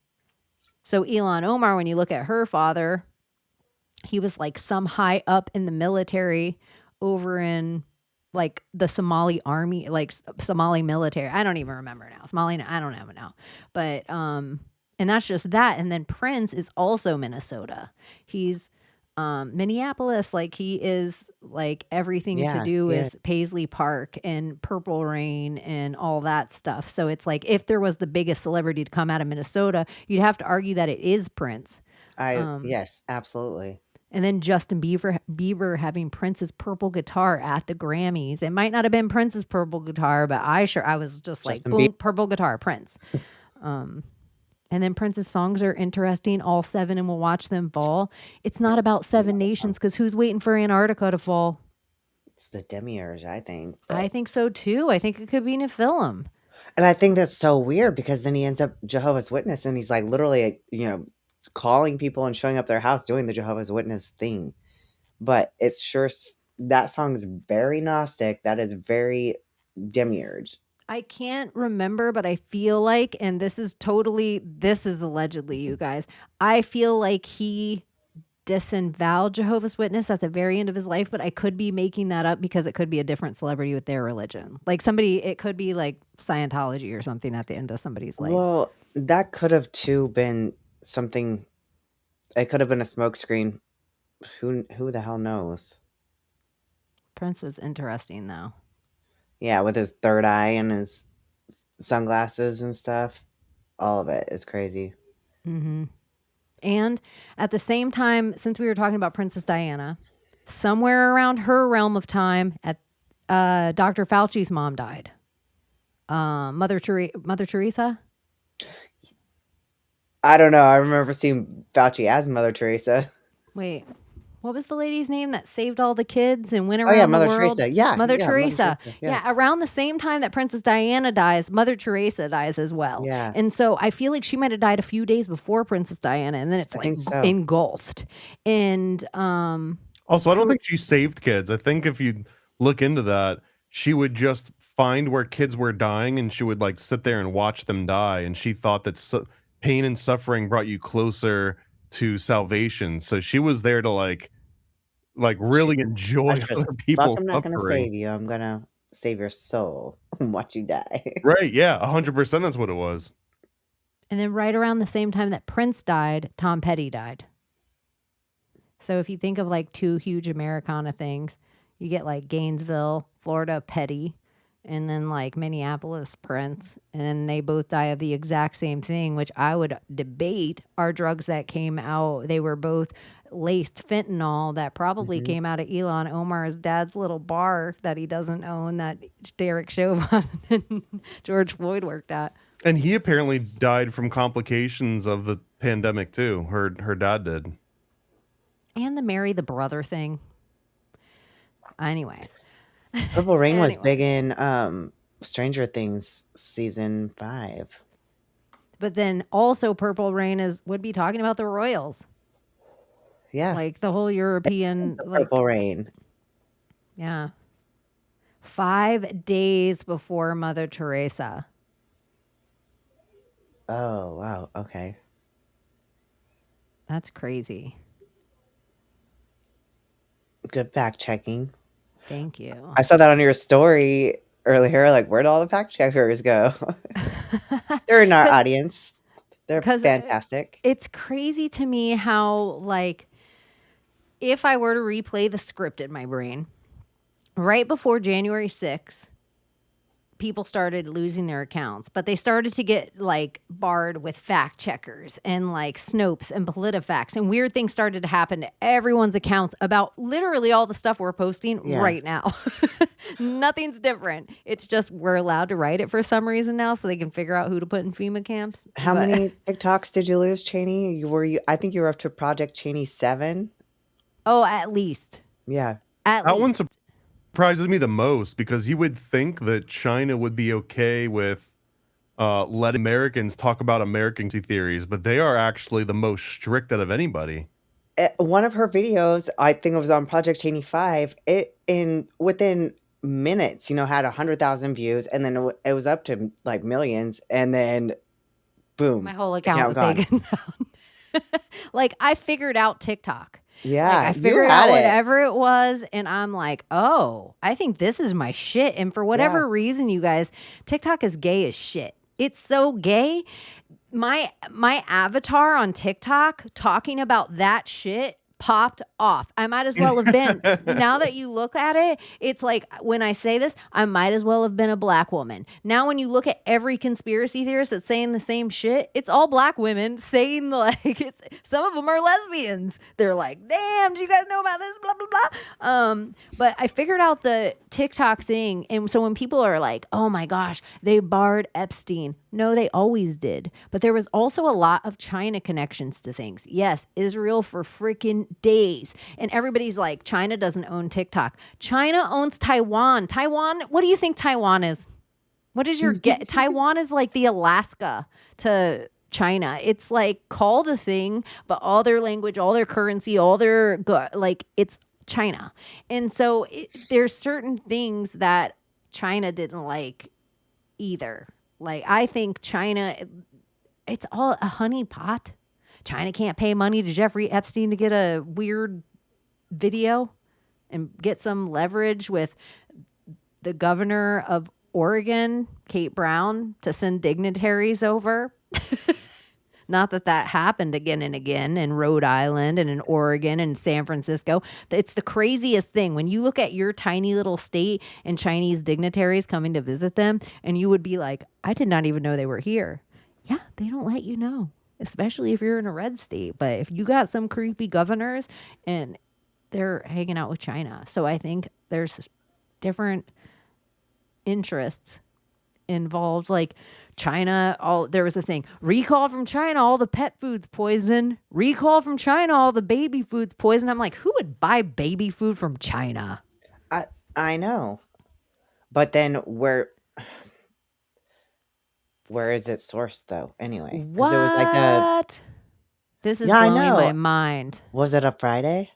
So Ilhan Omar, when you look at her father, he was like some high up in the military over in like the Somali army, like Somali military. I don't even remember now. I don't know now. But, and that's just that. And then Prince is also Minnesota. He's Minneapolis. Like he is like everything to do with Paisley Park and Purple Rain and all that stuff. So it's like if there was the biggest celebrity to come out of Minnesota, you'd have to argue that it is Prince. Yes, absolutely. And then Justin Bieber having Prince's purple guitar at the Grammys. It might not have been Prince's purple guitar, but I was just like, boom, purple guitar, Prince. And then Prince's songs are interesting, all 7, and we'll watch them fall. It's not about 7 nations because who's waiting for Antarctica to fall? It's the Demiurge, I think. I think so too. I think it could be Nephilim. And I think that's so weird because then he ends up Jehovah's Witness and he's like literally, calling people and showing up their house doing the Jehovah's Witness thing. But it's sure that song is very Gnostic. That is very Demiurge. I can't remember, but I feel like, and this is allegedly, you guys, I feel like he disavowed Jehovah's Witness at the very end of his life, but I could be making that up because it could be a different celebrity with their religion. Like it could be like Scientology or something at the end of somebody's life. Well, that could have too been something. It could have been a smokescreen. Who the hell knows? Prince was interesting though. Yeah, with his third eye and his sunglasses and stuff. All of it is crazy. Mm-hmm. And at the same time, since we were talking about Princess Diana, somewhere around her realm of time, Dr. Fauci's mom died. Mother Teresa? I don't know. I remember seeing Fauci as Mother Teresa. Wait, what was the lady's name that saved all the kids and went Oh around yeah, the Mother world? Teresa. Yeah, Mother yeah, Teresa. Yeah. Around the same time that Princess Diana dies, Mother Teresa dies as well. Yeah. And so I feel like she might have died a few days before Princess Diana, and then it's I like think so. engulfed. And Also, I don't think she saved kids. I think if you look into that, she would just find where kids were dying and she would like sit there and watch them die. And she thought that pain and suffering brought you closer to salvation. So she was there to like really enjoy other people I'm not going to suffering. save you. I'm going to save your soul and watch you die. Right. Yeah. 100%. That's what it was. And then right around the same time that Prince died, Tom Petty died. So if you think of like two huge Americana things, you get like Gainesville, Florida, Petty, and then like Minneapolis, Prince. And they both die of the exact same thing, which I would debate are drugs that came out. They were both laced fentanyl that probably came out of Elon Omar's dad's little bar that he doesn't own, that Derek Chauvin and George Floyd worked at. And he apparently died from complications of the pandemic too. Her dad did. And the marry the brother thing. Anyways. Purple Rain was big in Stranger Things season 5. But then also Purple Rain would be talking about the royals. Yeah. Like the whole European Purple Rain. Yeah. 5 days before Mother Teresa. Oh, wow. Okay. That's crazy. Good fact checking. Thank you. I saw that on your story earlier. Like, where'd all the fact checkers go? They're in our audience. They're fantastic. It's crazy to me how, like, if I were to replay the script in my brain, right before January 6th, people started losing their accounts, but they started to get like barred with fact checkers and like Snopes and PolitiFacts, and weird things started to happen to everyone's accounts about literally all the stuff we're posting right now. Nothing's different. It's just we're allowed to write it for some reason now so they can figure out who to put in FEMA camps. How many TikToks did you lose, Chaney? I think you were up to Project Chaney 7. Oh, at least. Yeah. At that least. One surprises me the most because you would think that China would be okay with letting Americans talk about American theories, but they are actually the most strict out of anybody. One of her videos, I think it was on Project Chaney 5, within minutes, had 100,000 views, and then it was up to like millions, and then boom, my whole account was taken down. Like, I figured out TikTok. Yeah, like, I figured out whatever it was, and I'm like, oh, I think this is my shit. And for whatever reason, you guys, TikTok is gay as shit. It's so gay. My avatar on TikTok talking about that shit popped off. I might as well have been. Now that you look at it, it's like when I say this, I might as well have been a black woman. Now when you look at every conspiracy theorist that's saying the same shit, it's all black women saying some of them are lesbians. They're like, damn, do you guys know about this? Blah, blah, blah. But I figured out the TikTok thing. And so when people are like, oh my gosh, they barred Epstein. No, they always did. But there was also a lot of China connections to things. Yes, Israel for freaking days. And everybody's like, China doesn't own TikTok. China owns Taiwan. Taiwan, what do you think Taiwan is? What is your get? Taiwan is like the Alaska to China. It's like called a thing, but all their language, all their currency, all their, it's China. And so there's certain things that China didn't like either. Like, I think China, it's all a honeypot. China can't pay money to Jeffrey Epstein to get a weird video and get some leverage with the governor of Oregon, Kate Brown, to send dignitaries over. Not that happened again and again in Rhode Island and in Oregon and San Francisco. It's the craziest thing. When you look at your tiny little state and Chinese dignitaries coming to visit them, and you would be like, I did not even know they were here. Yeah, they don't let you know, especially if you're in a red state. But if you got some creepy governors and they're hanging out with China. So I think there's different interests involved. Like China, there was a thing. Recall from China, all the pet food's poison. Recall from China, all the baby food's poison. I'm like, who would buy baby food from China? I know. But then where is it sourced though? Anyway, What? It was like this is blowing my mind. Was it a Friday?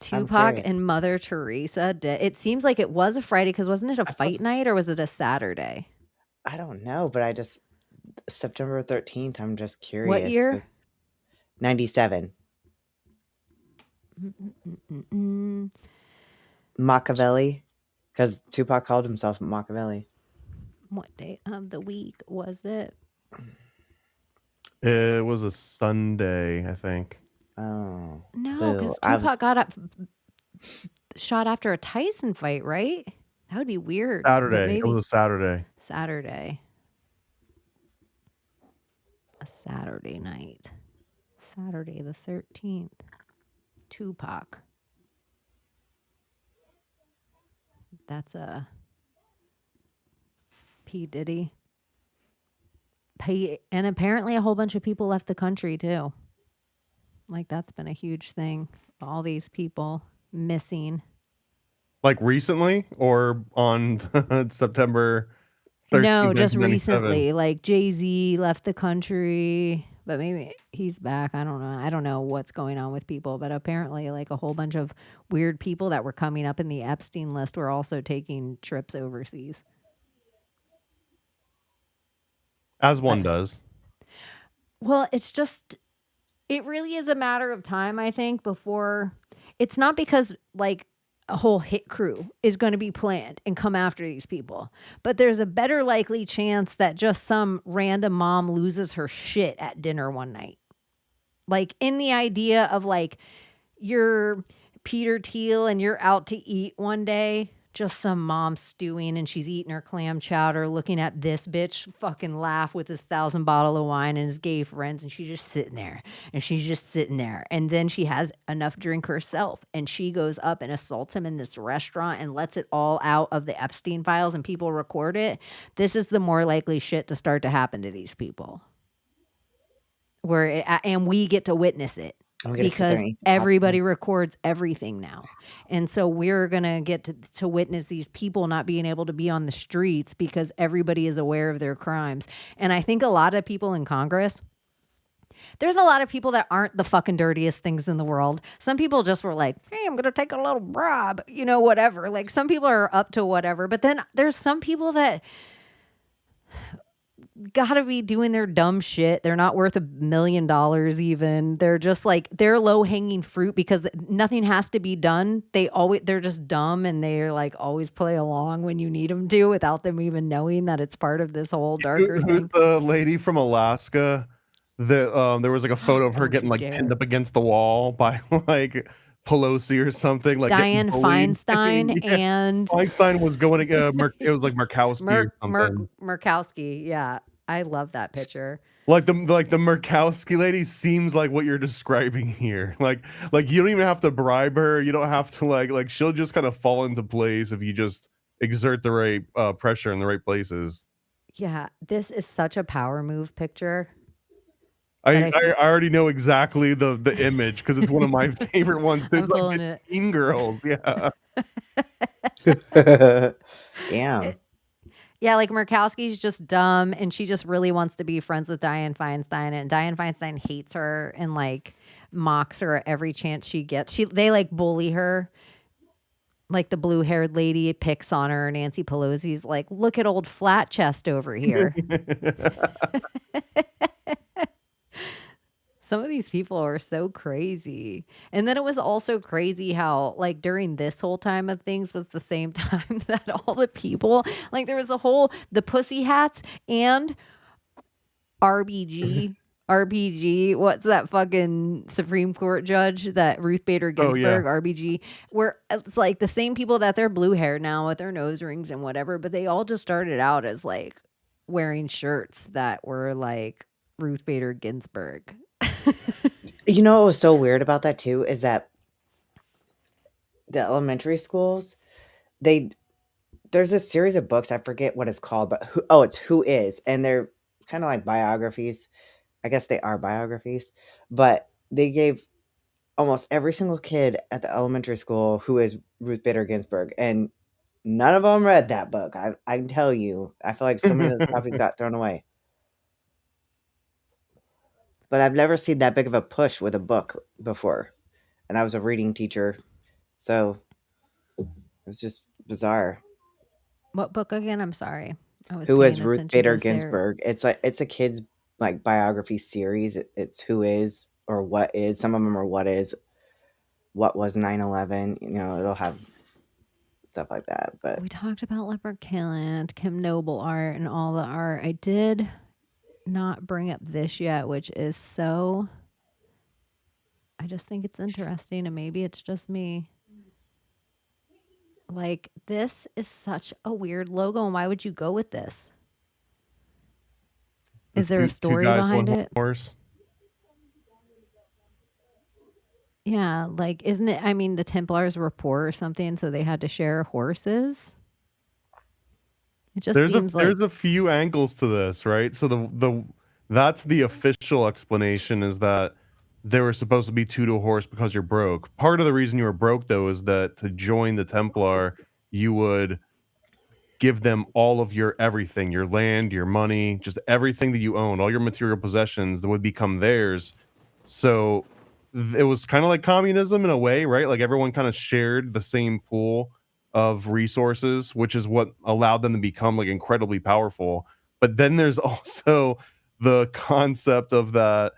Tupac and Mother Teresa did. It seems like it was a Friday because wasn't it a fight night or was it a Saturday? I don't know, but September 13th. I'm just curious. What year? 97. Machiavelli, because Tupac called himself Machiavelli. What day of the week was it? It was a Sunday, I think. Oh no, because Tupac got shot after a Tyson fight, right? That would be weird. Saturday. It was a Saturday. Saturday. A Saturday night. Saturday the 13th. Tupac. That's a P. Diddy. And apparently a whole bunch of people left the country too. Like that's been a huge thing. All these people missing. Like recently or on September 13th? No, just recently. Like Jay-Z left the country, but maybe he's back. I don't know. I don't know what's going on with people, but apparently like a whole bunch of weird people that were coming up in the Epstein list were also taking trips overseas. As one does. Well, it really is a matter of time, I think, before it's not because like a whole hit crew is going to be planned and come after these people, but there's a better likely chance that just some random mom loses her shit at dinner one night. Like in the idea of like you're Peter Thiel and you're out to eat one day, just some mom stewing and she's eating her clam chowder, looking at this bitch fucking laugh with his 1,000 bottle of wine and his gay friends. And she's just sitting there And then she has enough drink herself and she goes up and assaults him in this restaurant and lets it all out of the Epstein files and people record it. This is the more likely shit to start to happen to these people. And we get to witness it. Because everybody records everything now. And so we're going to get to witness these people not being able to be on the streets because everybody is aware of their crimes. And I think a lot of people in Congress, there's a lot of people that aren't the fucking dirtiest things in the world. Some people just were like, hey, I'm going to take a little bribe, whatever. Like some people are up to whatever. But then there's some people that gotta be doing their dumb shit. They're not worth $1 million even. They're just like, they're low hanging fruit because nothing has to be done. They're just dumb and they're like always play along when you need them to without them even knowing that it's part of this whole darker thing. The lady from Alaska that there was like a photo of her getting like pinned up against the wall by like Pelosi or something, like Dianne Feinstein. Yeah. And Feinstein was going to it was like Murkowski or something. Murkowski, yeah. I love that picture. Like the Murkowski lady seems like what you're describing here. Like you don't even have to bribe her. You don't have to like she'll just kind of fall into place if you just exert the right pressure in the right places. Yeah, this is such a power move picture. I already know exactly the image because it's one of my favorite ones. It's like Teen Girls, yeah. Damn. Yeah, like Murkowski's just dumb and she just really wants to be friends with Dianne Feinstein, and Dianne Feinstein hates her and like mocks her every chance she gets. They like bully her. Like the blue-haired lady picks on her. Nancy Pelosi's like, look at old flat chest over here. Some of these people are so crazy. And then it was also crazy how, like, during this whole time of things was the same time that all the people, like, there was the Pussy Hats and RBG, what's that fucking Supreme Court judge, that Ruth Bader Ginsburg, RBG, where it's like the same people that they're blue hair now with their nose rings and whatever, but they all just started out as, like, wearing shirts that were, like, Ruth Bader Ginsburg. You know what was so weird about that too is that the elementary schools, they there's a series of books, I forget what it's called, but it's Who Is, and they're kind of like biographies. I guess they are biographies, but they gave almost every single kid at the elementary school who is Ruth Bader Ginsburg, and none of them read that book. I can tell you. I feel like so many of those copies got thrown away. But I've never seen that big of a push with a book before. And I was a reading teacher, so it was just bizarre. What book again? I'm sorry. I was Who paying is Ruth attention Bader to Sarah. Ginsburg? It's a kid's like biography series. It's Who Is or What Is. Some of them are What Is, What Was 9/11. You know, it'll have stuff like that. But We talked about Leopard Killant, Kim Noble art, and all the art. I did not bring up this yet, which is so. I just think it's interesting, and maybe it's just me. Like, this is such a weird logo, and why would you go with this? Is there a story behind it? Horse. Yeah, like, isn't it? I mean, the Templars were poor or something, so they had to share horses. It just seems like there's a few angles to this, right? So that's the official explanation, is that they were supposed to be 2 to a horse because you're broke. Part of the reason you were broke, though, is that to join the Templar, you would give them all of your everything, your land, your money, just everything that you owned, all your material possessions that would become theirs. So it was kind of like communism in a way, right? Like everyone kind of shared the same pool of resources, which is what allowed them to become like incredibly powerful. But then there's also the concept of that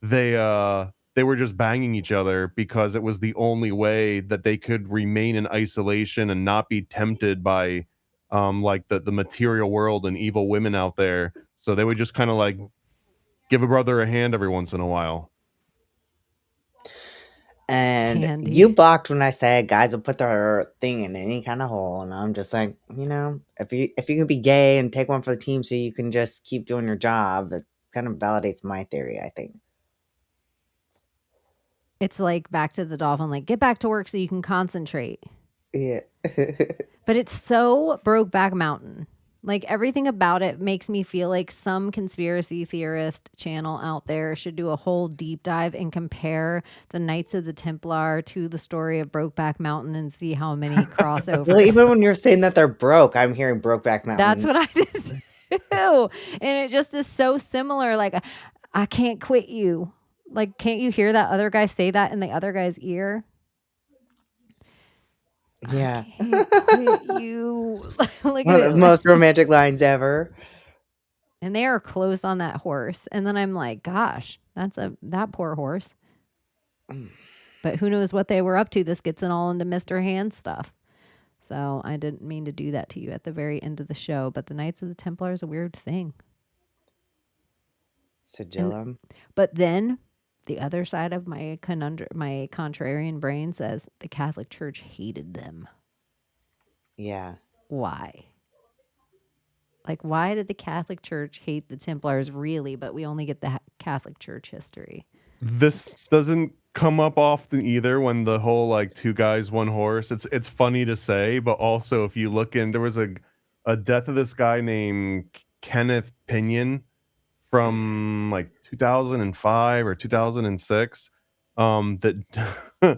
they were just banging each other because it was the only way that they could remain in isolation and not be tempted by like the material world and evil women out there. So they would just kind of like give a brother a hand every once in a while. And Handy. you balked when I said guys will put their thing in any kind of hole, and I'm just like, you know, if you can be gay and take one for the team so you can just keep doing your job, that kind of validates my theory, I think. it's like back to the dolphin, like, get back to work so you can concentrate. Yeah. But it's so Brokeback Mountain. Like, everything about it makes me feel like some conspiracy theorist channel out there should do a whole deep dive and compare the Knights of the Templar to the story of Brokeback Mountain and see how many crossovers. Well, even when you're saying that they're broke, I'm hearing Brokeback Mountain. That's what I did too. And it just is so similar. Like, I can't quit you. Like, can't you hear that other guy say that in the other guy's ear? Yeah. I can't quit you. Like, One of the most romantic lines ever. and they are close on that horse. And then I'm like, gosh, that poor horse. But who knows what they were up to? This gets it all into Mr. Hand stuff. So I didn't mean to do that to you at the very end of the show. But the Knights of the Templar is a weird thing. Sigillum. But then the other side of my conundrum, my contrarian brain says the Catholic Church hated them. Yeah. Why? Like, why did the Catholic Church hate the Templars really, but we only get the Catholic Church history? This doesn't come up often either, when the whole like 2 guys, 1 horse. It's funny to say, but also if you look in, there was a death of this guy named Kenneth Pinion from like 2005 or 2006 that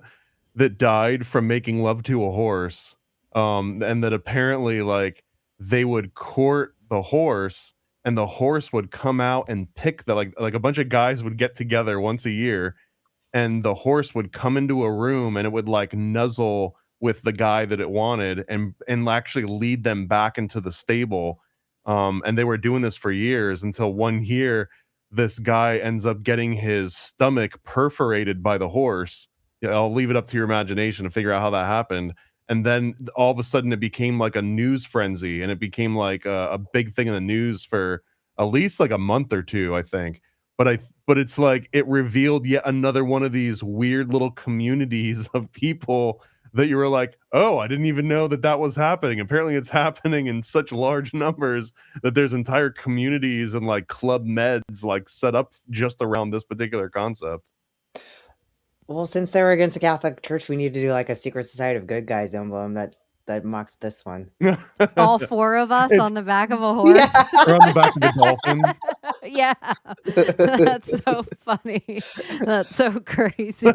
that died from making love to a horse, and that apparently like they would court the horse and the horse would come out and pick the like a bunch of guys would get together once a year and the horse would come into a room and it would like nuzzle with the guy that it wanted and actually lead them back into the stable. And they were doing this for years until one year, this guy ends up getting his stomach perforated by the horse. I'll leave it up to your imagination to figure out how that happened. And then all of a sudden it became like a news frenzy and it became like a big thing in the news for at least like a month or 2, I think. But it's like it revealed yet another one of these weird little communities of people that you were like, oh, I didn't even know that was happening. Apparently it's happening in such large numbers that there's entire communities and like Club Meds like set up just around this particular concept. Well, since they were against the Catholic Church, we need to do like a Secret Society of Good Guys emblem that that mocks this one. All 4 of us on the back of a horse. Or on the back of a dolphin. Yeah. That's so funny. That's so crazy.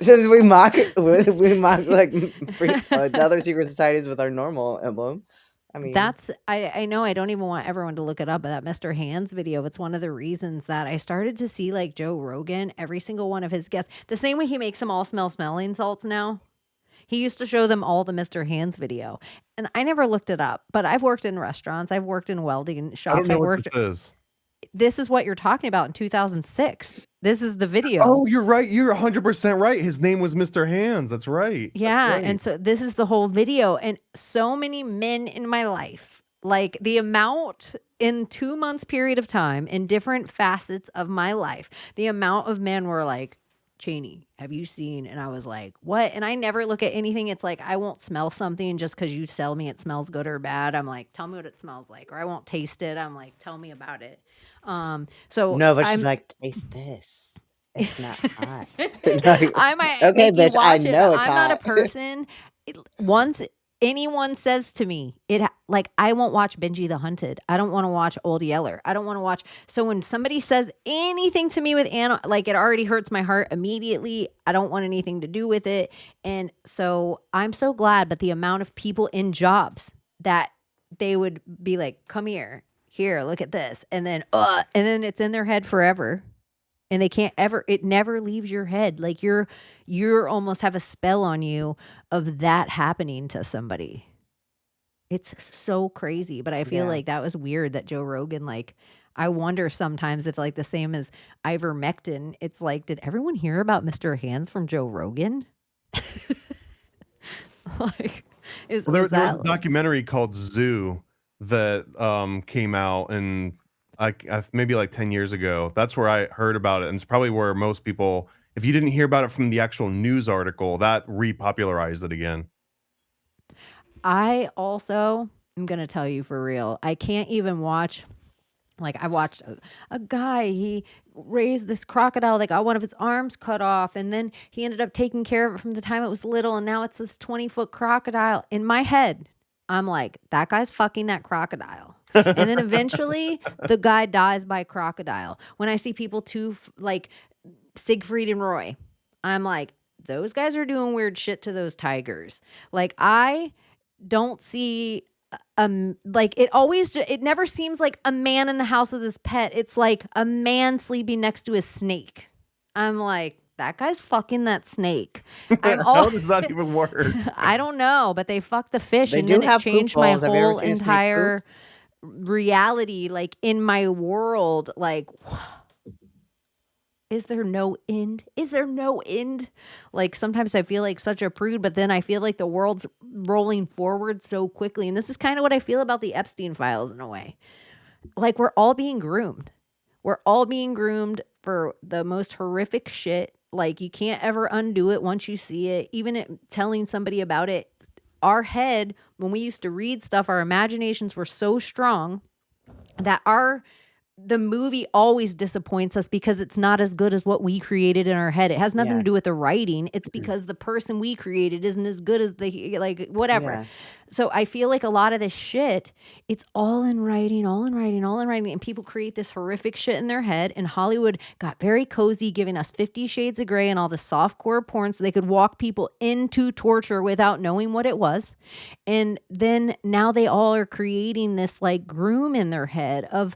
Since we mock like the other secret societies with our normal emblem. I mean, I know I don't even want everyone to look it up, but that Mr. Hands video, it's one of the reasons that I started to see like Joe Rogan, every single one of his guests, the same way he makes them all smell smelling salts now. He used to show them all the Mr. Hands video. And I never looked it up, but I've worked in restaurants. I've worked in welding shops. I don't know what this is. This is what you're talking about in 2006. This is the video. Oh, you're right. You're 100% right. His name was Mr. Hands. That's right. Yeah. That's right. And so this is the whole video. And so many men in my life, like the amount in 2 months period of time in different facets of my life, the amount of men were like, Chaney, have you seen? And I was like, what? And I never look at anything. It's like, I won't smell something just because you tell me it smells good or bad. I'm like, tell me what it smells like. Or I won't taste it. I'm like, tell me about it. So no, but she's like, taste this. It's not hot. I might okay, bitch, I know it's I'm hot. not a person. Once anyone says to me, like, I won't watch Benji the Hunted. I don't want to watch Old Yeller. I don't want to watch. So when somebody says anything to me with like, it already hurts my heart immediately. I don't want anything to do with it. And so I'm so glad, but the amount of people in jobs that they would be like, come here, look at this. And then it's in their head forever. And they can't ever, it never leaves your head. Like you're almost have a spell on you of that happening to somebody. It's so crazy. But I feel like that was weird that Joe Rogan, like, I wonder sometimes if like the same as ivermectin, it's like, did everyone hear about Mr. Hands from Joe Rogan? Like, there was a documentary called Zoo that came out and maybe like 10 years ago. That's where I heard about it. And it's probably where most people, if you didn't hear about it from the actual news article, that repopularized it again. I also am going to tell you for real. I can't even watch, like I watched a guy, he raised this crocodile that got one of its arms cut off. And then he ended up taking care of it from the time it was little. And now it's this 20-foot crocodile. In my head, I'm like, that guy's fucking that crocodile. And then eventually the guy dies by crocodile. When I see people like Siegfried and Roy, I'm like, those guys are doing weird shit to those tigers. Like I don't see like it never seems like a man in the house with his pet. It's like a man sleeping next to his snake. I'm like, that guy's fucking that snake. How does that even work? I don't know, but they fucked the fish, They and do then it have changed poop my balls. Have you ever whole seen a snake entire reality. Like in my world, like, is there no end? Is there no end? Like sometimes I feel like such a prude, but then I feel like the world's rolling forward so quickly. And this is kind of what I feel about the Epstein files in a way. Like we're all being groomed. We're all being groomed for the most horrific shit. Like you can't ever undo it once you see it. Even telling somebody about it, our head, when we used to read stuff, our imaginations were so strong that the movie always disappoints us because it's not as good as what we created in our head. It has nothing to do with the writing. It's because the person we created isn't as good as like whatever. Yeah. So I feel like a lot of this shit, it's all in writing. And people create this horrific shit in their head. And Hollywood got very cozy, giving us 50 Shades of Grey and all the softcore porn so they could walk people into torture without knowing what it was. And then now they all are creating this like groom in their head of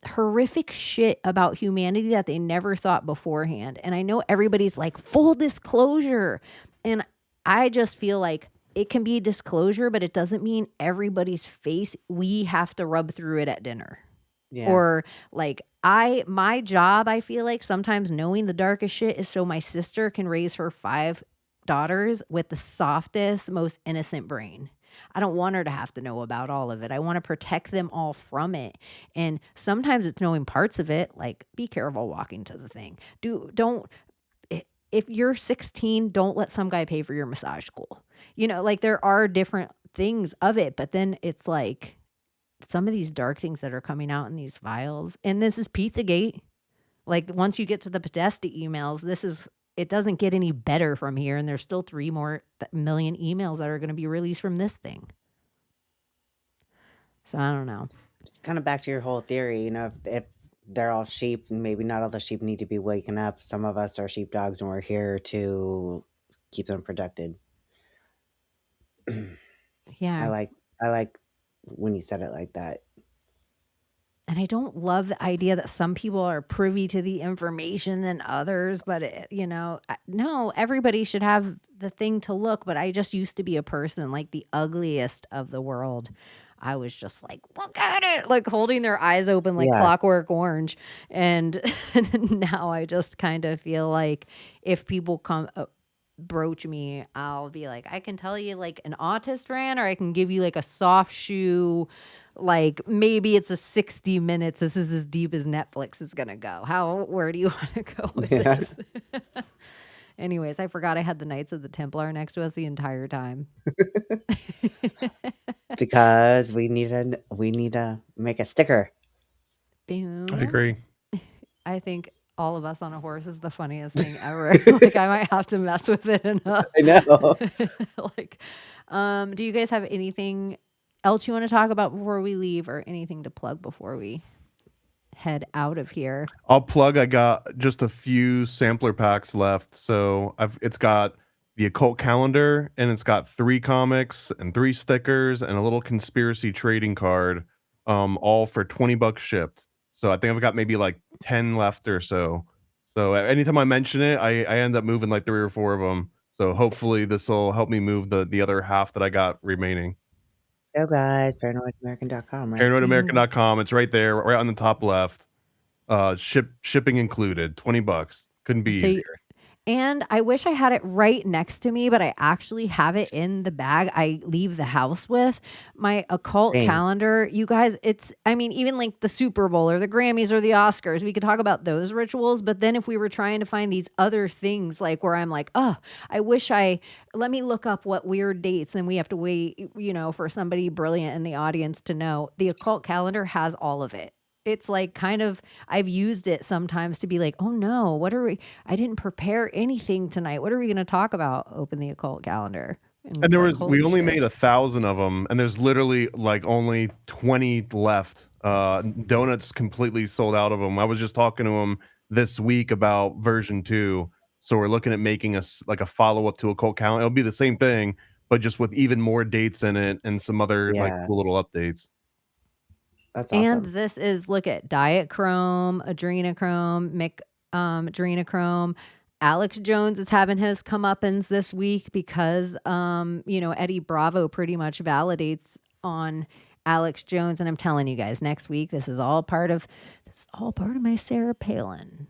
horrific shit about humanity that they never thought beforehand. And I know everybody's like full disclosure. And I just feel like it can be disclosure, but it doesn't mean everybody's face, we have to rub through it at dinner. Yeah. Or like my job, I feel like sometimes knowing the darkest shit is so my sister can raise her 5 daughters with the softest, most innocent brain. I don't want her to have to know about all of it. I want to protect them all from it. And sometimes it's knowing parts of it, like be careful walking to the thing. If you're 16, don't let some guy pay for your massage school. You know, like there are different things of it, but then it's like some of these dark things that are coming out in these files. And this is Pizzagate. Like once you get to the Podesta emails, this is it doesn't get any better from here. And there's still 3 more million emails that are going to be released from this thing. So I don't know. Just kind of back to your whole theory, if they're all sheep, and maybe not all the sheep need to be waking up. Some of us are sheepdogs, and we're here to keep them protected. Yeah. I like when you said it like that. And I don't love the idea that some people are privy to the information than others, but no, everybody should have the thing to look. But I just used to be a person like the ugliest of the world. I was just like, look at it, like holding their eyes open like Clockwork Orange. And now I just kind of feel like if people come broach me, I'll be like, I can tell you like an autist ran, or I can give you like a soft shoe. Like maybe it's a 60 minutes. This is as deep as Netflix is going to go. Where do you want to go with this? Anyways, I forgot I had the Knights of the Templar next to us the entire time. Because we need to make a sticker. Boom. I agree. I think all of us on a horse is the funniest thing ever. Like I might have to mess with it enough. I know. Like, do you guys have anything else you want to talk about before we leave, or anything to plug before we head out of here? I'll plug. I got just a few sampler packs left. So it's got the occult calendar, and it's got 3 comics and 3 stickers and a little conspiracy trading card, all for $20 shipped. So I think I've got maybe like 10 left or so. So anytime I mention it, I end up moving like 3 or 4 of them. So hopefully this will help me move the other half that I got remaining. So guys, paranoidamerican.com, right? Paranoidamerican.com. It's right there, right on the top left. Shipping included, $20. Couldn't be easier. And I wish I had it right next to me, but I actually have it in the bag I leave the house with. My occult calendar, you guys, even like the Super Bowl or the Grammys or the Oscars, we could talk about those rituals. But then if we were trying to find these other things, like where I'm like, oh, let me look up what weird dates. Then we have to wait, for somebody brilliant in the audience to know. The occult calendar has all of it. It's like I've used it sometimes to be like, oh no, I didn't prepare anything tonight. What are we going to talk about? Open the occult calendar. And we only made 1,000 of them, and there's literally like only 20 left. Donuts completely sold out of them. I was just talking to him this week about version 2. So we're looking at making a follow-up to occult calendar. It'll be the same thing, but just with even more dates in it and some other like cool little updates. That's awesome. And this is, look at dietchrome, adrenochrome, adrenochrome. Alex Jones is having his comeuppance this week because, Eddie Bravo pretty much validates on Alex Jones. And I'm telling you guys, next week, this is all part of my Sarah Palin.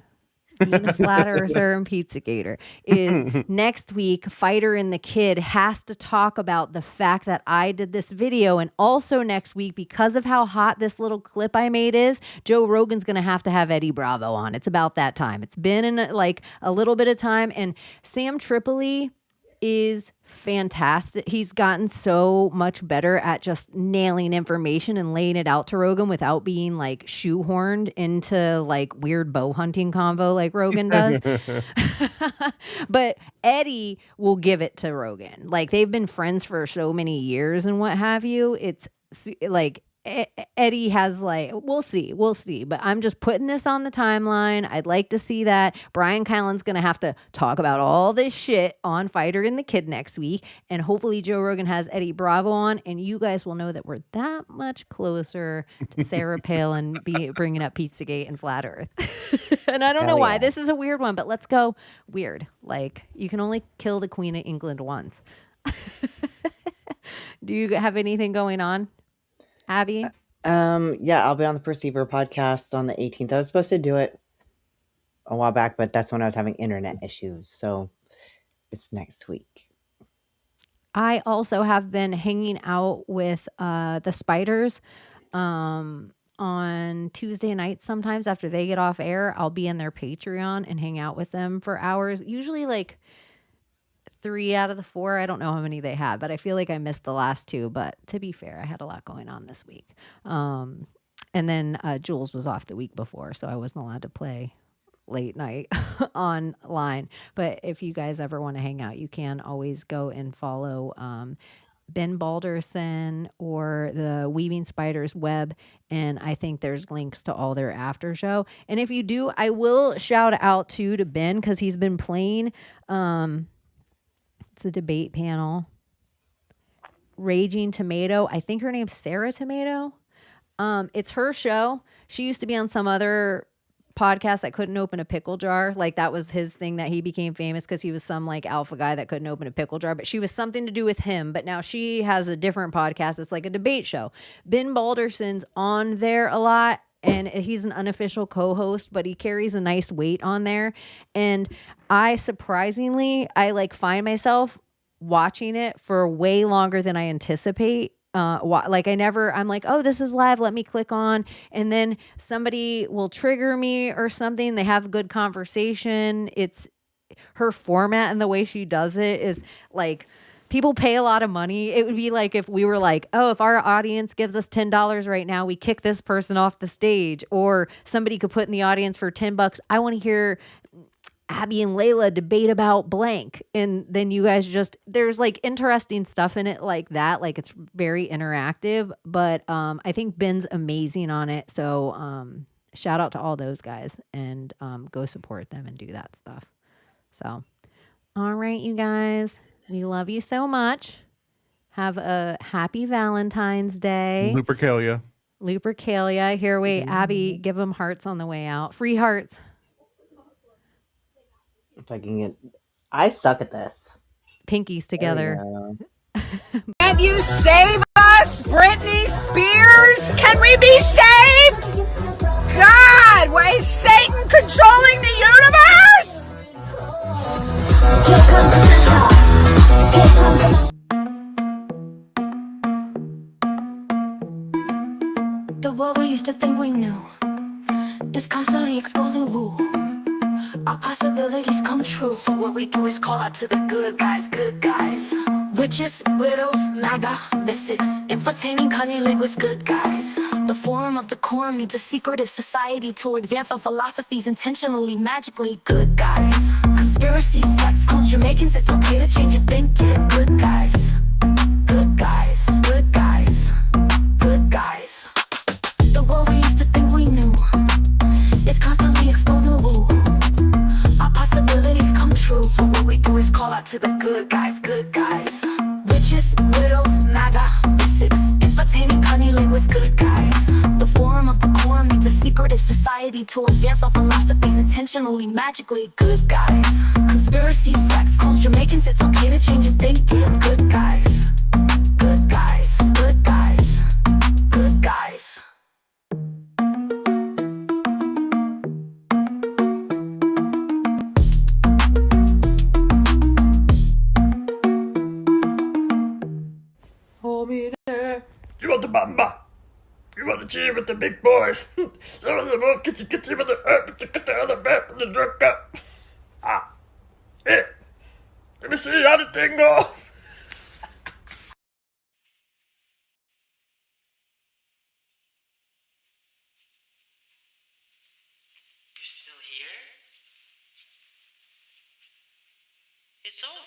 Being a flat earther and Pizzagator is next week. Fighter and the Kid has to talk about the fact that I did this video, and also next week, because of how hot this little clip I made is, Joe Rogan's gonna have to have Eddie Bravo on. It's about that time. It's been in a little bit of time, and Sam Tripoli is fantastic. He's gotten so much better at just nailing information and laying it out to Rogan without being like shoehorned into like weird bow hunting convo like Rogan does. But Eddie will give it to Rogan. Like they've been friends for so many years and what have you. It's like Eddie has we'll see, but I'm just putting this on the timeline. I'd like to see that. Brian Kylan's going to have to talk about all this shit on Fighter and the Kid next week, and hopefully Joe Rogan has Eddie Bravo on, and you guys will know that we're that much closer to Sarah Palin bringing up Pizzagate and Flat Earth. And I don't know why. This is a weird one, but let's go weird. Like, you can only kill the Queen of England once. Do you have anything going on, Abbie? I'll be on the Perceiver podcast on the 18th. I was supposed to do it a while back, but that's when I was having internet issues. So it's next week. I also have been hanging out with the Spiders on Tuesday nights. Sometimes after they get off air, I'll be in their Patreon and hang out with them for hours. Usually like 3 out of the 4. I don't know how many they had, but I feel like I missed the last 2. But to be fair, I had a lot going on this week. And then Jules was off the week before, so I wasn't allowed to play late night online. But if you guys ever want to hang out, you can always go and follow Ben Balderson or the Weaving Spiders web. And I think there's links to all their after show. And if you do, I will shout out to Ben because he's been playing. It's a debate panel. Raging Tomato. I think her name's Sarah Tomato. It's her show. She used to be on some other podcast that couldn't open a pickle jar. Like that was his thing that he became famous because he was some like alpha guy that couldn't open a pickle jar, but she was something to do with him. But now she has a different podcast. It's like a debate show. Ben Balderson's on there a lot and he's an unofficial co-host, but he carries a nice weight on there. And I like find myself watching it for way longer than I anticipate. I'm like, oh, this is live. Let me click on. And then somebody will trigger me or something. They have a good conversation. It's her format and the way she does it is like people pay a lot of money. It would be like if we were like, oh, if our audience gives us $10 right now, we kick this person off the stage, or somebody could put in the audience for $10. I want to hear Abbie and Layla debate about blank. And then you guys there's like interesting stuff in it like that. Like it's very interactive, but I think Ben's amazing on it. So shout out to all those guys and go support them and do that stuff. So, all right, you guys, we love you so much. Have a happy Valentine's Day. Lupercalia. Here, wait, Abbie, give them hearts on the way out. Free hearts. If I can get, I suck at this. Pinkies together. Can you save us, Britney Spears? Can we be saved? God, why is Satan controlling the universe? Here comes the Here comes the world we used to think we knew is constantly exposing woo. Our possibilities come true. So what we do is call out to the good guys, good guys. Witches, widows, MAGA, mystics, entertaining cunnilinguists, good guys. The forum of the quorum needs a secretive society to advance our philosophies intentionally, magically, good guys. Conspiracies, sex, cults, Jamaicans, it's okay to change your thinking, good guys. Good guys, good guys, good guys. The world we used to think we knew is constantly exposing woo. Possibilities come true. So what we do is call out to the good guys, good guys. Witches, widows, MAGA, mystics, entertaining cunnilinguists, good guys. The forum of the quorum needs a secretive society to advance our philosophies intentionally, magically, good guys. Conspiracies, sex, cults, Jamaicans, it's okay to change your thinking, good guys. Good guys, good guys, good guys. You want the bamba? You want to cheer with the big boys? Some of the move kitty kitty with the other map and the drug cup. Ah, here. Let me see how the thing goes. You're still here? It's over.